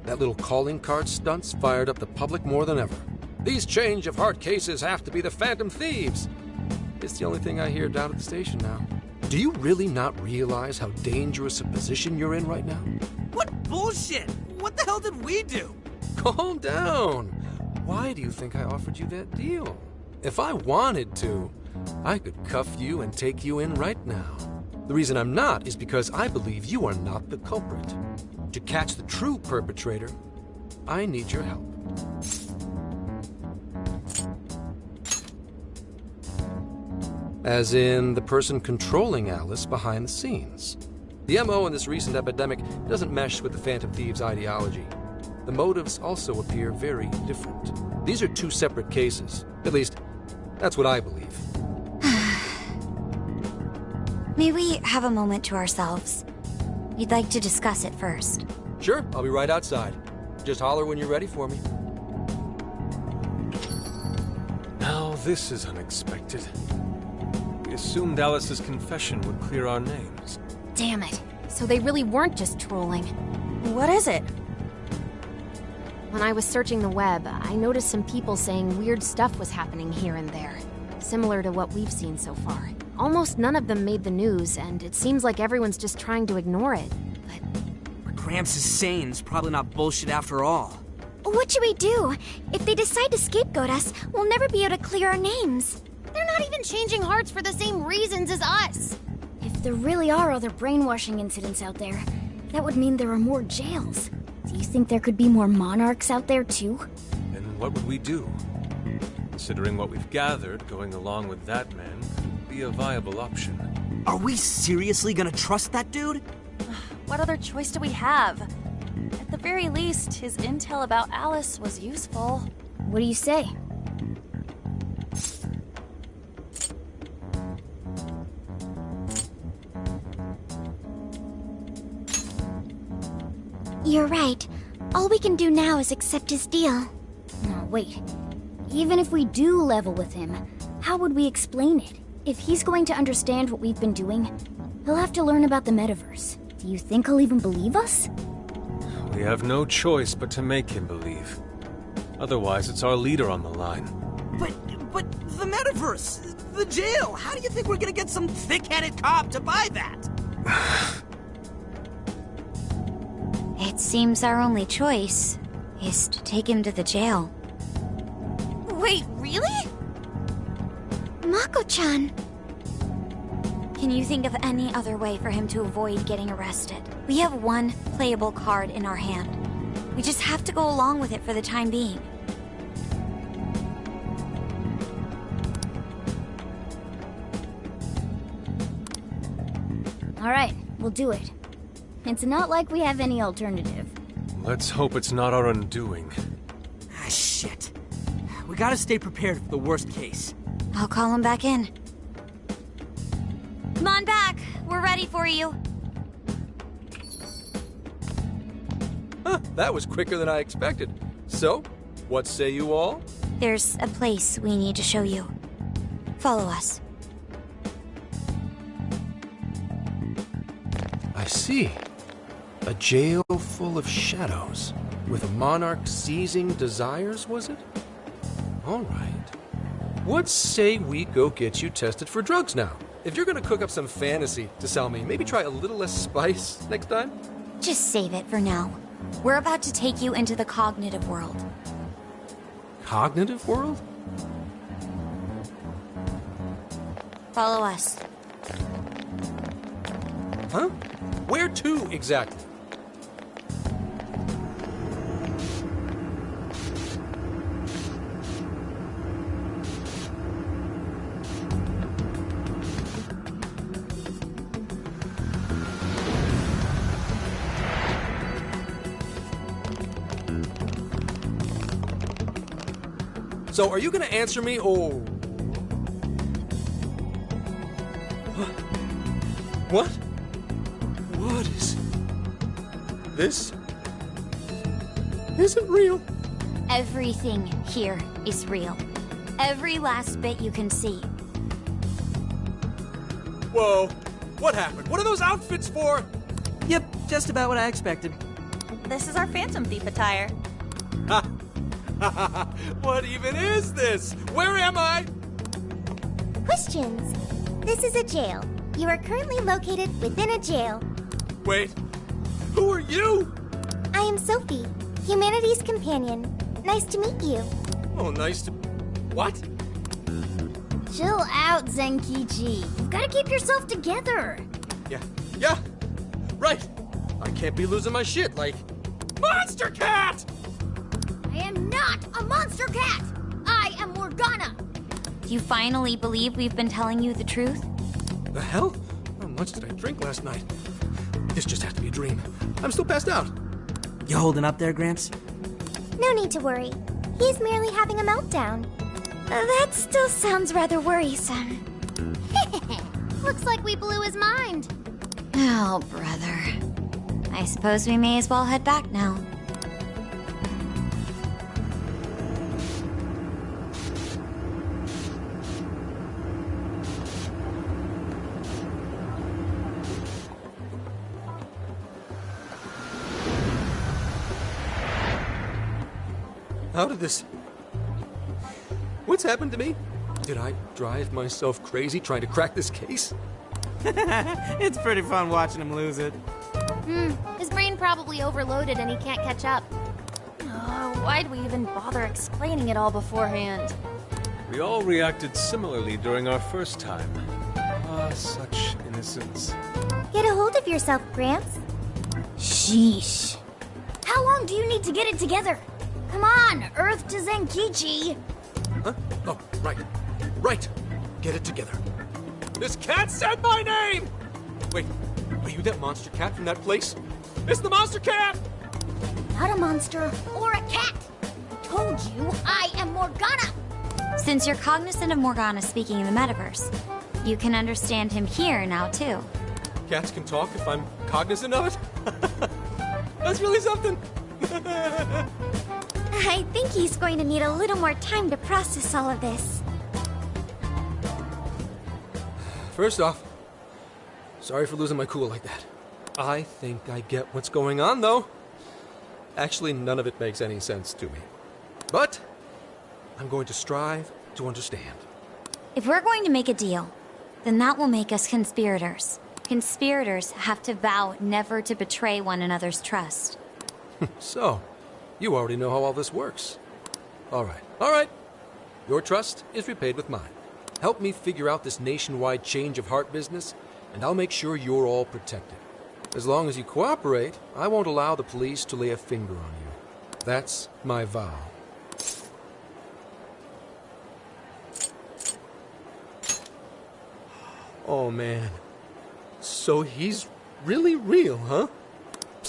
Speaker 17: That little calling card stunt's fired up the public more than ever. These change of heart cases have to be the Phantom Thieves. It's the only thing I hear down at the station now. Do you really not realize how dangerous a position you're in right now?
Speaker 16: What bullshit? What the hell did we do?
Speaker 17: Calm down. Why do you think I offered you that deal? If I wanted to, I could cuff you and take you in right now. The reason I'm not is because I believe you are not the culprit. To catch the true perpetrator, I need your help. As in the person controlling Alice behind the scenes. The MO in this recent epidemic doesn't mesh with the Phantom Thieves' ideology. The motives also appear very different. These are two separate cases. At least, that's what I believe.
Speaker 8: May we have a moment to ourselves? We'd like to discuss it first.
Speaker 17: Sure, I'll be right outside. Just holler when you're ready for me.
Speaker 7: Now this is unexpected. We assumed Alice's confession would clear our names.
Speaker 12: Damn it. So they really weren't just trolling.
Speaker 5: What is it?
Speaker 12: When I was searching the web, I noticed some people saying weird stuff was happening here and there. Similar to what we've seen so far. Almost none of them made the news, and it seems like everyone's just trying to ignore it.
Speaker 16: What Gramps is saying is probably not bullshit after all.
Speaker 2: What should we do? If they decide to scapegoat us, we'll never be able to clear our names.
Speaker 12: They're not even changing hearts for the same reasons as us.
Speaker 9: If there really are other brainwashing incidents out there, that would mean there are more jails. Do you think there could be more monarchs out there too?
Speaker 7: Then what would we do? Considering what we've gathered, going along with that man could be a viable option.
Speaker 16: Are we seriously gonna trust that dude?
Speaker 5: What other choice do we have? At the very least, his intel about Alice was useful.
Speaker 9: What do you say?
Speaker 2: You're right. All we can do now is accept his deal.
Speaker 9: No, wait. Even if we do level with him, how would we explain it? If he's going to understand what we've been doing, he'll have to learn about the metaverse. Do you think he'll even believe us?
Speaker 7: We have no choice but to make him believe. Otherwise, it's our leader on the line.
Speaker 16: But the metaverse, the jail, how do you think we're gonna get some thick-headed cop to buy that?
Speaker 8: It seems our only choice is to take him to the jail.
Speaker 5: Wait, really?
Speaker 2: Mako-chan!
Speaker 8: Can you think of any other way for him to avoid getting arrested? We have one playable card in our hand. We just have to go along with it for the time being.
Speaker 9: Alright, we'll do it. It's not like we have any alternative.
Speaker 7: Let's hope it's not our undoing.
Speaker 16: Ah, shit. We gotta stay prepared for the worst case.
Speaker 8: I'll call him back in. Come on back. We're ready for you.
Speaker 17: Huh, that was quicker than I expected. So, what say you all?
Speaker 8: There's a place we need to show you. Follow us.
Speaker 17: I see. A jail full of shadows. With a monarch seizing desires, was it? All right. What say we go get you tested for drugs now? If you're gonna cook up some fantasy to sell me, maybe try a little less spice next time?
Speaker 8: Just save it for now. We're about to take you into the cognitive world.
Speaker 17: Cognitive world?
Speaker 8: Follow us.
Speaker 17: Huh? Where to, exactly? So, are you gonna answer me, or... What? What is... This... isn't real.
Speaker 8: Everything here is real. Every last bit you can see.
Speaker 17: Whoa. What happened? What are those outfits for?
Speaker 16: Yep, just about what I expected.
Speaker 5: This is our Phantom Thief attire.
Speaker 17: What even is this? Where am I?
Speaker 4: Questions. This is a jail. You are currently located within a jail.
Speaker 17: Wait. Who are you?
Speaker 4: I am Sophie, humanity's companion. Nice to meet you.
Speaker 17: Oh, nice to... What?
Speaker 9: Chill out, Zenkichi. You've gotta keep yourself together.
Speaker 17: Yeah. Right. I can't be losing my shit like... Monster Cat!
Speaker 9: I am not a monster cat! I am Morgana!
Speaker 8: Do you finally believe we've been telling you the truth?
Speaker 17: The hell? How much did I drink last night? This just has to be a dream. I'm still passed out.
Speaker 16: You holding up there, Gramps?
Speaker 4: No need to worry. He's merely having a meltdown.
Speaker 2: That still sounds rather worrisome.
Speaker 12: Looks like we blew his mind.
Speaker 8: Oh, brother. I suppose we may as well head back now.
Speaker 17: How did this... What's happened to me? Did I drive myself crazy trying to crack this case?
Speaker 16: It's pretty fun watching him lose it.
Speaker 12: His brain probably overloaded and he can't catch up.
Speaker 5: Why'd we even bother explaining it all beforehand?
Speaker 7: We all reacted similarly during our first time. Ah, such innocence.
Speaker 4: Get a hold of yourself, Gramps.
Speaker 9: Sheesh. How long do you need to get it together? Come on, Earth to Zenkichi.
Speaker 17: Huh? Oh, right. Right. Get it together. This cat said my name! Wait, are you that monster cat from that place? It's the monster cat!
Speaker 9: Not a monster or a cat. told you, I am Morgana!
Speaker 8: Since you're cognizant of Morgana speaking in the metaverse, you can understand him here now, too.
Speaker 17: Cats can talk if I'm cognizant of it? That's really something!
Speaker 2: I think he's going to need a little more time to process all of this.
Speaker 17: First off, sorry for losing my cool like that. I think I get what's going on, though. Actually, none of it makes any sense to me. But I'm going to strive to understand.
Speaker 8: If we're going to make a deal, then that will make us conspirators. Conspirators have to vow never to betray one another's trust.
Speaker 17: So, you already know how all this works. All right. Your trust is repaid with mine. Help me figure out this nationwide change of heart business, and I'll make sure you're all protected. As long as you cooperate, I won't allow the police to lay a finger on you. That's my vow. Oh, man. So he's really real, huh?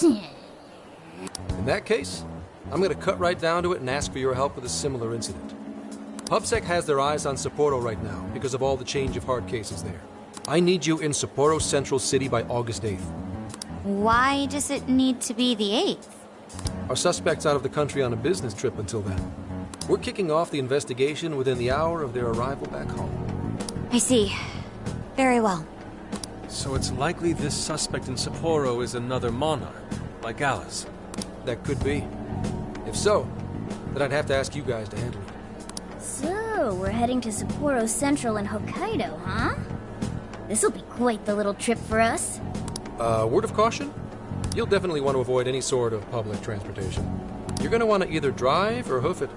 Speaker 17: In that case, I'm gonna cut right down to it and ask for your help with a similar incident. PubSec has their eyes on Sapporo right now because of all the change of heart cases there. I need you in Sapporo Central City by August 8th.
Speaker 8: Why does it need to be the 8th?
Speaker 17: Our suspect's out of the country on a business trip until then. We're kicking off the investigation within the hour of their arrival back home.
Speaker 8: I see. Very well.
Speaker 7: So it's likely this suspect in Sapporo is another monarch, like Alice.
Speaker 17: That could be. If so, then I'd have to ask you guys to handle it.
Speaker 9: So, we're heading to Sapporo Central in Hokkaido, huh? This'll be quite the little trip for us.
Speaker 17: Word of caution? You'll definitely want to avoid any sort of public transportation. You're gonna want to either drive or hoof it.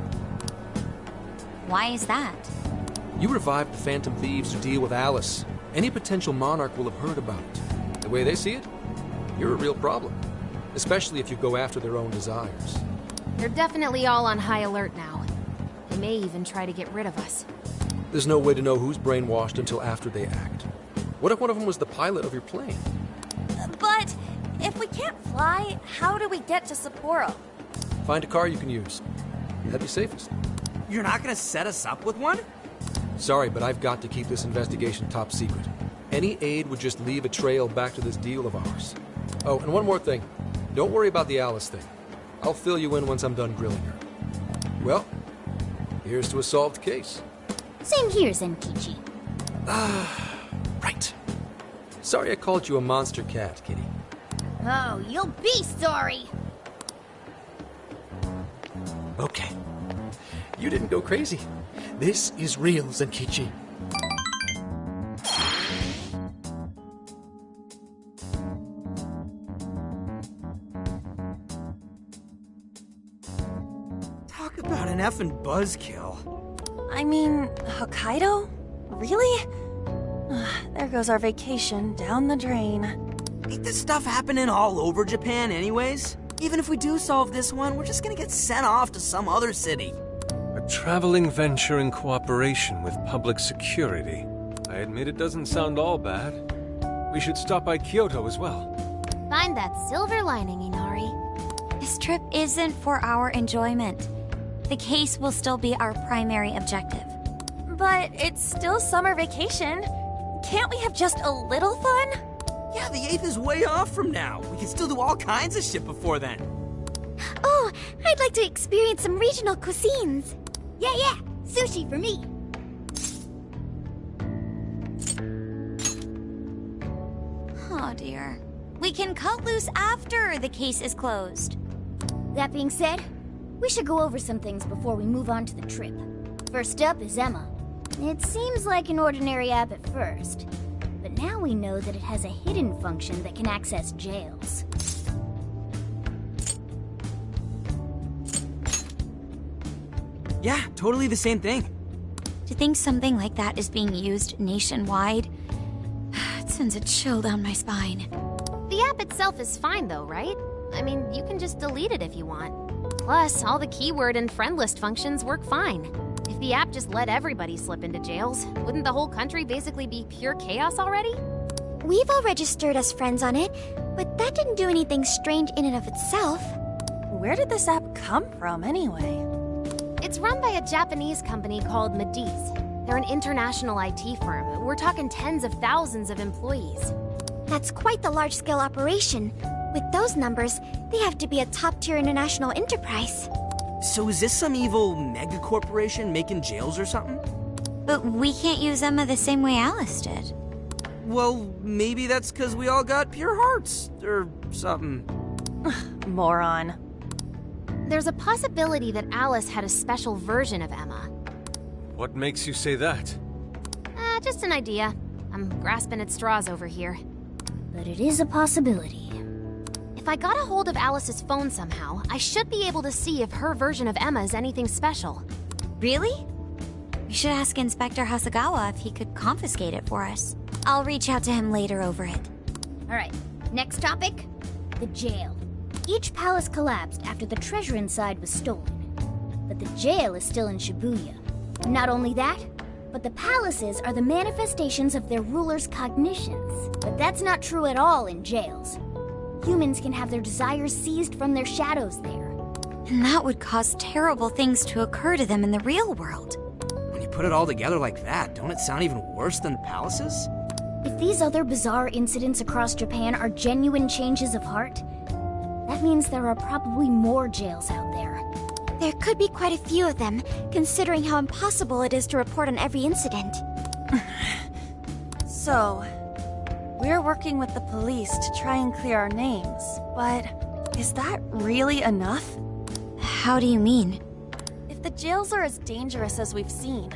Speaker 8: Why is that?
Speaker 17: You revived the Phantom Thieves to deal with Alice. Any potential monarch will have heard about it. The way they see it, you're a real problem. Especially if you go after their own desires.
Speaker 12: They're definitely all on high alert now. They may even try to get rid of us.
Speaker 17: There's no way to know who's brainwashed until after they act. What if one of them was the pilot of your plane?
Speaker 5: But if we can't fly, how do we get to Sapporo?
Speaker 17: Find a car you can use. That'd be safest.
Speaker 16: You're not gonna set us up with one?
Speaker 17: Sorry, but I've got to keep this investigation top secret. Any aid would just leave a trail back to this deal of ours. Oh, and one more thing. Don't worry about the Alice thing. I'll fill you in once I'm done grilling her. Well, here's to a solved case.
Speaker 9: Same here, Zenkichi.
Speaker 17: Right. Sorry I called you a monster cat, Kitty.
Speaker 9: Oh, you'll be sorry!
Speaker 17: Okay. You didn't go crazy. This is real, Zenkichi.
Speaker 16: Talk about an effing buzzkill.
Speaker 5: I mean, Hokkaido? Really? There goes our vacation down the drain.
Speaker 16: Ain't this stuff happening all over Japan anyways? Even if we do solve this one, we're just gonna get sent off to some other city.
Speaker 7: A traveling venture in cooperation with public security. I admit it doesn't sound all bad. We should stop by Kyoto as well.
Speaker 12: Find that silver lining, Inari.
Speaker 8: This trip isn't for our enjoyment. The case will still be our primary objective.
Speaker 5: But it's still summer vacation. Can't we have just a little fun?
Speaker 16: Yeah, the 8th is way off from now. We can still do all kinds of shit before then.
Speaker 2: Oh, I'd like to experience some regional cuisines.
Speaker 9: Yeah, sushi for me.
Speaker 8: Oh dear. We can cut loose after the case is closed.
Speaker 9: That being said, we should go over some things before we move on to the trip. First up is Emma. It seems like an ordinary app at first, but now we know that it has a hidden function that can access jails.
Speaker 16: Yeah, totally the same thing.
Speaker 8: To think something like that is being used nationwide, it sends a chill down my spine.
Speaker 12: The app itself is fine though, right? I mean, you can just delete it if you want. Plus, all the keyword and friend list functions work fine. If the app just let everybody slip into jails, wouldn't the whole country basically be pure chaos already?
Speaker 2: We've all registered as friends on it, but that didn't do anything strange in and of itself.
Speaker 5: Where did this app come from, anyway?
Speaker 12: It's run by a Japanese company called Medice. They're an international IT firm. We're talking tens of thousands of employees.
Speaker 2: That's quite the large-scale operation. With those numbers, they have to be a top-tier international enterprise.
Speaker 16: So is this some evil mega corporation making jails or something?
Speaker 8: But we can't use Emma the same way Alice did.
Speaker 16: Well, maybe that's because we all got pure hearts, or something.
Speaker 5: Moron.
Speaker 12: There's a possibility that Alice had a special version of Emma.
Speaker 7: What makes you say that?
Speaker 12: Just an idea. I'm grasping at straws over here.
Speaker 9: But it is a possibility.
Speaker 12: If I got a hold of Alice's phone somehow, I should be able to see if her version of Emma is anything special.
Speaker 8: Really? We should ask Inspector Hasagawa if he could confiscate it for us. I'll reach out to him later over it.
Speaker 9: Alright, next topic. The jail. Each palace collapsed after the treasure inside was stolen. But the jail is still in Shibuya. Not only that, but the palaces are the manifestations of their rulers' cognitions. But that's not true at all in jails. Humans can have their desires seized from their shadows there.
Speaker 8: And that would cause terrible things to occur to them in the real world.
Speaker 16: When you put it all together like that, don't it sound even worse than the palaces?
Speaker 9: If these other bizarre incidents across Japan are genuine changes of heart, that means there are probably more jails out there.
Speaker 2: There could be quite a few of them, considering how impossible it is to report on every incident.
Speaker 5: So, we're working with the police to try and clear our names, but is that really enough?
Speaker 8: How do you mean?
Speaker 5: If the jails are as dangerous as we've seen,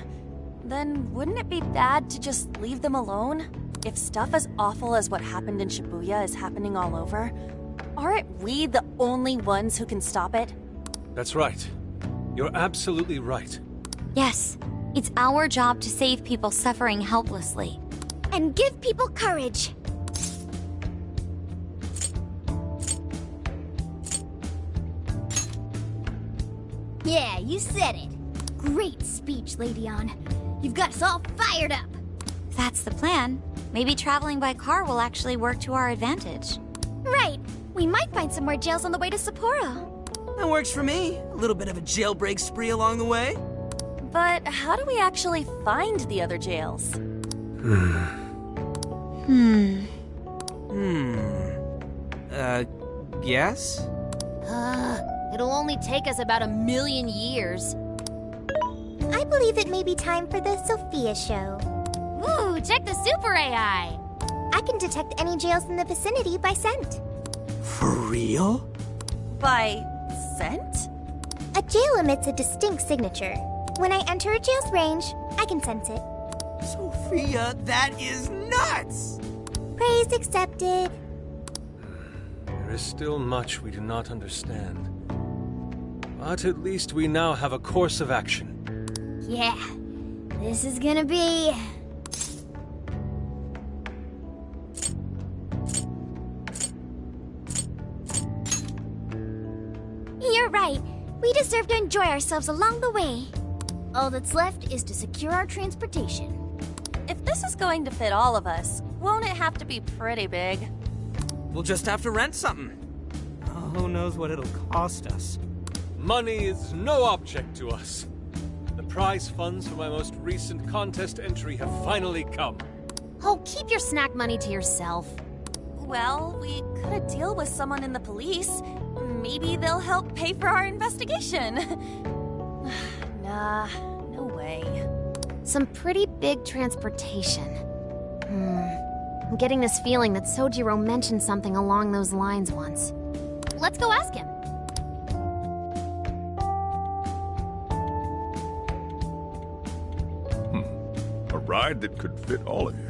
Speaker 5: then wouldn't it be bad to just leave them alone? If stuff as awful as what happened in Shibuya is happening all over, aren't we the only ones who can stop it?
Speaker 7: That's right. You're absolutely right.
Speaker 8: Yes, it's our job to save people suffering helplessly.
Speaker 2: And give people courage.
Speaker 9: Yeah, you said it. Great speech, Lady Ann. You've got us all fired up.
Speaker 8: That's the plan. Maybe traveling by car will actually work to our advantage.
Speaker 2: Right. We might find some more jails on the way to Sapporo.
Speaker 16: That works for me. A little bit of a jailbreak spree along the way.
Speaker 5: But how do we actually find the other jails?
Speaker 16: Yes?
Speaker 12: It'll only take us about 1,000,000 years.
Speaker 4: I believe it may be time for the Sophia show.
Speaker 12: Ooh, check the super AI!
Speaker 4: I can detect any jails in the vicinity by scent.
Speaker 16: For real?
Speaker 5: By scent?
Speaker 4: A jail emits a distinct signature. When I enter a jail's range, I can sense it.
Speaker 16: Sophia, that is nuts!
Speaker 4: Praise accepted.
Speaker 7: There is still much we do not understand. But at least we now have a course of action.
Speaker 9: Yeah, this is gonna be...
Speaker 2: You're right. We deserve to enjoy ourselves along the way.
Speaker 9: All that's left is to secure our transportation.
Speaker 5: If this is going to fit all of us, won't it have to be pretty big?
Speaker 16: We'll just have to rent something. Oh, who knows what it'll cost us.
Speaker 7: Money is no object to us. The prize funds for my most recent contest entry have finally come.
Speaker 12: Oh, keep your snack money to yourself.
Speaker 5: Well, we could deal with someone in the police. Maybe they'll help pay for our investigation. Nah, no way.
Speaker 12: Some pretty big transportation. I'm getting this feeling that Sojiro mentioned something along those lines once. Let's go ask him.
Speaker 11: A ride that could fit all of you.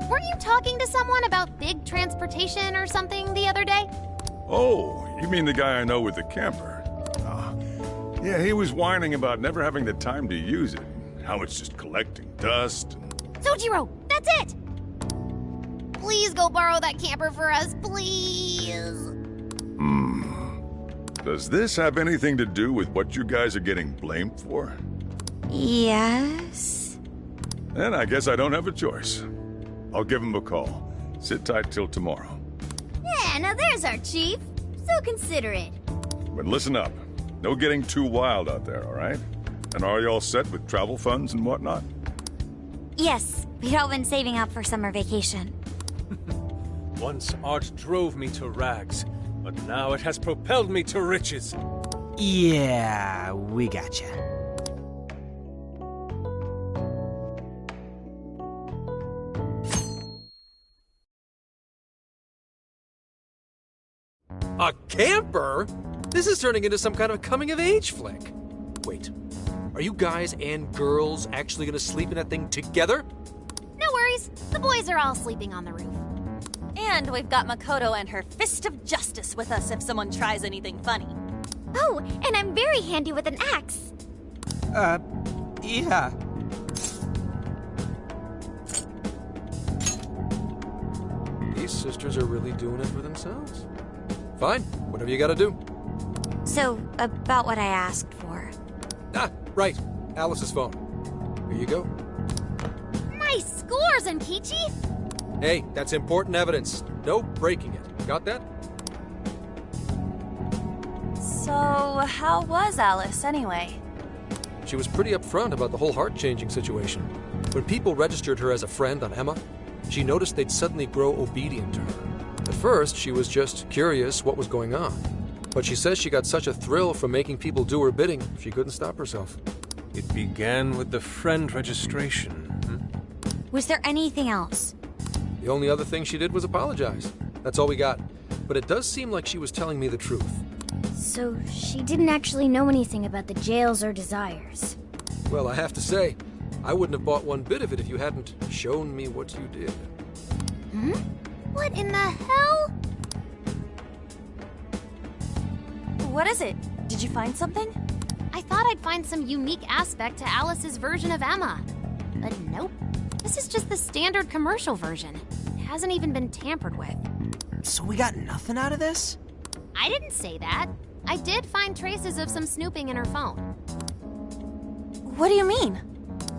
Speaker 12: Weren't you talking to someone about big transportation or something the other day?
Speaker 11: Oh, you mean the guy I know with the camper? Yeah, he was whining about never having the time to use it. How it's just collecting dust.
Speaker 12: Sojiro, that's it! Please go borrow that camper for us, please.
Speaker 11: Does this have anything to do with what you guys are getting blamed for?
Speaker 8: Yes.
Speaker 11: Then I guess I don't have a choice. I'll give him a call. Sit tight till tomorrow.
Speaker 9: Yeah, now there's our chief. So considerate.
Speaker 11: But listen up. No getting too wild out there, all right? And are you all set with travel funds and whatnot?
Speaker 8: Yes, we'd all been saving up for summer vacation.
Speaker 7: Once art drove me to rags, but now it has propelled me to riches.
Speaker 18: Yeah, we gotcha.
Speaker 17: A camper? This is turning into some kind of coming-of-age flick. Wait, are you guys and girls actually gonna sleep in that thing together?
Speaker 12: No worries, the boys are all sleeping on the roof.
Speaker 5: And we've got Makoto and her Fist of Justice with us if someone tries anything funny.
Speaker 4: Oh, and I'm very handy with an axe.
Speaker 18: Yeah.
Speaker 17: These sisters are really doing it for themselves. Fine, whatever you gotta do.
Speaker 8: So, about what I asked for.
Speaker 17: Ah, right. Alice's phone. Here you go.
Speaker 12: Nice scores, Enkichi!
Speaker 17: Hey, that's important evidence. No breaking it. Got that?
Speaker 5: So, how was Alice anyway?
Speaker 17: She was pretty upfront about the whole heart-changing situation. When people registered her as a friend on Emma, she noticed they'd suddenly grow obedient to her. At first, she was just curious what was going on. But she says she got such a thrill from making people do her bidding, she couldn't stop herself.
Speaker 7: It began with the friend registration.
Speaker 8: Was there anything else?
Speaker 17: The only other thing she did was apologize. That's all we got. But it does seem like she was telling me the truth.
Speaker 9: So she didn't actually know anything about the jails or desires.
Speaker 17: Well, I have to say, I wouldn't have bought one bit of it if you hadn't shown me what you did.
Speaker 12: Hmm? What in the hell?
Speaker 5: What is it? Did you find something?
Speaker 12: I thought I'd find some unique aspect to Alice's version of Emma. But nope. This is just the standard commercial version. It hasn't even been tampered with.
Speaker 18: So we got nothing out of this?
Speaker 12: I didn't say that. I did find traces of some snooping in her phone.
Speaker 5: What do you mean?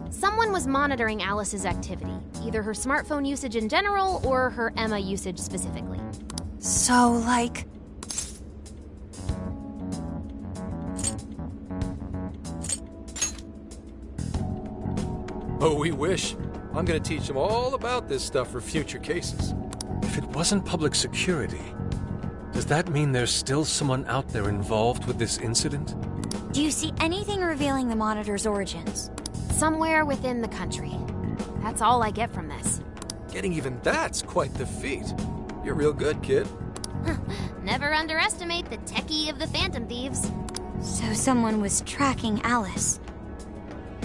Speaker 12: Someone was monitoring Alice's activity, either her smartphone usage in general or her Emma usage specifically.
Speaker 5: So, like...
Speaker 17: Oh, we wish. I'm gonna teach them all about this stuff for future cases.
Speaker 7: If it wasn't public security, does that mean there's still someone out there involved with this incident?
Speaker 8: Do you see anything revealing the Monitor's origins?
Speaker 12: Somewhere within the country. That's all I get from this.
Speaker 17: Getting even that's quite the feat. You're real good, kid.
Speaker 12: Never underestimate the techie of the Phantom Thieves.
Speaker 8: So someone was tracking Alice.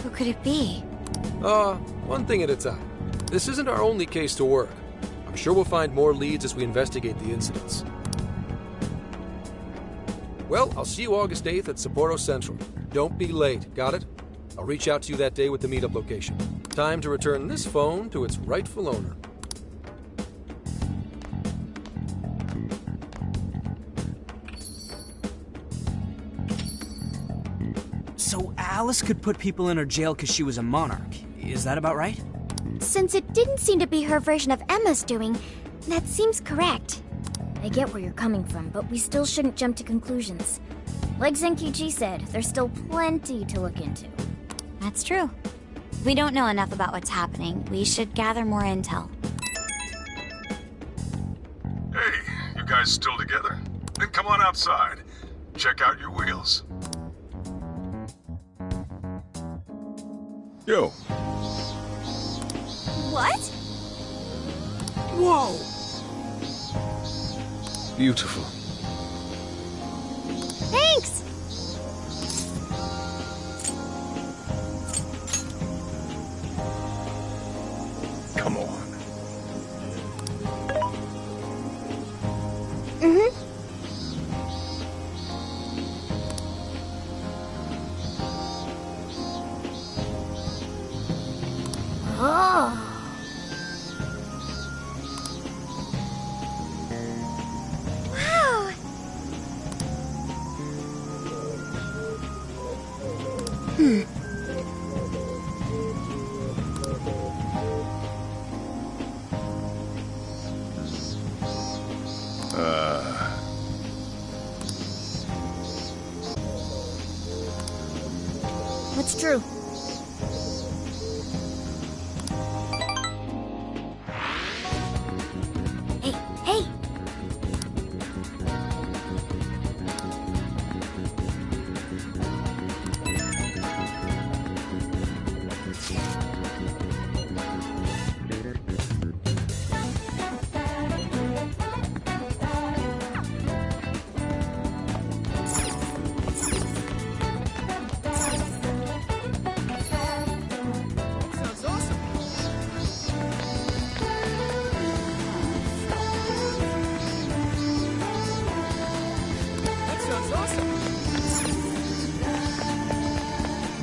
Speaker 8: Who could it be?
Speaker 17: One thing at a time. This isn't our only case to work. I'm sure we'll find more leads as we investigate the incidents. Well, I'll see you August 8th at Sapporo Central. Don't be late, got it? I'll reach out to you that day with the meetup location. Time to return this phone to its rightful owner.
Speaker 18: So Alice could put people in her jail because she was a monarch. Is that about right?
Speaker 4: Since it didn't seem to be her version of Emma's doing, that seems correct.
Speaker 9: I get where you're coming from, but we still shouldn't jump to conclusions. Like Zenkichi said, there's still plenty to look into.
Speaker 8: That's true. We don't know enough about what's happening. We should gather more intel.
Speaker 11: Hey, you guys still together? Then come on outside. Check out your wheels. Yo.
Speaker 5: What?
Speaker 18: Whoa!
Speaker 7: Beautiful.
Speaker 12: Thanks!
Speaker 11: Come on.
Speaker 4: Mm-hmm. Oh. Wow.
Speaker 9: It's true. Hey, hey!
Speaker 19: Sounds awesome. That sounds awesome.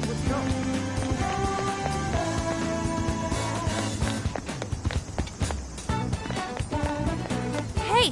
Speaker 19: Let's go.
Speaker 5: Hey!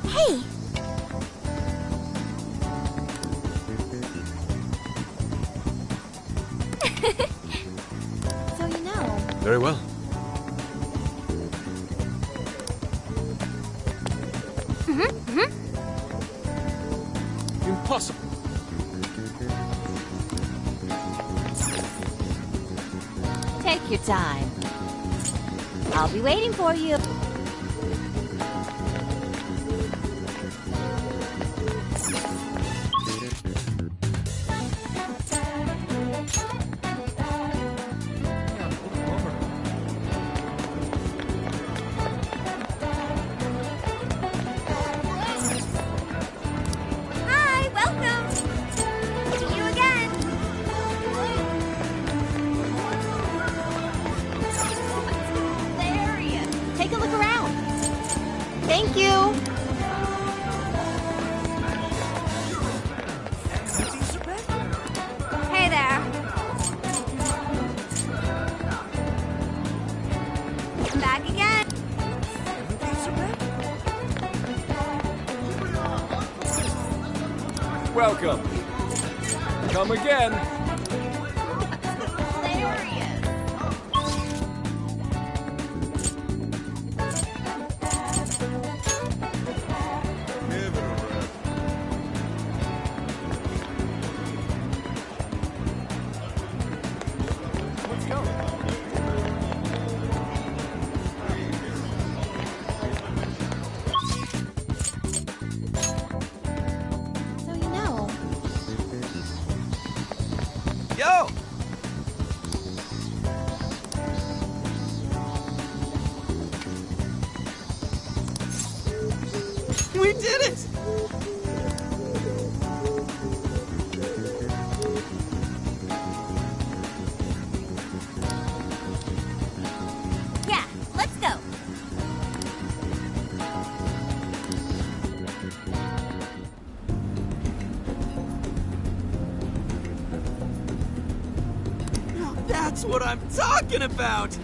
Speaker 2: Hey! So you know.
Speaker 7: Very well. Impossible.
Speaker 3: Take your time. I'll be waiting for you.
Speaker 4: Hi, welcome! See you again!
Speaker 3: Hilarious. Take a look around. Thank you.
Speaker 5: Hey there. I'm back again.
Speaker 14: Welcome. Come again.
Speaker 19: Let's go.
Speaker 2: So you know.
Speaker 16: Yo! We did it!
Speaker 5: Yeah, let's go.
Speaker 16: That's what I'm talking about!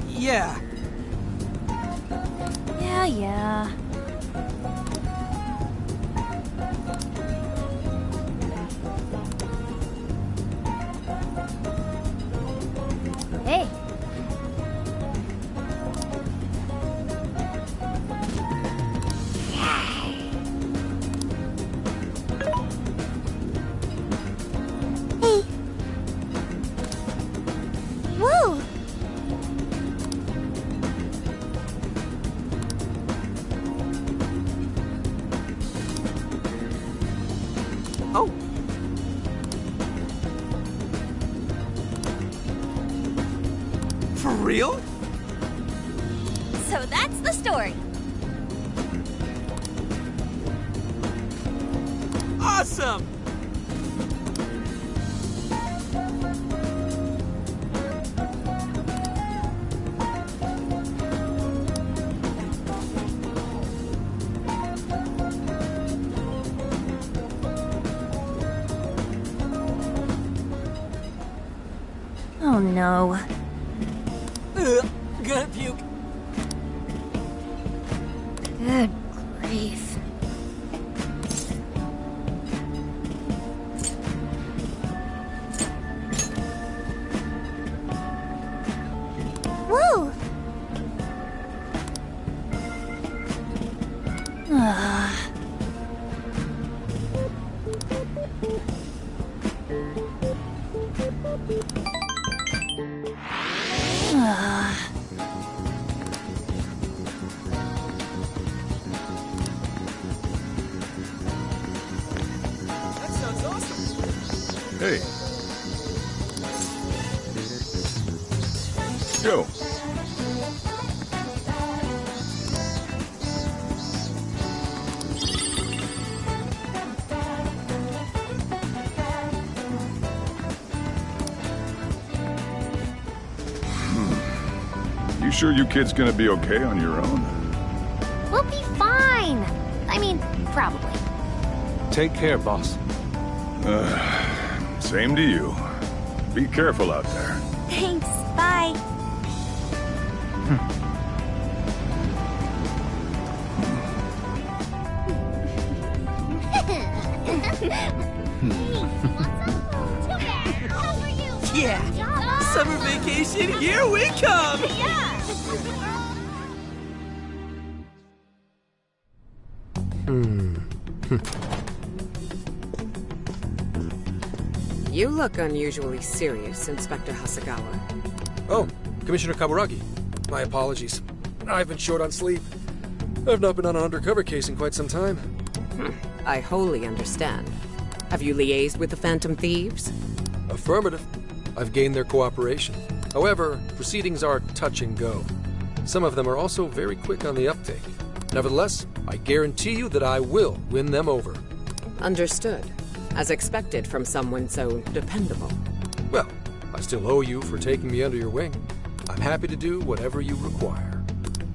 Speaker 18: Yeah.
Speaker 5: Yeah.
Speaker 9: Hey!
Speaker 2: Hey! Whoa!
Speaker 16: Oh! For real?
Speaker 5: So that's the story.
Speaker 16: Awesome!
Speaker 5: Oh no.
Speaker 16: Gonna puke.
Speaker 8: Good grief.
Speaker 4: Whoa!
Speaker 19: That sounds awesome.
Speaker 11: Hey. Yo. You sure you kids gonna be okay on your own?
Speaker 12: We'll be fine. I mean, probably.
Speaker 7: Take care, boss.
Speaker 11: Same to you. Be careful out there.
Speaker 5: Thanks. Bye.
Speaker 16: Yeah! Summer vacation, here we come!
Speaker 20: You look unusually serious, Inspector Hasagawa.
Speaker 17: Oh, Commissioner Kaburagi. My apologies. I've been short on sleep. I've not been on an undercover case in quite some time.
Speaker 20: I wholly understand. Have you liaised with the Phantom Thieves?
Speaker 17: Affirmative. I've gained their cooperation. However, proceedings are touch and go. Some of them are also very quick on the uptake. Nevertheless, I guarantee you that I will win them over.
Speaker 20: Understood. As expected from someone so dependable.
Speaker 17: Well, I still owe you for taking me under your wing. I'm happy to do whatever you require.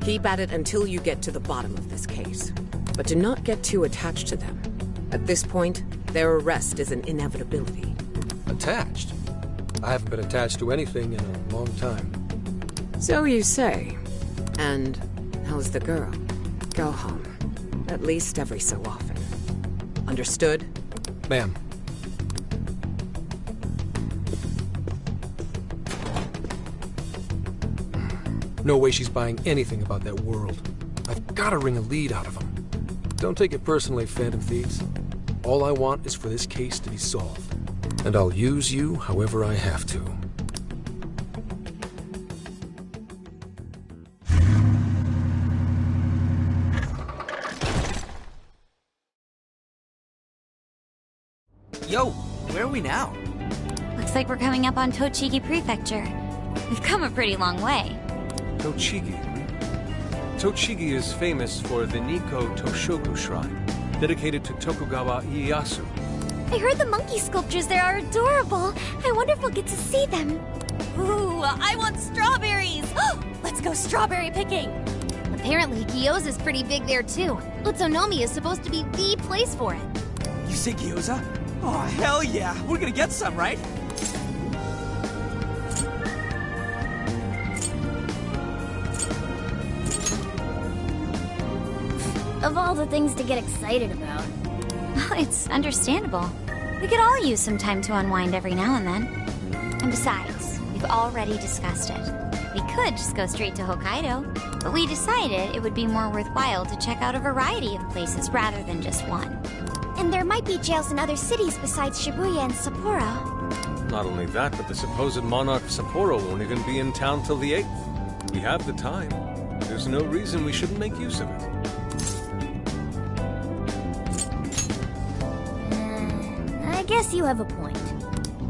Speaker 20: Keep at it until you get to the bottom of this case. But do not get too attached to them. At this point, their arrest is an inevitability.
Speaker 17: Attached? I haven't been attached to anything in a long time.
Speaker 20: So you say. And how's the girl? Go home. At least every so often. Understood?
Speaker 17: Ma'am. No way she's buying anything about that world. I've got to wring a lead out of them. Don't take it personally, Phantom Thieves. All I want is for this case to be solved. And I'll use you however I have to.
Speaker 16: Yo, where are we now?
Speaker 8: Looks like we're coming up on Tochigi Prefecture. We've come a pretty long way.
Speaker 7: Tochigi. Tochigi is famous for the Nikko Toshoku Shrine, dedicated to Tokugawa Ieyasu.
Speaker 2: I heard the monkey sculptures there are adorable. I wonder if we'll get to see them.
Speaker 5: Ooh, I want strawberries! Let's go strawberry picking!
Speaker 12: Apparently, gyoza's pretty big there too. Utsunomi is supposed to be the place for it.
Speaker 16: You say gyoza? Oh, hell yeah! We're gonna get some, right?
Speaker 9: Of all the things to get excited about.
Speaker 8: Well, it's understandable. We could all use some time to unwind every now and then. And besides, we've already discussed it. We could just go straight to Hokkaido, but we decided it would be more worthwhile to check out a variety of places rather than just one.
Speaker 2: And there might be jails in other cities besides Shibuya and Sapporo.
Speaker 7: Not only that, but the supposed monarch of Sapporo won't even be in town till the 8th. We have the time. There's no reason we shouldn't make use of it.
Speaker 9: I guess you have a point.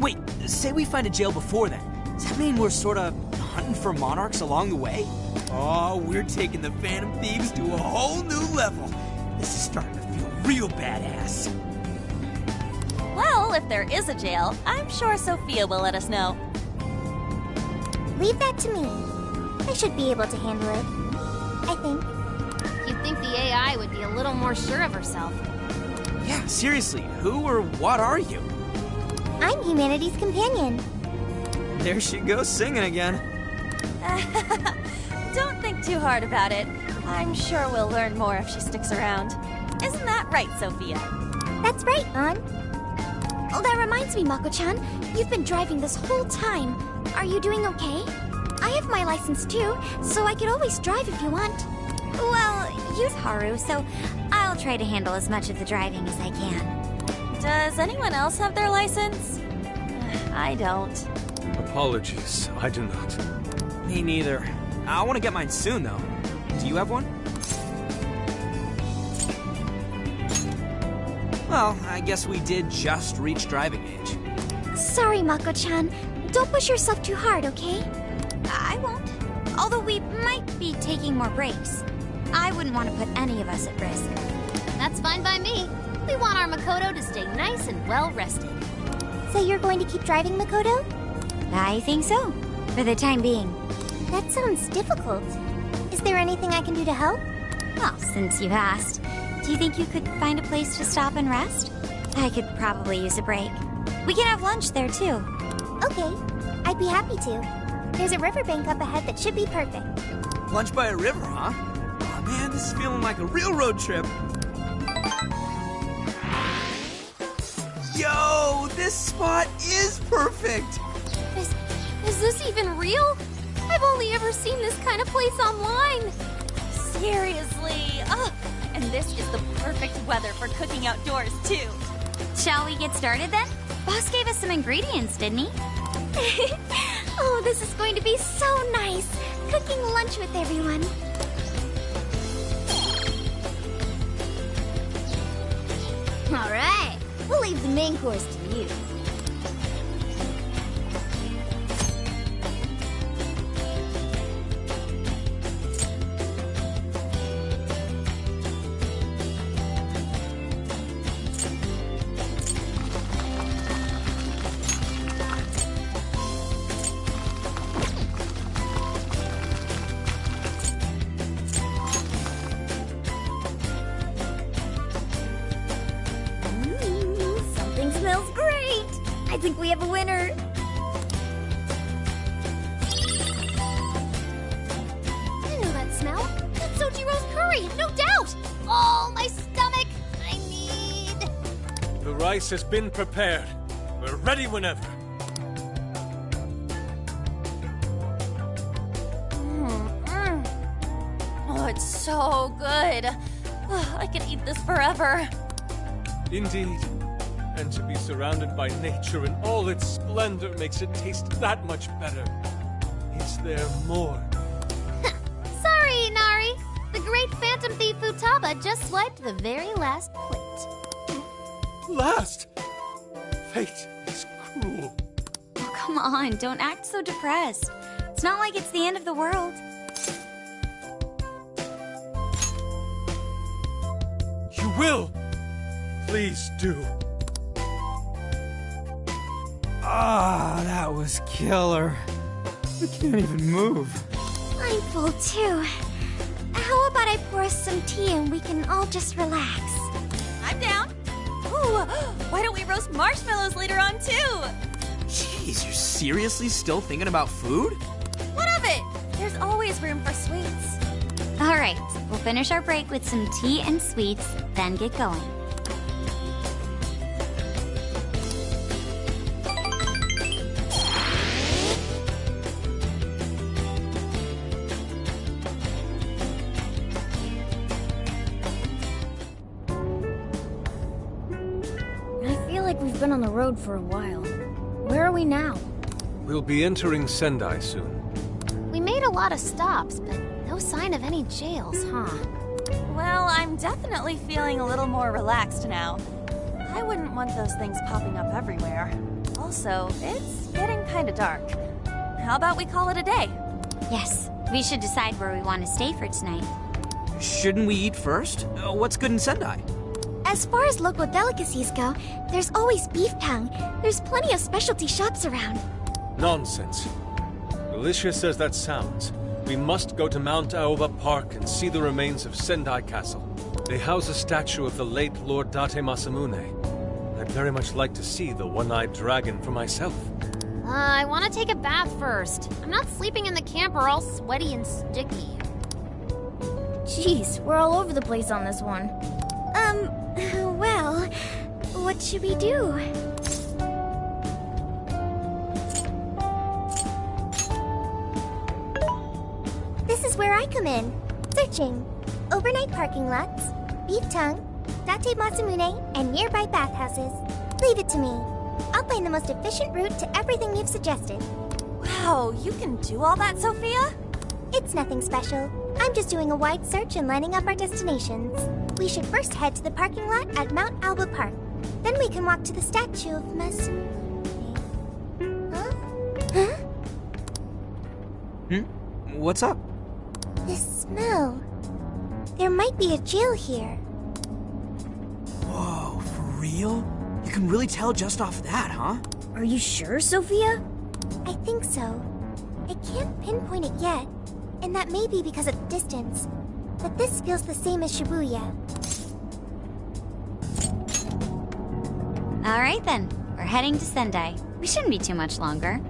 Speaker 16: Wait, say we find a jail before then. Does that mean we're sorta hunting for monarchs along the way? Oh, we're taking the Phantom Thieves to a whole new level. This is starting to feel real badass.
Speaker 5: Well, if there is a jail, I'm sure Sophia will let us know.
Speaker 4: Leave that to me. I should be able to handle it. I think.
Speaker 12: You'd think the AI would be a little more sure of herself.
Speaker 16: Yeah, seriously, who or what are you?
Speaker 4: I'm humanity's companion.
Speaker 18: There she goes singing again.
Speaker 5: Don't think too hard about it. I'm sure we'll learn more if she sticks around. Isn't that right, Sophia?
Speaker 4: That's right, An.
Speaker 2: Oh, that reminds me, Mako-chan. You've been driving this whole time. Are you doing okay? I have my license too, so I could always drive if you want.
Speaker 8: Well, use Haru, so I'll try to handle as much of the driving as I can.
Speaker 5: Does anyone else have their license? I don't.
Speaker 7: Apologies, I do not.
Speaker 18: Me neither. I want to get mine soon, though. Do you have one? Well, I guess we did just reach driving age.
Speaker 2: Sorry, Mako-chan. Don't push yourself too hard, okay?
Speaker 8: I won't. Although we might be taking more breaks. I wouldn't want to put any of us at risk.
Speaker 12: That's fine by me. We want our Makoto to stay nice and well rested.
Speaker 4: So you're going to keep driving, Makoto?
Speaker 8: I think so. For the time being.
Speaker 4: That sounds difficult. Is there anything I can do to help?
Speaker 8: Well, since you've asked, do you think you could find a place to stop and rest? I could probably use a break. We can have lunch there, too.
Speaker 4: Okay, I'd be happy to. There's a riverbank up ahead that should be perfect.
Speaker 18: Lunch by a river, huh? Oh man, this is feeling like a real road trip. Yo, this spot is perfect!
Speaker 12: Is this even real? I've only ever seen this kind of place online.
Speaker 5: Seriously? Ugh. And this is the perfect weather for cooking outdoors, too.
Speaker 8: Shall we get started then? Boss gave us some ingredients, didn't he?
Speaker 2: Oh, this is going to be so nice. Cooking lunch with everyone.
Speaker 15: All right, we'll leave the main course to you. Something smells great. I think we have a winner.
Speaker 12: I know that smell. That's Sojiro's curry, no doubt. Oh, my stomach. I need...
Speaker 7: The rice has been prepared. We're ready whenever.
Speaker 5: Oh, it's so good. I could eat this forever.
Speaker 7: Indeed. And to be surrounded by nature in all its splendor makes it taste that much better. Is there more?
Speaker 12: Sorry, Inari. The great phantom thief Futaba just swiped the very last plate.
Speaker 7: Last! Fate is cruel.
Speaker 8: Oh, come on, don't act so depressed. It's not like it's the end of the world.
Speaker 7: You will! Please do.
Speaker 18: Ah, that was killer. I can't even move.
Speaker 2: I'm full too. How about I pour us some tea and we can all just relax?
Speaker 5: I'm down. Ooh, why don't we roast marshmallows later on, too?
Speaker 18: Jeez, you're seriously still thinking about food?
Speaker 5: What of it? There's always room for sweets.
Speaker 8: All right, we'll finish our break with some tea and sweets, then get going.
Speaker 9: I feel like we've been on the road for a while. Where are we now?
Speaker 7: We'll be entering Sendai soon.
Speaker 12: We made a lot of stops, but no sign of any jails, huh?
Speaker 5: Well, I'm definitely feeling a little more relaxed now. I wouldn't want those things popping up everywhere. Also, it's getting kind of dark. How about we call it a day?
Speaker 8: Yes, we should decide where we want to stay for tonight.
Speaker 18: Shouldn't we eat first? What's good in Sendai?
Speaker 2: As far as local delicacies go, there's always beef tongue. There's plenty of specialty shops around.
Speaker 7: Nonsense. Alicia says that sounds. We must go to Mount Aoba Park and see the remains of Sendai Castle. They house a statue of the late Lord Date Masamune. I'd very much like to see the one-eyed dragon for myself.
Speaker 12: I want to take a bath first. I'm not sleeping in the camper all sweaty and sticky.
Speaker 9: Jeez, we're all over the place on this one.
Speaker 2: Well, what should we do?
Speaker 4: This is where I come in. Searching. Overnight parking lots, beef tongue, Date Masamune, and nearby bathhouses. Leave it to me. I'll find the most efficient route to everything you've suggested.
Speaker 5: Wow, you can do all that, Sophia?
Speaker 4: It's nothing special. I'm just doing a wide search and lining up our destinations. We should first head to the parking lot at Mount Alba Park. Then we can walk to the statue of Masamune. Huh?
Speaker 18: What's up?
Speaker 4: This smell. There might be a jail here.
Speaker 18: Whoa, for real? You can really tell just off that, huh?
Speaker 9: Are you sure, Sophia?
Speaker 4: I think so. I can't pinpoint it yet, and that may be because of the distance. But this feels the same as Shibuya.
Speaker 8: All right then, we're heading to Sendai. We shouldn't be too much longer.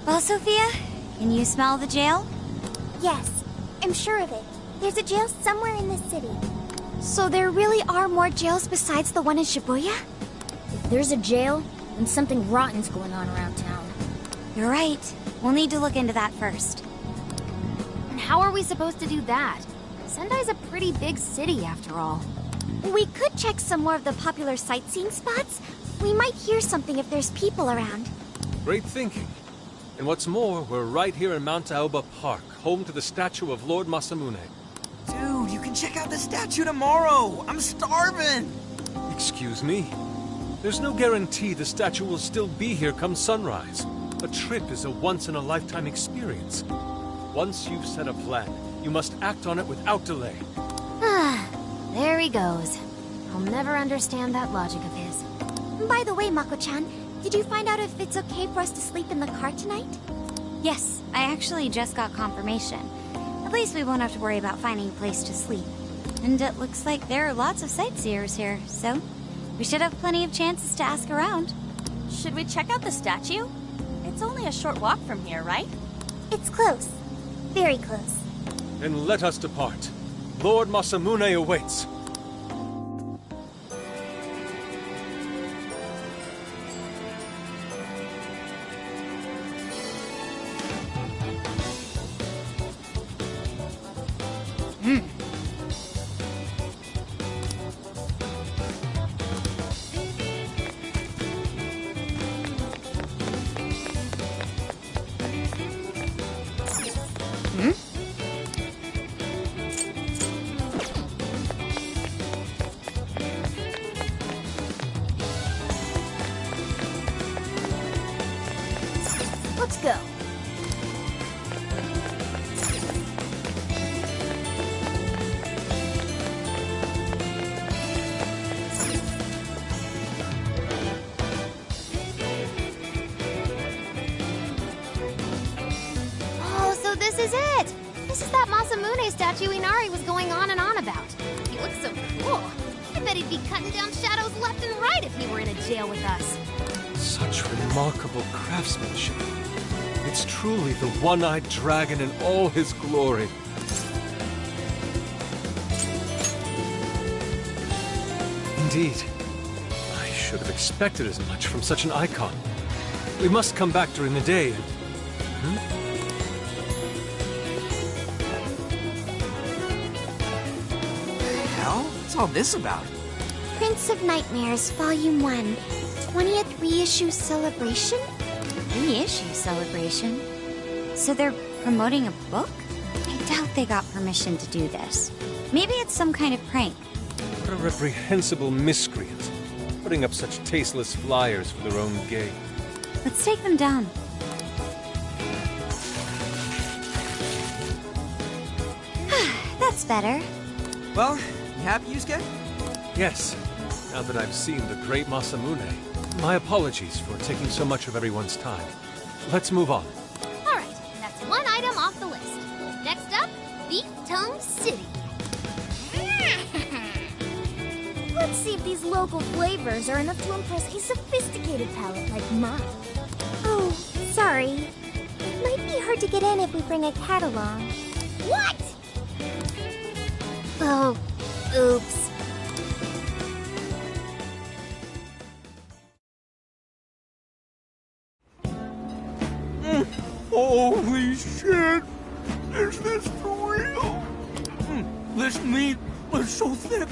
Speaker 8: Well, Sophia, can you smell the jail?
Speaker 4: Yes, I'm sure of it. There's a jail somewhere in this city.
Speaker 2: So there really are more jails besides the one in Shibuya?
Speaker 9: If there's a jail, then something rotten's going on around town.
Speaker 8: You're right. We'll need to look into that first.
Speaker 12: And how are we supposed to do that? Sendai's a pretty big city, after all.
Speaker 2: We could check some more of the popular sightseeing spots. We might hear something if there's people around.
Speaker 7: Great thinking. And what's more, we're right here in Mount Aoba Park, home to the statue of Lord Masamune.
Speaker 16: Dude, you can check out the statue tomorrow! I'm starving!
Speaker 7: Excuse me? There's no guarantee the statue will still be here come sunrise. A trip is a once-in-a-lifetime experience. Once you've set a plan, you must act on it without delay.
Speaker 12: There he goes. I'll never understand that logic of his.
Speaker 2: By the way, Mako-chan, did you find out if it's okay for us to sleep in the car tonight?
Speaker 8: Yes, I actually just got confirmation. At least we won't have to worry about finding a place to sleep. And it looks like there are lots of sightseers here, so we should have plenty of chances to ask around.
Speaker 5: Should we check out the statue? It's only a short walk from here, right?
Speaker 4: It's close. Very close.
Speaker 7: Then let us depart. Lord Masamune awaits.
Speaker 9: Let's go.
Speaker 12: Oh, so this is it! This is that Masamune statue Inari was going on and on about. He looks so cool. I bet he'd be cutting down shadows left and right if he were in a jail with us.
Speaker 7: Such remarkable craftsmanship. It's truly the one-eyed dragon in all his glory. Indeed. I should have expected as much from such an icon. We must come back during the day and...
Speaker 16: Hell? What's all this about?
Speaker 2: Prince of Nightmares, Volume 1, 20th reissue celebration?
Speaker 8: Reissue celebration? So they're promoting a book? I doubt they got permission to do this. Maybe it's some kind of prank.
Speaker 7: What a reprehensible miscreant. Putting up such tasteless flyers for their own gain.
Speaker 8: Let's take them down. That's better.
Speaker 16: Well, you happy, Yusuke?
Speaker 7: Yes. Now that I've seen the great Masamune, my apologies for taking so much of everyone's time. Let's move on.
Speaker 5: All
Speaker 4: Rome City. Let's see if these local flavors are enough to impress a sophisticated palate like mine. Oh, sorry. Might be hard to get in if we bring a cat along. What? Oh, oops.
Speaker 16: Holy shit! Is this for real? This meat is so thick,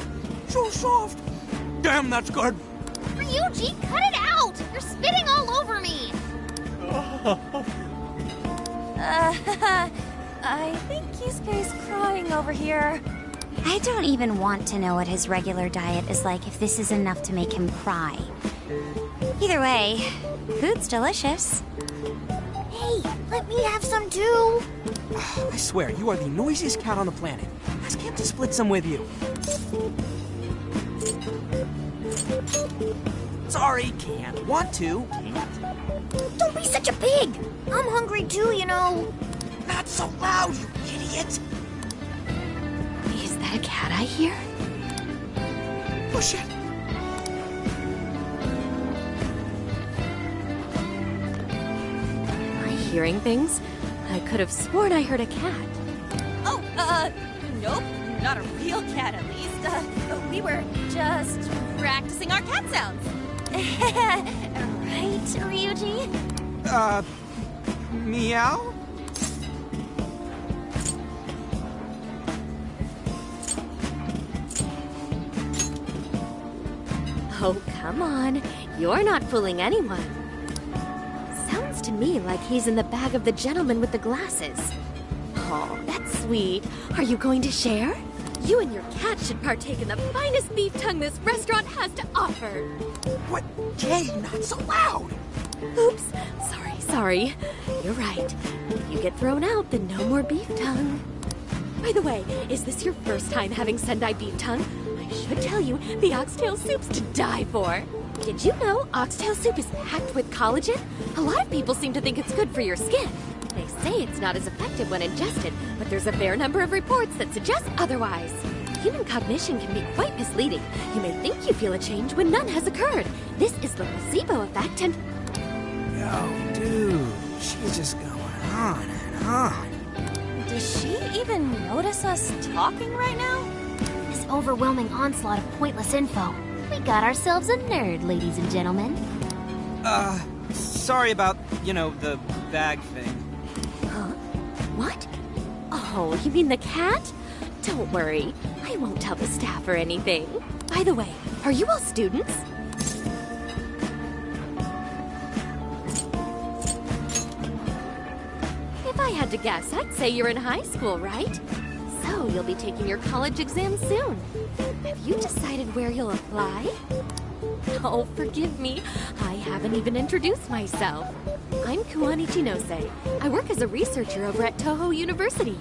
Speaker 16: so soft. Damn, that's good.
Speaker 12: Ryuji, cut it out! You're spitting all over me!
Speaker 5: I think Kisuke's crying over here.
Speaker 8: I don't even want to know what his regular diet is like if this is enough to make him cry. Either way, food's delicious.
Speaker 4: Hey, let me have some too.
Speaker 18: I swear, you are the noisiest cat on the planet. Ask him to split some with you. Sorry, can't. Want to, can't.
Speaker 4: Don't be such a pig. I'm hungry too, you know.
Speaker 18: Not so loud, you idiot.
Speaker 8: Is that a cat I hear?
Speaker 18: Oh, shit.
Speaker 12: Am I hearing things? I could have sworn I heard a cat.
Speaker 5: Oh, nope. Not a real cat, at least. We were just practicing our cat sounds. Right, Ryuji?
Speaker 18: Meow?
Speaker 12: Oh, come on. You're not fooling anyone. Sounds to me like he's in the bag of the gentleman with the glasses. Oh, that's sweet. Are you going to share? You and your cat should partake in the finest beef tongue this restaurant has to offer.
Speaker 18: What? Jay, not so loud!
Speaker 12: Oops. Sorry. You're right. If you get thrown out, then no more beef tongue. By the way, is this your first time having Sendai beef tongue? I should tell you, the oxtail soup's to die for. Did you know oxtail soup is packed with collagen? A lot of people seem to think it's good for your skin. They say it's not as effective when ingested, but there's a fair number of reports that suggest otherwise. Human cognition can be quite misleading. You may think you feel a change when none has occurred. This is the placebo effect and...
Speaker 18: Yo, dude, she's just going on and on.
Speaker 5: Does she even notice us talking right now?
Speaker 12: This overwhelming onslaught of pointless info. We got ourselves a nerd, ladies and gentlemen.
Speaker 18: Sorry about, the bag thing.
Speaker 12: Huh? What? Oh, you mean the cat? Don't worry. I won't tell the staff or anything. By the way, are you all students? If I had to guess, I'd say you're in high school, right? So you'll be taking your college exam soon. Have you decided where you'll apply? Oh, forgive me. I haven't even introduced myself. I'm Kuwani Chinose. I work as a researcher over at Toho University.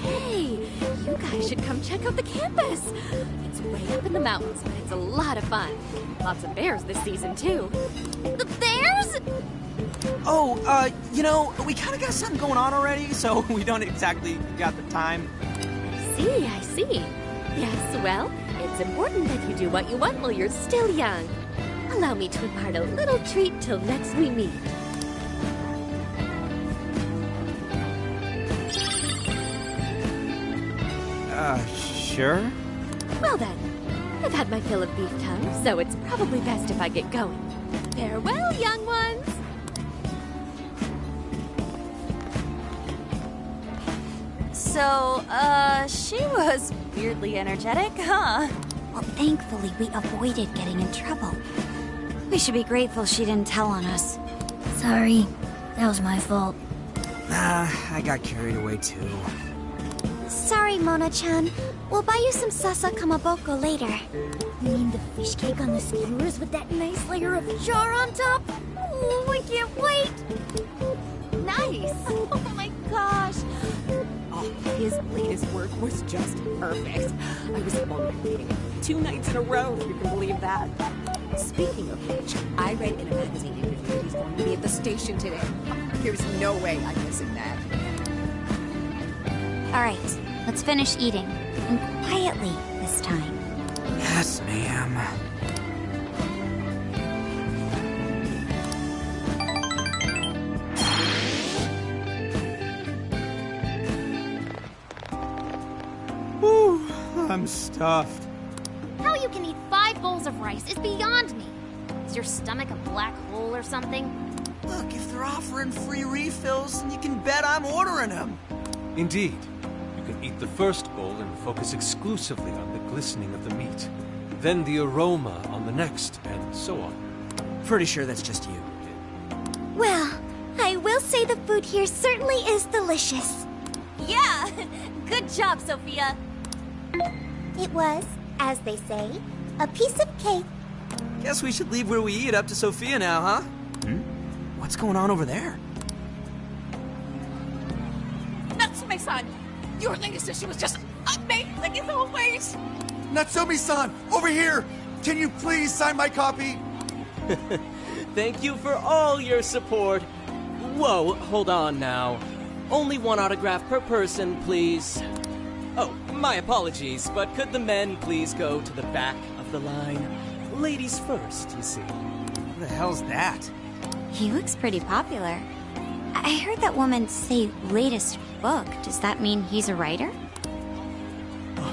Speaker 12: Hey, you guys should come check out the campus. It's way up in the mountains, but it's a lot of fun. Lots of bears this season, too. The bears?
Speaker 18: Oh, we kind of got something going on already, so we don't exactly got the time.
Speaker 12: I see. Yes, well, it's important that you do what you want while you're still young. Allow me to impart a little treat till next we meet.
Speaker 18: Sure?
Speaker 12: Well then, I've had my fill of beef tongue, so it's probably best if I get going. Farewell, young ones!
Speaker 5: So, she was weirdly energetic, huh?
Speaker 8: Well, thankfully we avoided getting in trouble. We should be grateful she didn't tell on us.
Speaker 9: Sorry, that was my fault.
Speaker 18: Nah, I got carried away too.
Speaker 2: Sorry, Mona-chan. We'll buy you some sasa kamaboko later.
Speaker 4: You mean the fish cake on the skewers with that nice layer of char on top? Oh, I can't wait!
Speaker 5: Nice! Oh my gosh!
Speaker 10: Oh, his latest work was just perfect. I was motivating 2 nights in a row, if you can believe that. Speaking of which, I read in a magazine interview that he's going to be at the station today. There's no way I'm missing that.
Speaker 8: Alright, Let's finish eating. And quietly this time.
Speaker 18: Yes, ma'am. Whew, I'm stuffed.
Speaker 12: How you can eat 5 bowls of rice is beyond me. Is your stomach a black hole or something?
Speaker 18: Look, if they're offering free refills, then you can bet I'm ordering them.
Speaker 7: Indeed. You can eat the first bowl and focus exclusively on the glistening of the meat. Then the aroma on the next, and so on.
Speaker 18: Pretty sure that's just you.
Speaker 2: Well, I will say the food here certainly is delicious.
Speaker 5: Yeah! Good job, Sophia.
Speaker 4: It was, as they say, a piece of cake.
Speaker 18: Guess we should leave where we eat up to Sophia now, huh? What's going on over there?
Speaker 10: Natsume-san, your lady said she was just amazing as always.
Speaker 21: Natsumi-san, over here! Can you please sign my copy?
Speaker 22: Thank you for all your support. Whoa, hold on now. Only 1 autograph per person, please. Oh, my apologies, but could the men please go to the back of the line? Ladies first, you see.
Speaker 18: Who the hell's that?
Speaker 8: He looks pretty popular. I heard that woman say latest book. Does that mean he's a writer?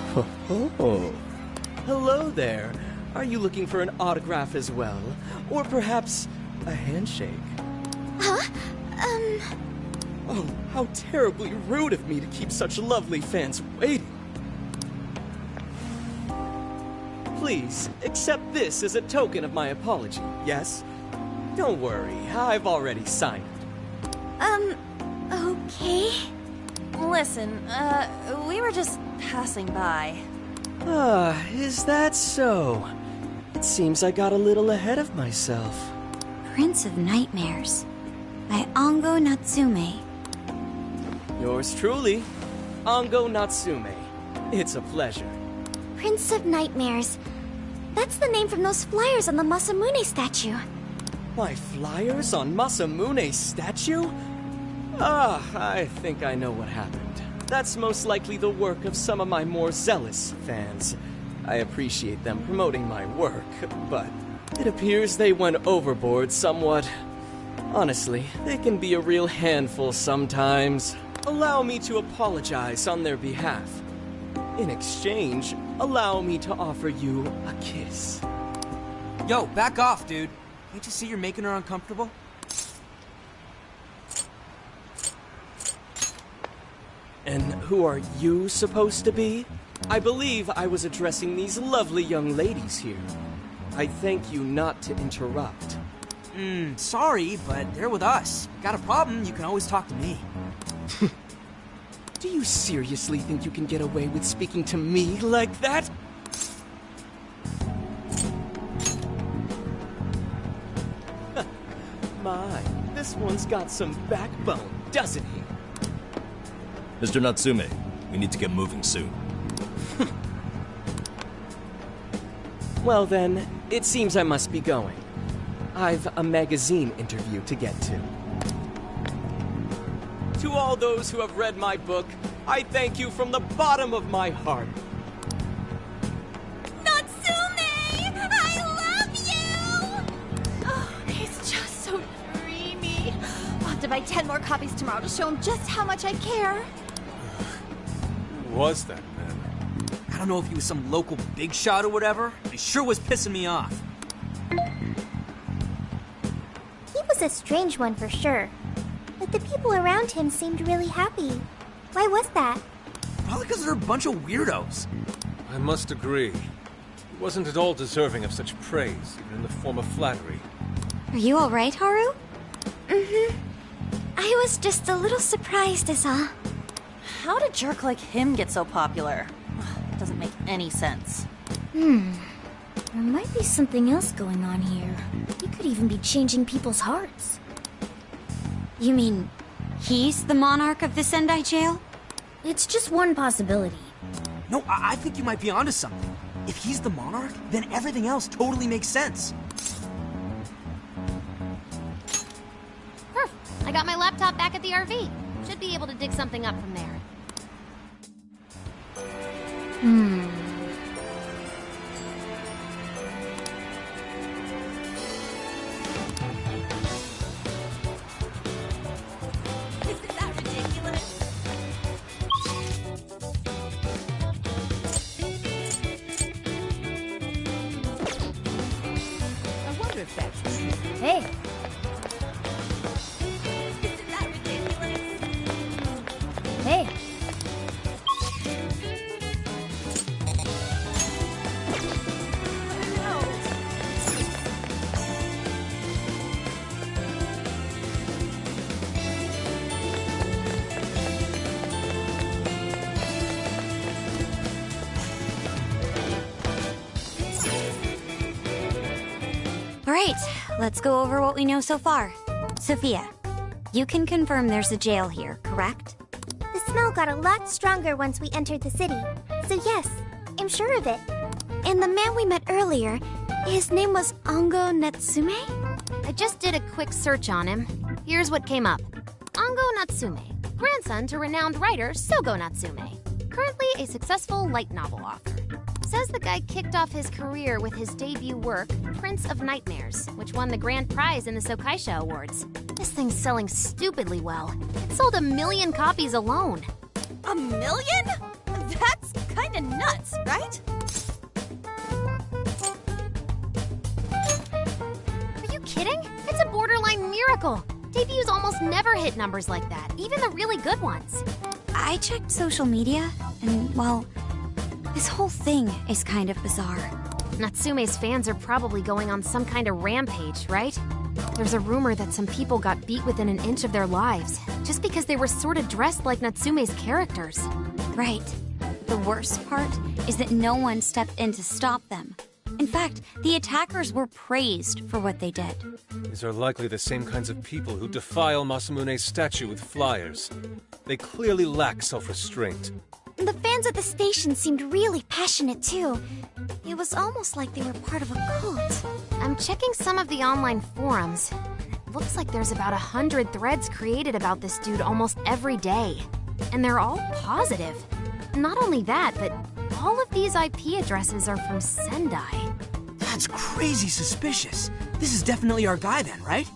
Speaker 22: Oh. Hello there. Are you looking for an autograph as well? Or perhaps a handshake?
Speaker 2: Huh?
Speaker 22: Oh, how terribly rude of me to keep such lovely fans waiting. Please, accept this as a token of my apology, yes? Don't worry, I've already signed it.
Speaker 2: Okay.
Speaker 5: Listen, we were just passing by.
Speaker 22: Ah, is that so? It seems I got a little ahead of myself.
Speaker 8: Prince of Nightmares by Ango Natsume.
Speaker 22: Yours truly, Ango Natsume. It's a pleasure.
Speaker 2: Prince of Nightmares. That's the name from those flyers on the Masamune statue.
Speaker 22: My flyers on Masamune's statue? Ah, I think I know what happened. That's most likely the work of some of my more zealous fans. I appreciate them promoting my work, but it appears they went overboard somewhat. Honestly, they can be a real handful sometimes. Allow me to apologize on their behalf. In exchange, allow me to offer you a kiss.
Speaker 18: Yo, back off, dude. Can't you see you're making her uncomfortable?
Speaker 22: And who are you supposed to be? I believe I was addressing these lovely young ladies here. I thank you not to interrupt.
Speaker 18: Sorry, but they're with us. Got a problem, you can always talk to me.
Speaker 22: Do you seriously think you can get away with speaking to me like that? My, this one's got some backbone, doesn't he?
Speaker 23: Mr. Natsume, we need to get moving soon.
Speaker 22: Well then, it seems I must be going. I've a magazine interview to get to. To all those who have read my book, I thank you from the bottom of my heart.
Speaker 10: Natsume! I love you! Oh, he's just so dreamy. I'll have to buy 10 more copies tomorrow to show him just how much I care.
Speaker 7: Who was that man?
Speaker 18: I don't know if he was some local big shot or whatever, but he sure was pissing me off.
Speaker 4: He was a strange one for sure. But the people around him seemed really happy. Why was that?
Speaker 18: Probably because they're a bunch of weirdos.
Speaker 7: I must agree. He wasn't at all deserving of such praise, even in the form of flattery.
Speaker 8: Are you alright, Haru?
Speaker 2: Mm-hmm. I was just a little surprised is all.
Speaker 5: How did a jerk like him get so popular? Doesn't make any sense.
Speaker 9: There might be something else going on here. He could even be changing people's hearts.
Speaker 8: You mean he's the monarch of the Sendai jail?
Speaker 9: It's just one possibility.
Speaker 18: No, I think you might be onto something. If he's the monarch, then everything else totally makes sense.
Speaker 12: I got my laptop back at the RV. Should be able to dig something up from there.
Speaker 15: I wonder if that's true.
Speaker 9: Hey,
Speaker 15: Isn't that ridiculous?
Speaker 9: hey.
Speaker 8: All right, let's go over what we know so far. Sophia, you can confirm there's a jail here, correct?
Speaker 4: The smell got a lot stronger once we entered the city. So yes, I'm sure of it.
Speaker 2: And the man we met earlier, his name was Ango Natsume?
Speaker 12: I just did a quick search on him. Here's what came up. Ango Natsume, grandson to renowned writer Sogo Natsume. Currently a successful light novel author. Says the guy kicked off his career with his debut work, Prince of Nightmares, which won the grand prize in the Sokaisha Awards. This thing's selling stupidly well. It sold 1 million copies alone.
Speaker 5: 1 million? That's kinda nuts, right?
Speaker 12: Are you kidding? It's a borderline miracle. Debuts almost never hit numbers like that, even the really good ones.
Speaker 8: I checked social media, and, well, this whole thing is kind of bizarre.
Speaker 12: Natsume's fans are probably going on some kind of rampage, right? There's a rumor that some people got beat within an inch of their lives, just because they were sort of dressed like Natsume's characters.
Speaker 8: Right. The worst part is that no one stepped in to stop them. In fact, the attackers were praised for what they did.
Speaker 7: These are likely the same kinds of people who defile Masamune's statue with flyers. They clearly lack self-restraint.
Speaker 2: The fans at the station seemed really passionate too. It was almost like they were part of a cult.
Speaker 12: I'm checking some of the online forums. It looks like there's about 100 threads created about this dude almost every day. And they're all positive. Not only that, but all of these IP addresses are from Sendai.
Speaker 16: That's crazy suspicious. This is definitely our guy then, right?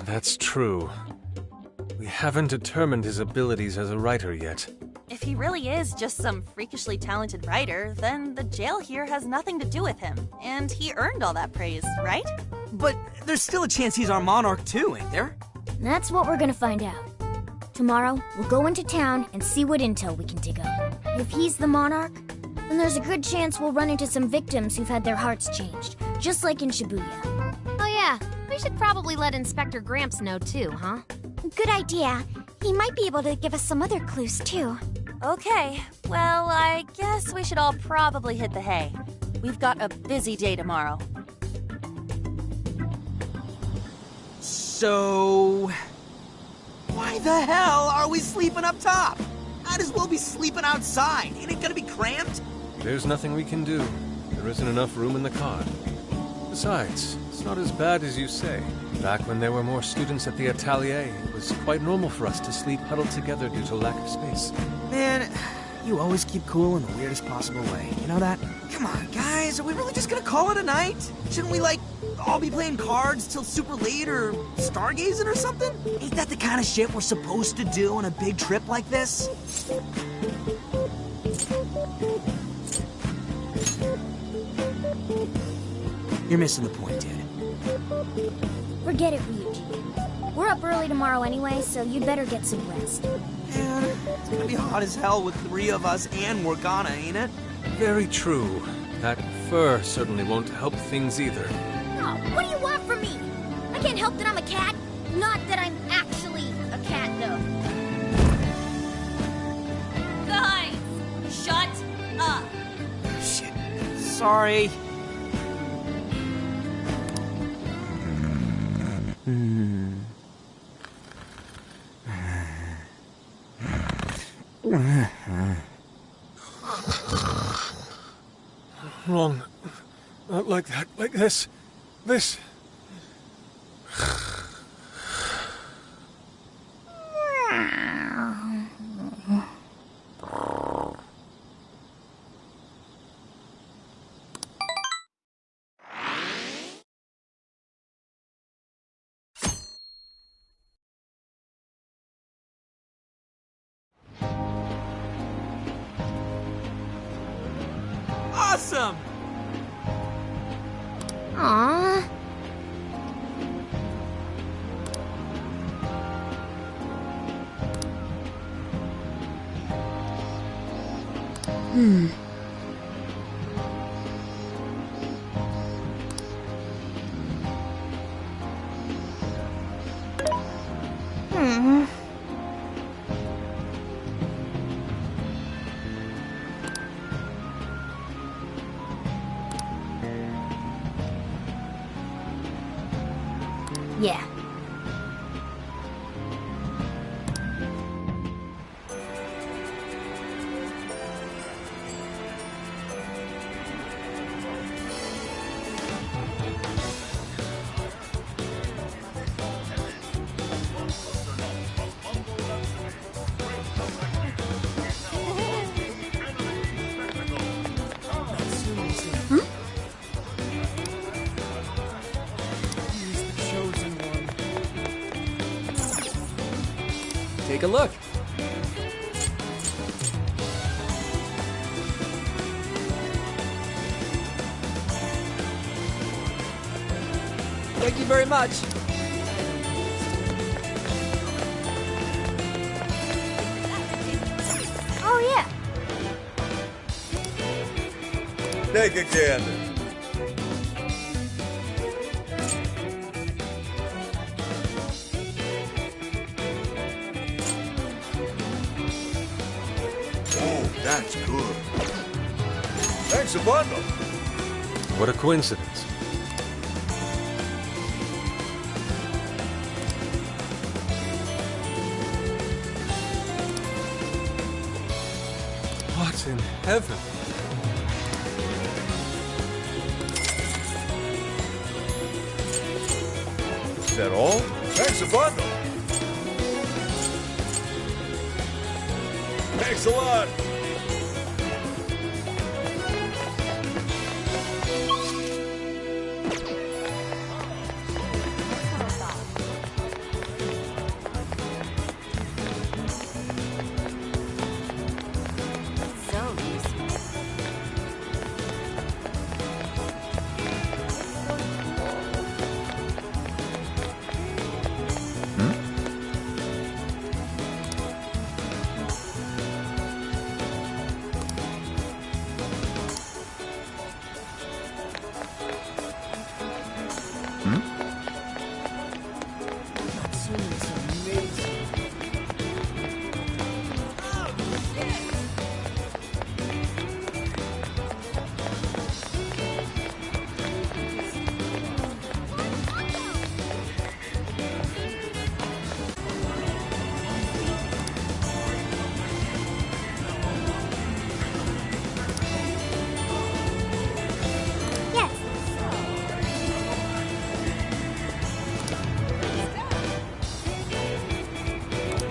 Speaker 7: That's true. We haven't determined his abilities as a writer yet.
Speaker 5: If he really is just some freakishly talented writer, then the jail here has nothing to do with him. And he earned all that praise, right?
Speaker 16: But there's still a chance he's our monarch too, ain't there?
Speaker 9: That's what we're gonna find out. Tomorrow, we'll go into town and see what intel we can dig up. If he's the monarch, then there's a good chance we'll run into some victims who've had their hearts changed, just like in Shibuya.
Speaker 12: Oh yeah, we should probably let Inspector Gramps know too, huh?
Speaker 2: Good idea. He might be able to give us some other clues too.
Speaker 5: Okay, well, I guess we should all probably hit the hay. We've got a busy day tomorrow.
Speaker 16: So... why the hell are we sleeping up top? Might as well be sleeping outside. Ain't it gonna be cramped?
Speaker 7: There's nothing we can do. There isn't enough room in the car. Besides, it's not as bad as you say. Back when there were more students at the atelier, it was quite normal for us to sleep huddled together due to lack of space.
Speaker 16: Man, you always keep cool in the weirdest possible way. You know that? Come on, guys, are we really just gonna call it a night? Shouldn't we, like, all be playing cards till super late or stargazing or something? Ain't that the kind of shit we're supposed to do on a big trip like this? You're missing the point, dude.
Speaker 9: Forget it, Ryuji. We're up early tomorrow anyway, so you'd better get some rest.
Speaker 16: Man, it's gonna be hot as hell with 3 of us and Morgana, ain't it?
Speaker 7: Very true. That fur certainly won't help things either.
Speaker 9: Oh, what do you want from me? I can't help that I'm a cat. Not that I'm actually a cat, though.
Speaker 5: Guys, shut up.
Speaker 16: Shit. Sorry.
Speaker 7: Wrong. Not like that. Like this. This.
Speaker 16: Awesome!
Speaker 12: Aww.
Speaker 9: Yeah.
Speaker 17: Take a look.
Speaker 16: Thank you very much.
Speaker 9: Oh, yeah.
Speaker 11: Take a gander. Oh, that's good. Thanks a bundle.
Speaker 7: What a coincidence. What in heaven?
Speaker 11: Is that all? Thanks a bundle. Thanks a lot.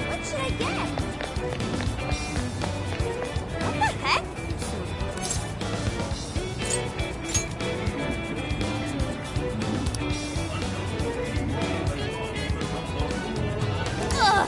Speaker 4: What should I get? What the heck? Ugh.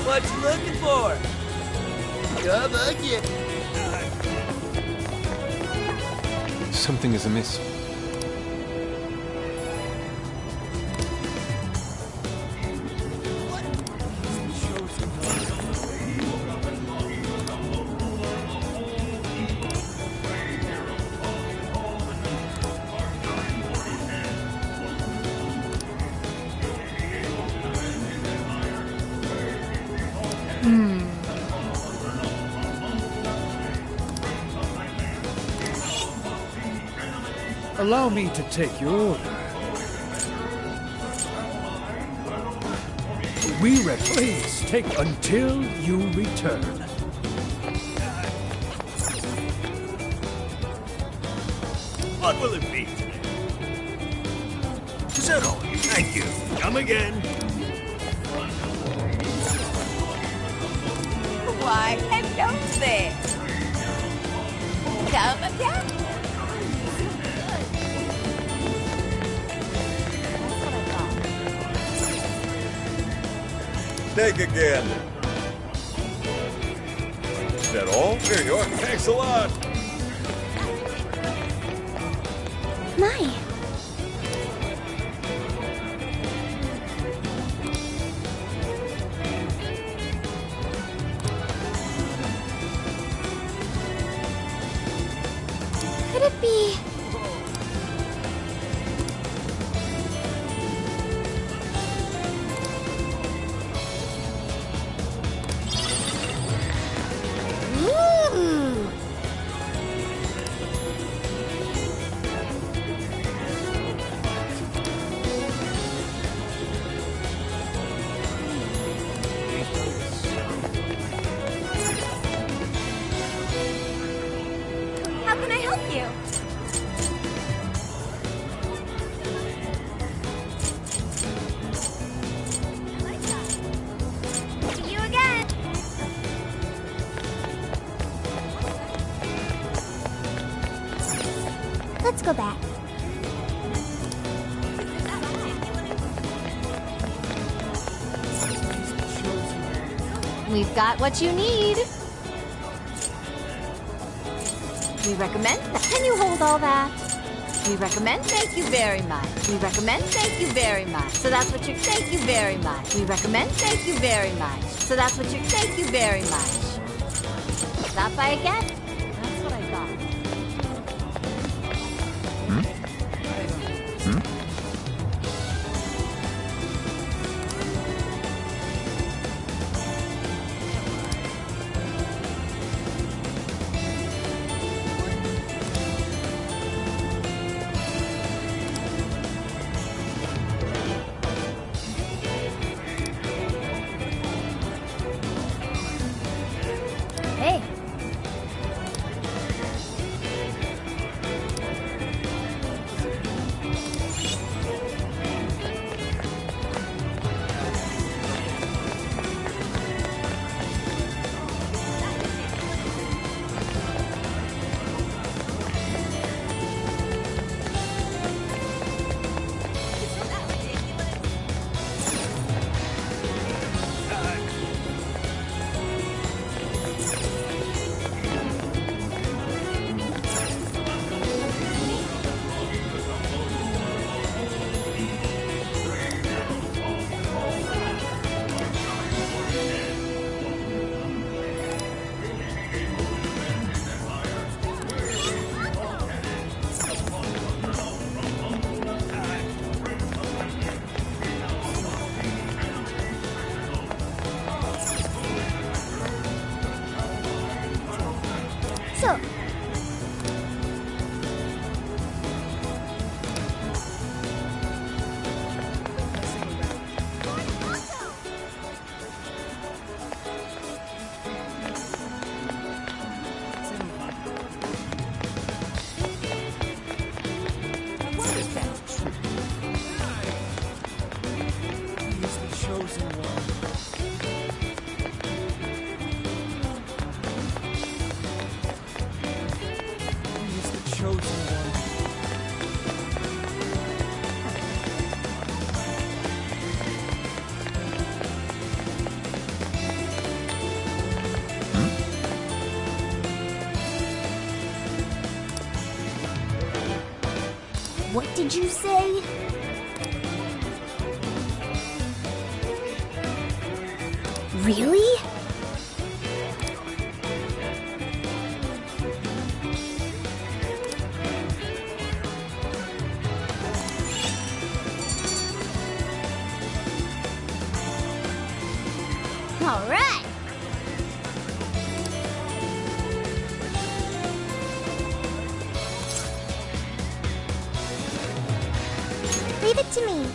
Speaker 16: What you looking for? Come on, yeah.
Speaker 7: Something is amiss.
Speaker 1: Allow me to take your order. We please take until you return.
Speaker 14: What will it be today? Is that all? Thank you. Come again.
Speaker 15: Why, hello there. Come again?
Speaker 11: Take again. Is that all? Here you are. Thanks a lot.
Speaker 2: My. Could it be... Ooh!
Speaker 15: How can I help you? See you again.
Speaker 4: Let's go back.
Speaker 15: We've got what you need. We recommend that. Can you hold all that? We recommend thank you very much. We recommend thank you very much. So that's what you're thank you very much. We recommend thank you very much. So that's what you're thank you very much. Stop by again. That's what I got.
Speaker 9: Hey,
Speaker 4: So,
Speaker 1: He's the chosen one. He's the chosen one.
Speaker 4: what did you say? Really? All right. Leave it to me.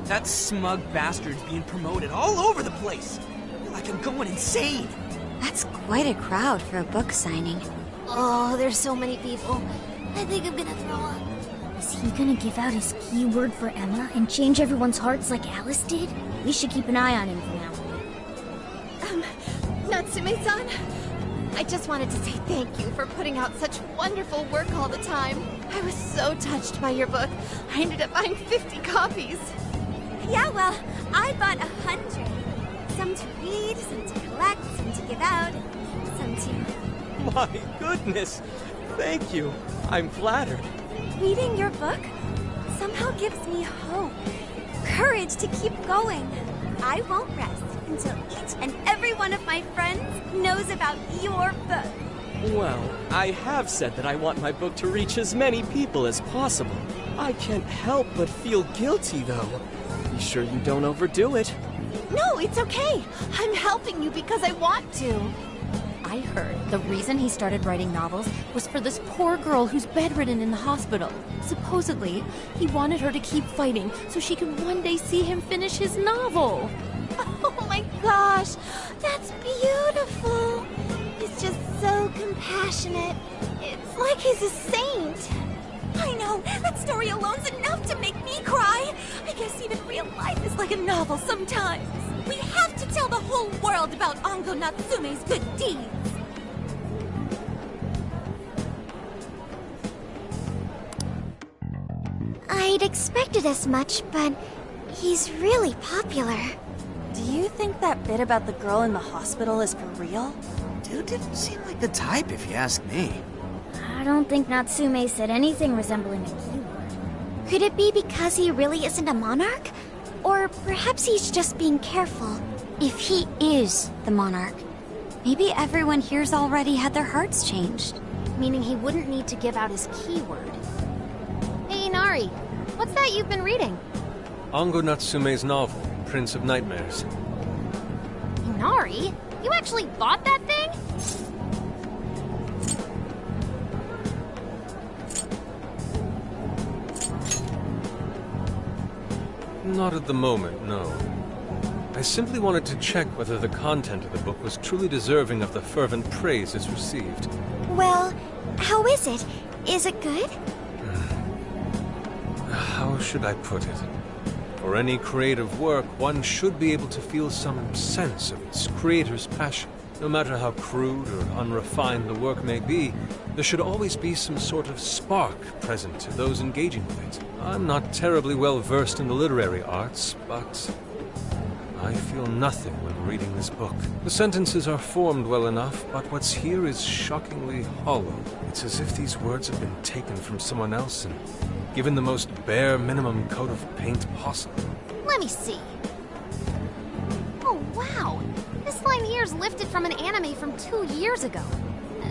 Speaker 18: That smug bastard's being promoted all over the place. I feel like I'm going insane.
Speaker 8: That's quite a crowd for a book signing.
Speaker 12: Oh, there's so many people. I think I'm gonna throw up.
Speaker 9: Is he gonna give out his keyword for Emma and change everyone's hearts like Alice did? We should keep an eye on him for now.
Speaker 5: Natsume-san, I just wanted to say thank you for putting out such wonderful work all the time. I was so touched by your book. I ended up buying 50 copies.
Speaker 15: Yeah, well, I bought 100. Some to read, some to collect, some to give out, some to...
Speaker 22: My goodness! Thank you. I'm flattered.
Speaker 15: Reading your book somehow gives me hope, courage to keep going. I won't rest until each and every one of my friends knows about your book.
Speaker 22: Well, I have said that I want my book to reach as many people as possible. I can't help but feel guilty, though. Be sure you don't overdo it.
Speaker 5: No, it's okay. I'm helping you because I want to.
Speaker 12: I heard the reason he started writing novels was for this poor girl who's bedridden in the hospital. Supposedly, he wanted her to keep fighting so she could one day see him finish his novel.
Speaker 5: Oh my gosh, that's beautiful. He's just so compassionate. It's like he's a saint.
Speaker 15: I know, that story alone's enough to make me cry. I guess even real life is like a novel sometimes. We have to tell the whole world about Ango Natsume's good deeds.
Speaker 2: I'd expected as much, but he's really popular.
Speaker 5: Do you think that bit about the girl in the hospital is for real?
Speaker 18: Dude didn't seem like the type, if you ask me.
Speaker 9: I don't think Natsume said anything resembling a keyword.
Speaker 2: Could it be because he really isn't a monarch? Or perhaps he's just being careful.
Speaker 8: If he is the monarch, maybe everyone here's already had their hearts changed.
Speaker 12: Meaning he wouldn't need to give out his keyword. Hey, Inari, what's that you've been reading?
Speaker 7: Ango Natsume's novel, Prince of Nightmares.
Speaker 12: Inari? You actually bought that thing?
Speaker 7: Not at the moment, no. I simply wanted to check whether the content of the book was truly deserving of the fervent praise it's received.
Speaker 2: Well, how is it? Is it good?
Speaker 7: How should I put it? For any creative work, one should be able to feel some sense of its creator's passion. No matter how crude or unrefined the work may be, there should always be some sort of spark present to those engaging with it. I'm not terribly well versed in the literary arts, but I feel nothing when reading this book. The sentences are formed well enough, but what's here is shockingly hollow. It's as if these words have been taken from someone else and given the most bare minimum coat of paint possible.
Speaker 12: Let me see. Oh, wow. This line here is lifted from an anime from 2 years ago.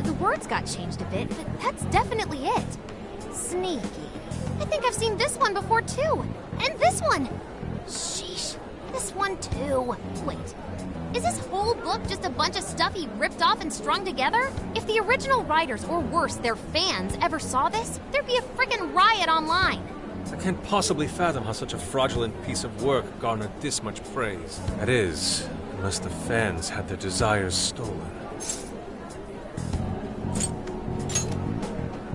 Speaker 12: The words got changed a bit, but that's definitely it. Sneaky. I think I've seen this one before, too. And this one. Sheesh. This one, too. Wait. Is this whole book just a bunch of stuff he ripped off and strung together? If the original writers, or worse, their fans, ever saw this, there'd be a frickin' riot online.
Speaker 7: I can't possibly fathom how such a fraudulent piece of work garnered this much praise. That is, unless the fans had their desires stolen.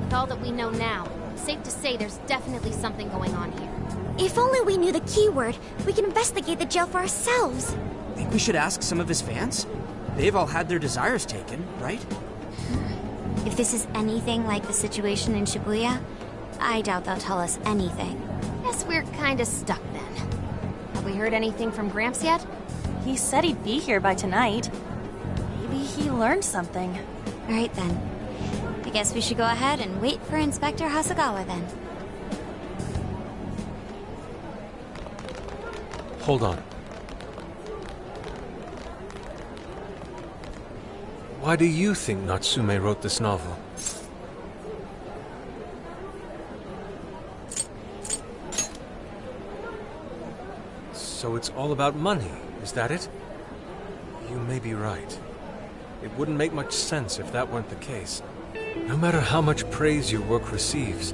Speaker 12: With all that we know now, safe to say there's definitely something going on here.
Speaker 2: If only we knew the keyword, we can investigate the jail for ourselves.
Speaker 18: Think we should ask some of his fans? They've all had their desires taken, right?
Speaker 8: If this is anything like the situation in Shibuya, I doubt they'll tell us anything.
Speaker 12: Guess we're kinda stuck then. Have we heard anything from Gramps yet?
Speaker 5: He said he'd be here by tonight. Maybe he learned something.
Speaker 8: All right then. I guess we should go ahead and wait for Inspector Hasagawa then.
Speaker 7: Hold on. Why do you think Natsume wrote this novel? So it's all about money, is that it? You may be right. It wouldn't make much sense if that weren't the case. No matter how much praise your work receives,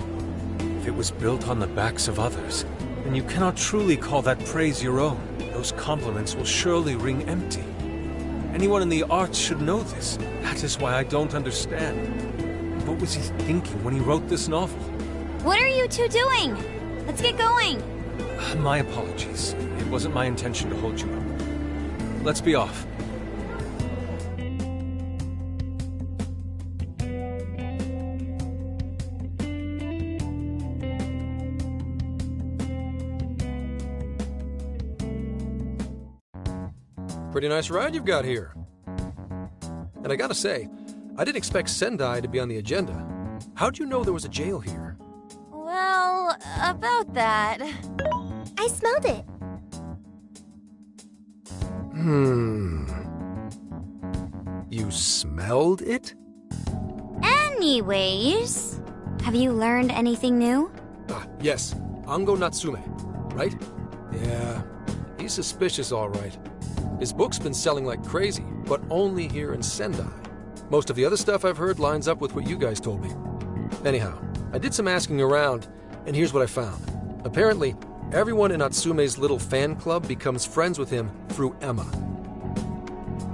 Speaker 7: if it was built on the backs of others, then you cannot truly call that praise your own. Those compliments will surely ring empty. Anyone in the arts should know this. That is why I don't understand. What was he thinking when he wrote this novel?
Speaker 8: What are you two doing? Let's get going.
Speaker 7: My apologies. It wasn't my intention to hold you up. Let's be off.
Speaker 17: Pretty nice ride you've got here. And I gotta say, I didn't expect Sendai to be on the agenda. How'd you know there was a jail here?
Speaker 5: Well, about that.
Speaker 4: I smelled it.
Speaker 17: You smelled it?
Speaker 8: Anyways, have you learned anything new?
Speaker 17: Yes. Ango Natsume, right? Yeah, he's suspicious all right. His book's been selling like crazy, but only here in Sendai. Most of the other stuff I've heard lines up with what you guys told me. Anyhow, I did some asking around, and here's what I found. Apparently, everyone in Natsume's little fan club becomes friends with him through Emma.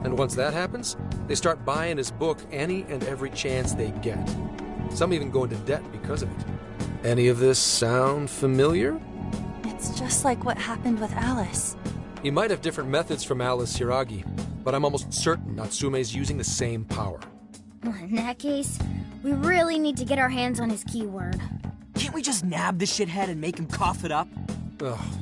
Speaker 17: And once that happens, they start buying his book any and every chance they get. Some even go into debt because of it. Any of this sound familiar?
Speaker 5: It's just like what happened with Alice.
Speaker 17: He might have different methods from Alice Hiragi, but I'm almost certain Natsume's using the same power.
Speaker 9: In that case, we really need to get our hands on his keyword.
Speaker 18: Can't we just nab the shithead and make him cough it up?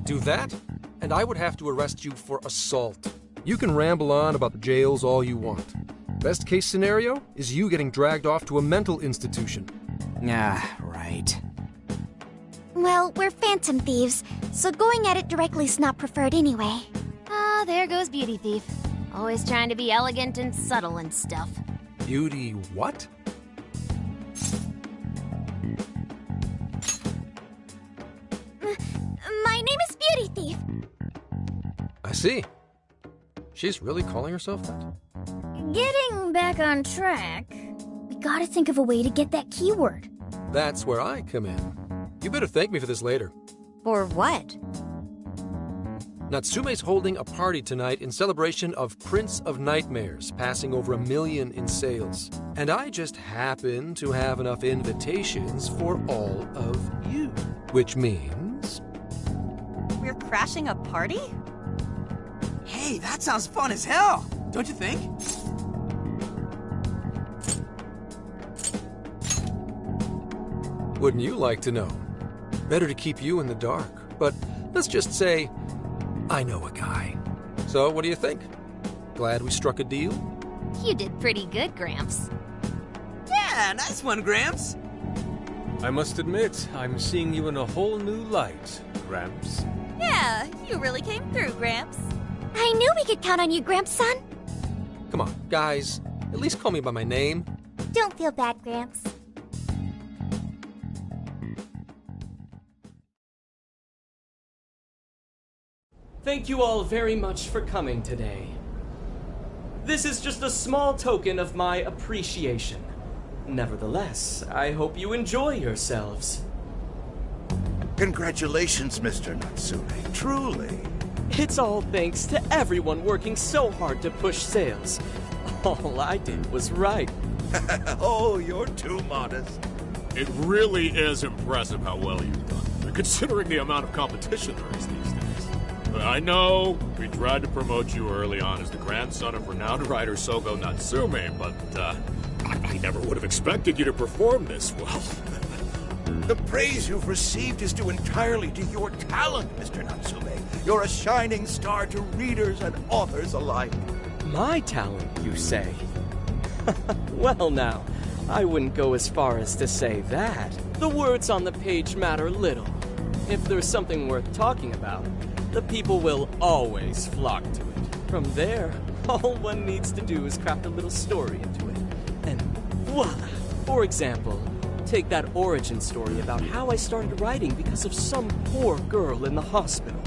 Speaker 17: Do that? And I would have to arrest you for assault. You can ramble on about the jails all you want. Best case scenario is you getting dragged off to a mental institution.
Speaker 18: Right.
Speaker 2: Well, we're phantom thieves, so going at it directly's not preferred anyway.
Speaker 12: Ah, there goes Beauty Thief. Always trying to be elegant and subtle and stuff.
Speaker 17: Beauty what?
Speaker 2: My name is Beauty Thief.
Speaker 17: I see. She's really calling herself that?
Speaker 9: Getting back on track, we gotta think of a way to get that keyword.
Speaker 17: That's where I come in. You better thank me for this later.
Speaker 8: For what?
Speaker 17: Natsume's holding a party tonight in celebration of Prince of Nightmares passing over 1 million in sales. And I just happen to have enough invitations for all of you. Which means...
Speaker 5: We're crashing a party?
Speaker 18: Hey, that sounds fun as hell, don't you think?
Speaker 17: Wouldn't you like to know? Better to keep you in the dark, but let's just say I know a guy. So what do you think? Glad we struck a deal?
Speaker 12: You did pretty good, Gramps.
Speaker 18: Yeah, nice one, Gramps.
Speaker 7: I must admit, I'm seeing you in a whole new light, Gramps.
Speaker 5: Yeah, you really came through, Gramps.
Speaker 2: I knew we could count on you, Gramps-son.
Speaker 17: Come on, guys. At least call me by my name.
Speaker 4: Don't feel bad, Gramps.
Speaker 22: Thank you all very much for coming today. This is just a small token of my appreciation. Nevertheless, I hope you enjoy yourselves.
Speaker 3: Congratulations, Mr. Natsume. Truly.
Speaker 22: It's all thanks to everyone working so hard to push sales. All I did was write.
Speaker 3: Oh, you're too modest.
Speaker 14: It really is impressive how well you've done, considering the amount of competition there is these days. I know we tried to promote you early on as the grandson of renowned writer Sogo Natsume, but I never would have expected you to perform this well.
Speaker 3: The praise you've received is due entirely to your talent, Mr. Natsume. You're a shining star to readers and authors alike.
Speaker 22: My talent, you say? Well now, I wouldn't go as far as to say that. The words on the page matter little. If there's something worth talking about, the people will always flock to it. From there, all one needs to do is craft a little story into it. And voila! For example, take that origin story about how I started writing because of some poor girl in the hospital.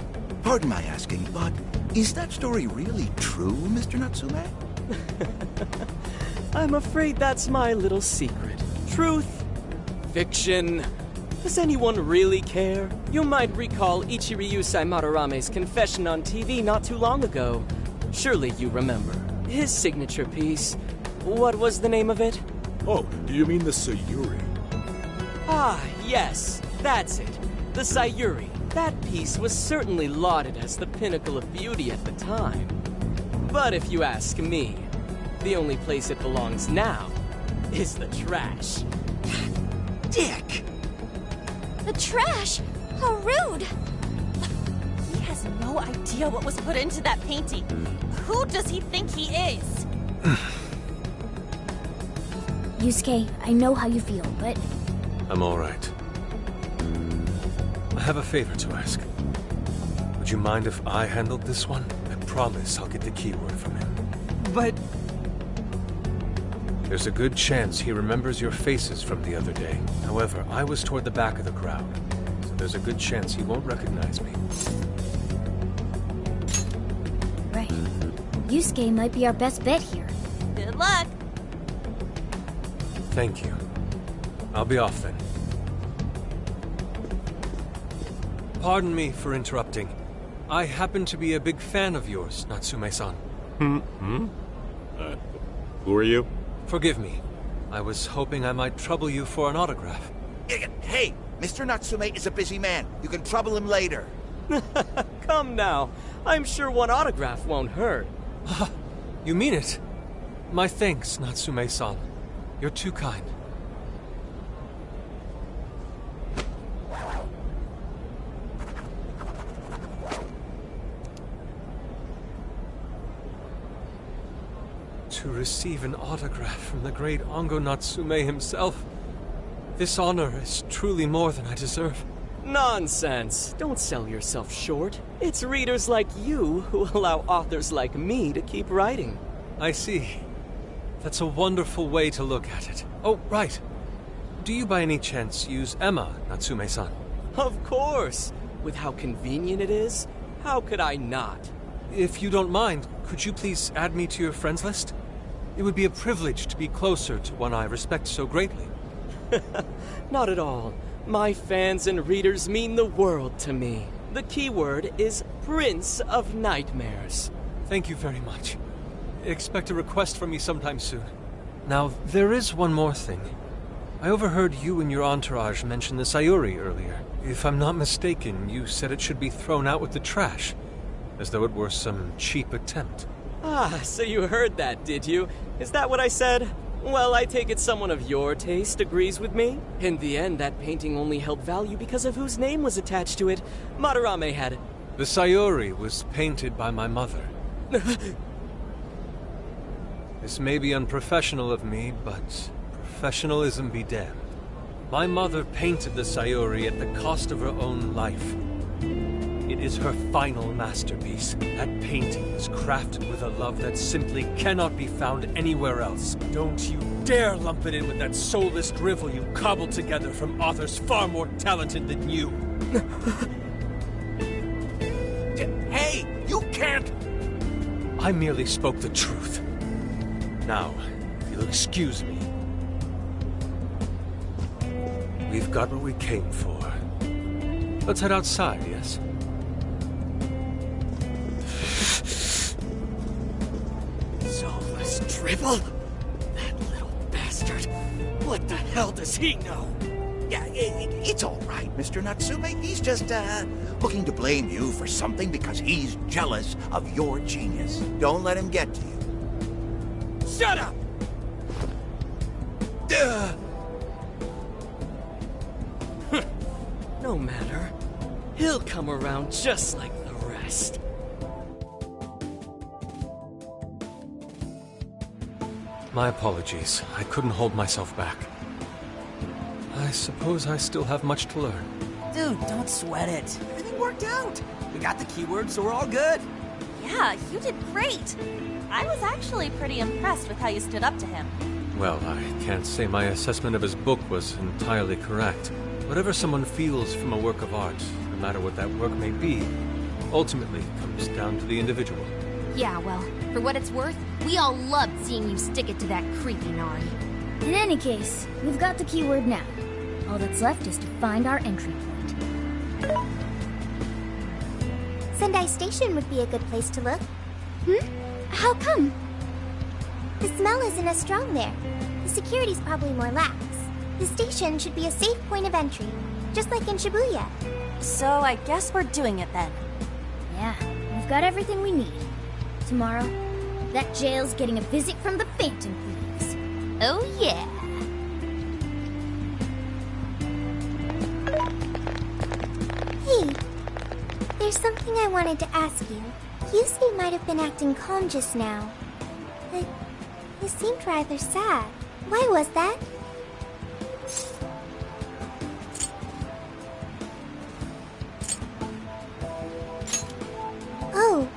Speaker 3: Pardon my asking, but is that story really true, Mr. Natsume?
Speaker 22: I'm afraid that's my little secret. Truth, fiction. Does anyone really care? You might recall Ichiryusai Madarame's confession on TV not too long ago. Surely you remember. His signature piece. What was the name of it?
Speaker 14: Oh, do you mean the Sayuri?
Speaker 22: Ah, yes, that's it. The Sayuri. That piece was certainly lauded as the pinnacle of beauty at the time. But if you ask me, the only place it belongs now is the trash.
Speaker 16: Dick!
Speaker 5: The trash? How rude! He has no idea what was put into that painting. Who does he think he is?
Speaker 9: Yusuke, I know how you feel, but...
Speaker 7: I'm all right. I have a favor to ask. Would you mind if I handled this one? I promise I'll get the keyword from him.
Speaker 16: But...
Speaker 7: There's a good chance he remembers your faces from the other day. However, I was toward the back of the crowd, so there's a good chance he won't recognize me.
Speaker 9: Right. Yusuke might be our best bet here.
Speaker 5: Good luck!
Speaker 7: Thank you. I'll be off then. Pardon me for interrupting. I happen to be a big fan of yours, Natsume-san.
Speaker 14: Who are you?
Speaker 7: Forgive me. I was hoping I might trouble you for an autograph.
Speaker 3: Hey, Mr. Natsume is a busy man. You can trouble him later.
Speaker 22: Come now. I'm sure one autograph won't hurt.
Speaker 7: You mean it? My thanks, Natsume-san. You're too kind. To receive an autograph from the great Ongo Natsume himself. This honor is truly more than I deserve.
Speaker 22: Nonsense. Don't sell yourself short. It's readers like you who allow authors like me to keep writing.
Speaker 7: I see. That's a wonderful way to look at it. Oh, right. Do you by any chance use Emma, Natsume-san?
Speaker 22: Of course. With how convenient it is, how could I not?
Speaker 7: If you don't mind, could you please add me to your friends list? It would be a privilege to be closer to one I respect so greatly.
Speaker 22: Not at all. My fans and readers mean the world to me. The keyword is Prince of Nightmares.
Speaker 7: Thank you very much. Expect a request from me sometime soon. Now, there is one more thing. I overheard you and your entourage mention the Sayuri earlier. If I'm not mistaken, you said it should be thrown out with the trash, as though it were some cheap attempt.
Speaker 22: Ah, so you heard that, did you? Is that what I said? Well, I take it someone of your taste agrees with me. In the end, that painting only held value because of whose name was attached to it. Madarame had...
Speaker 7: The Sayuri was painted by my mother. This may be unprofessional of me, but professionalism be damned. My mother painted the Sayuri at the cost of her own life. It is her final masterpiece. That painting is crafted with a love that simply cannot be found anywhere else. Don't you dare lump it in with that soulless drivel you cobbled together from authors far more talented than you.
Speaker 3: Hey, you can't...
Speaker 7: I merely spoke the truth. Now, if you'll excuse me. We've got what we came for. Let's head outside, yes?
Speaker 22: Soulless drivel? That little bastard. What the hell does he know?
Speaker 3: Yeah, it's all right, Mr. Natsume. He's just, looking to blame you for something because he's jealous of your genius. Don't let him get to you.
Speaker 22: Shut up! No matter. He'll come around just like the rest.
Speaker 7: My apologies. I couldn't hold myself back. I suppose I still have much to learn.
Speaker 16: Dude, don't sweat it. Everything worked out. We got the keyword, so we're all good.
Speaker 5: Yeah, you did great. I was actually pretty impressed with how you stood up to him.
Speaker 7: Well, I can't say my assessment of his book was entirely correct. Whatever someone feels from a work of art, no matter what that work may be, ultimately comes down to the individual.
Speaker 12: Yeah, well, for what it's worth, we all loved seeing you stick it to that creepy Nari.
Speaker 9: In any case, we've got the keyword now. All that's left is to find our entry point.
Speaker 4: Sendai Station would be a good place to look.
Speaker 2: How come?
Speaker 4: The smell isn't as strong there. The security's probably more lax. The station should be a safe point of entry, just like in Shibuya.
Speaker 5: So I guess we're doing it then.
Speaker 9: Yeah, we've got everything we need. Tomorrow, that jail's getting a visit from the Phantom Thieves. Oh yeah!
Speaker 4: Hey, there's something I wanted to ask you. Yusuke might have been acting calm just now, but he seemed rather sad. Why was that? Oh,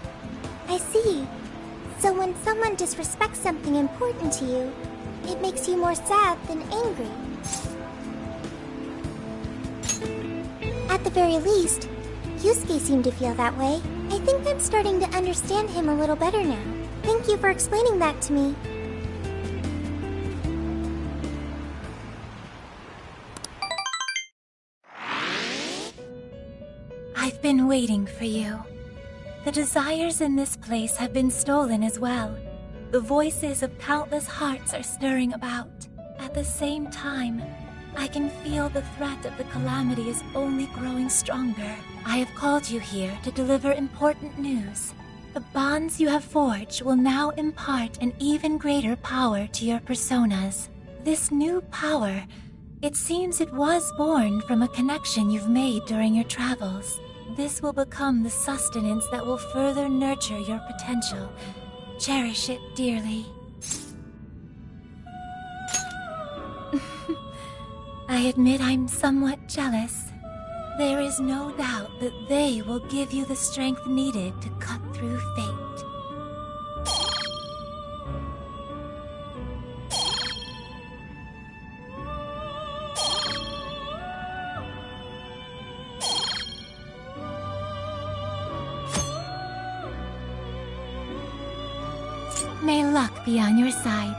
Speaker 4: I see. So when someone disrespects something important to you, it makes you more sad than angry. At the very least, Yusuke seemed to feel that way. I think I'm starting to understand him a little better now. Thank you for explaining that to me.
Speaker 6: I've been waiting for you. The desires in this place have been stolen as well. The voices of countless hearts are stirring about. At the same time, I can feel the threat of the calamity is only growing stronger. I have called you here to deliver important news. The bonds you have forged will now impart an even greater power to your personas. This new power, it seems it was born from a connection you've made during your travels. This will become the sustenance that will further nurture your potential. Cherish it dearly. I admit I'm somewhat jealous. There is no doubt that they will give you the strength needed to cut through fate. May luck be on your side.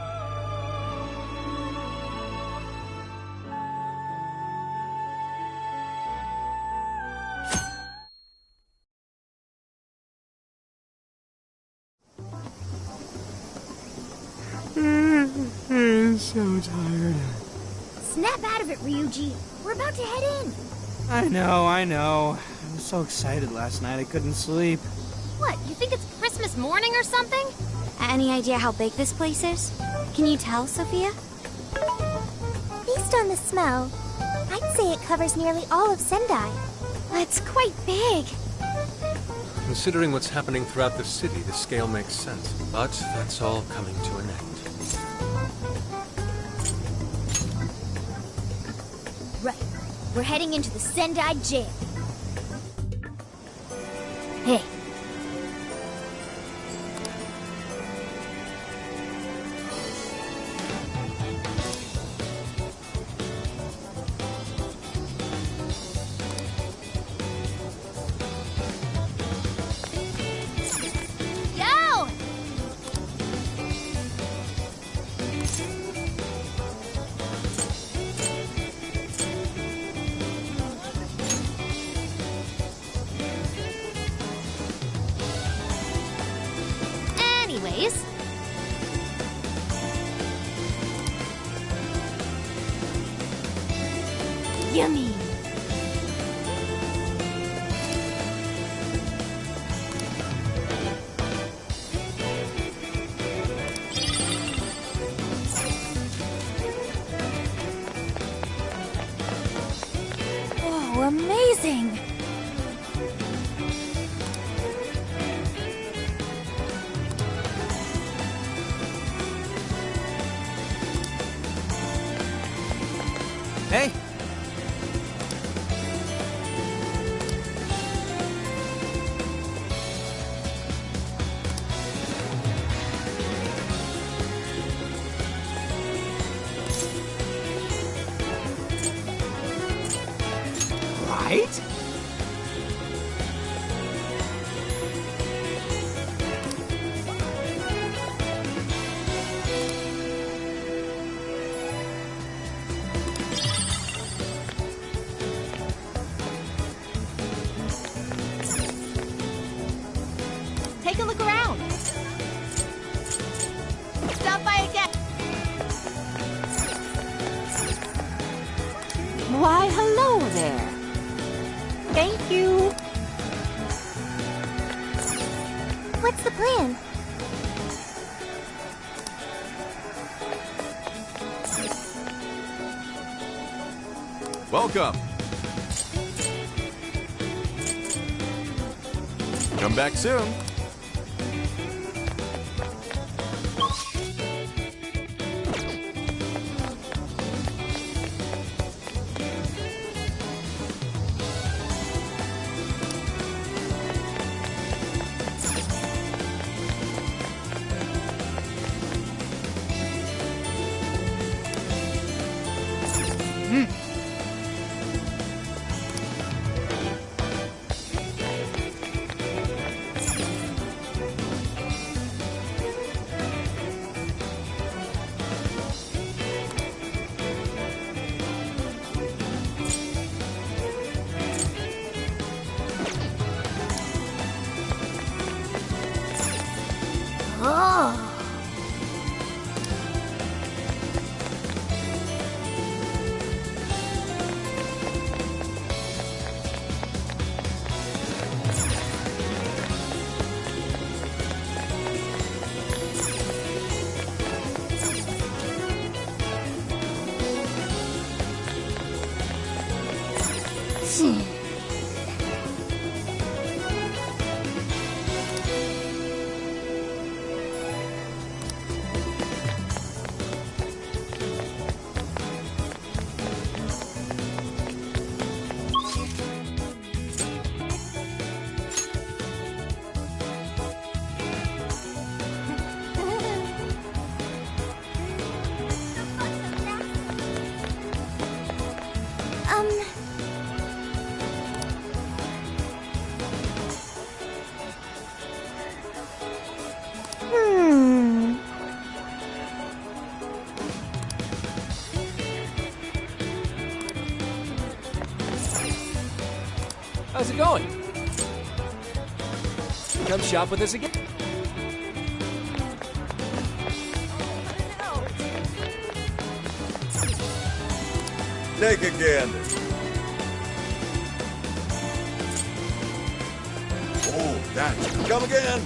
Speaker 16: I'm so tired.
Speaker 9: Snap out of it, Ryuji. We're about to head in.
Speaker 18: I know. I was so excited last night I couldn't sleep.
Speaker 12: What, you think it's Christmas morning or something?
Speaker 8: Any idea how big this place is? Can you tell, Sophia?
Speaker 4: Based on the smell, I'd say it covers nearly all of Sendai.
Speaker 8: That's quite big.
Speaker 7: Considering what's happening throughout the city, the scale makes sense. But that's all coming to an end.
Speaker 9: Right. We're heading into the Sendai jail. Hey.
Speaker 12: Anyways.
Speaker 6: Yummy. Oh, amazing!
Speaker 18: Hey! Right?
Speaker 15: Take a look around. Stop by again.
Speaker 4: Thank you. What's the plan?
Speaker 13: Welcome. Come back soon.
Speaker 4: Oh.
Speaker 19: How's it going? Come shop with us again?
Speaker 13: Take a gander. Oh, that's... Come again.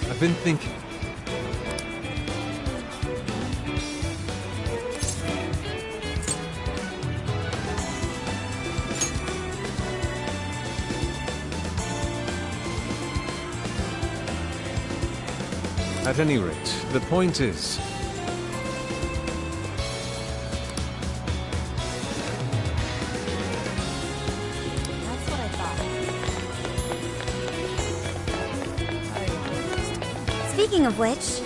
Speaker 7: I've been thinking. At any rate, the point is...
Speaker 5: That's what I thought.
Speaker 8: Speaking of which...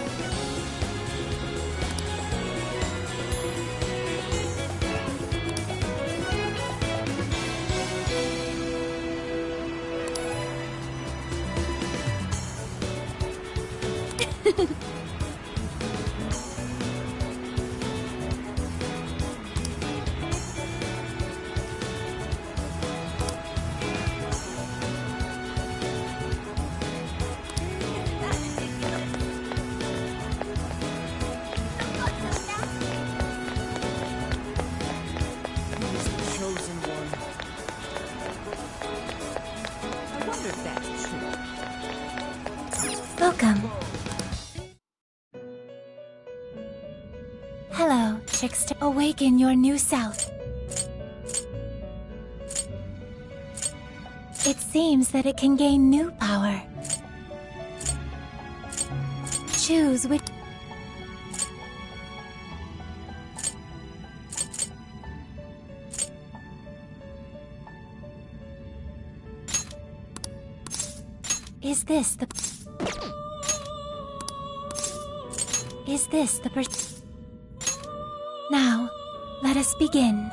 Speaker 6: Welcome. Hello, Trickster. Awaken your new self. It seems that it can gain new power. Choose which... Is this the... Is this the Now, let us begin.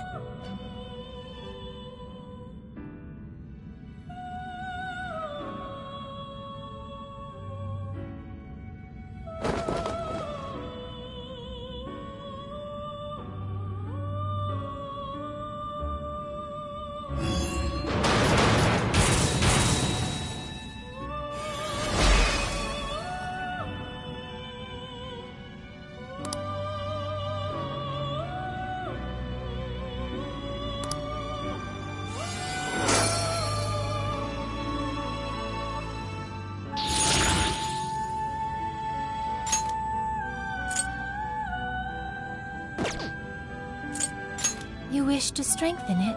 Speaker 6: You wish to strengthen it?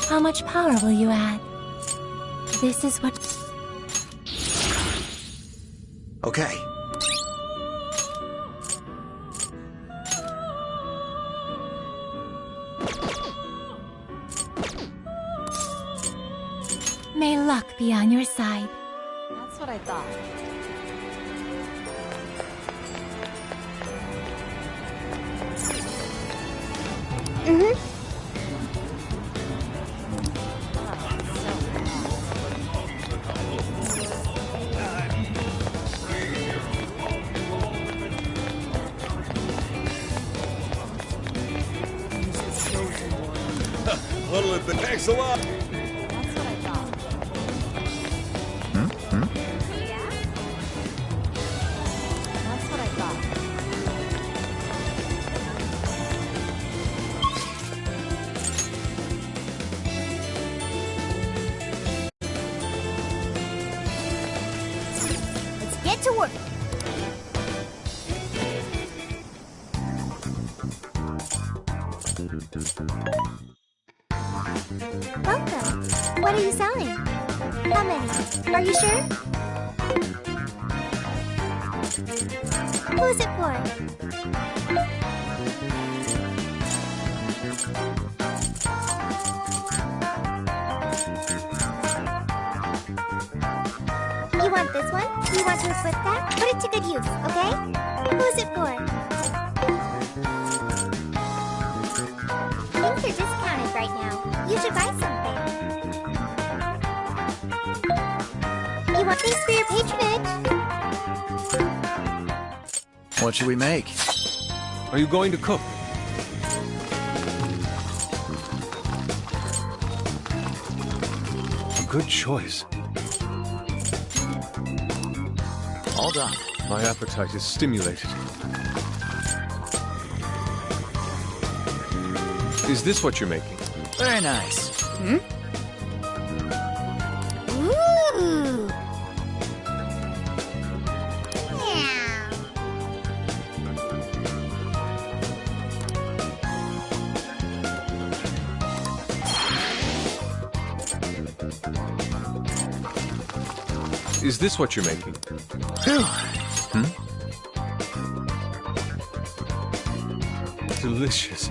Speaker 6: How much power will you add? This is what...
Speaker 3: Okay.
Speaker 6: May luck be on your side.
Speaker 5: That's what I thought.
Speaker 13: Little bit. Thanks a lot.
Speaker 5: That's what I thought. Yeah? That's what I thought.
Speaker 4: Let's get to work. Welcome. What are you selling? How many? Are you sure? Who's it for? You want this one? You want to equip that? Put it to good use, okay? Who's it for? Things are discounted right now. You should buy something. You want things for your patronage?
Speaker 3: What should we make?
Speaker 7: Are you going to cook? Good choice.
Speaker 3: All done.
Speaker 7: My appetite is stimulated. Is this what you're making?
Speaker 3: Very nice.
Speaker 4: Ooh. Yeah.
Speaker 7: Is this what you're making?
Speaker 3: Phew.
Speaker 7: Delicious.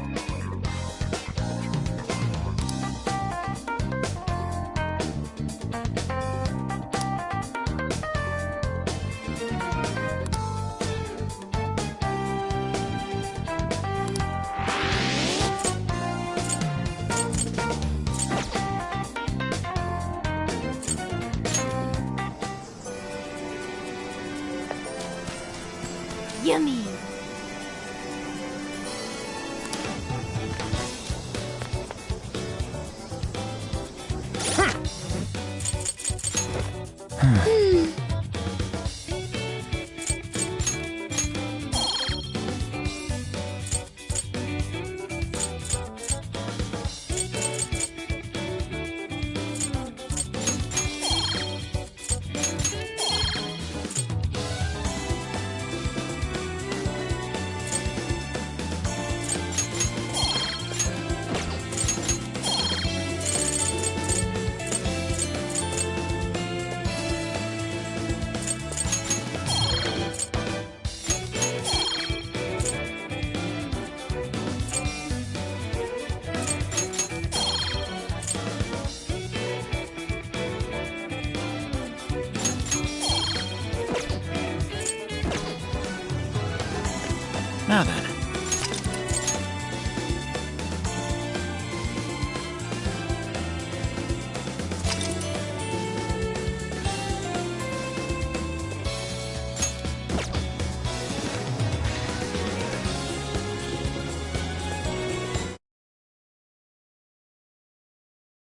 Speaker 5: Yummy.
Speaker 3: Now then.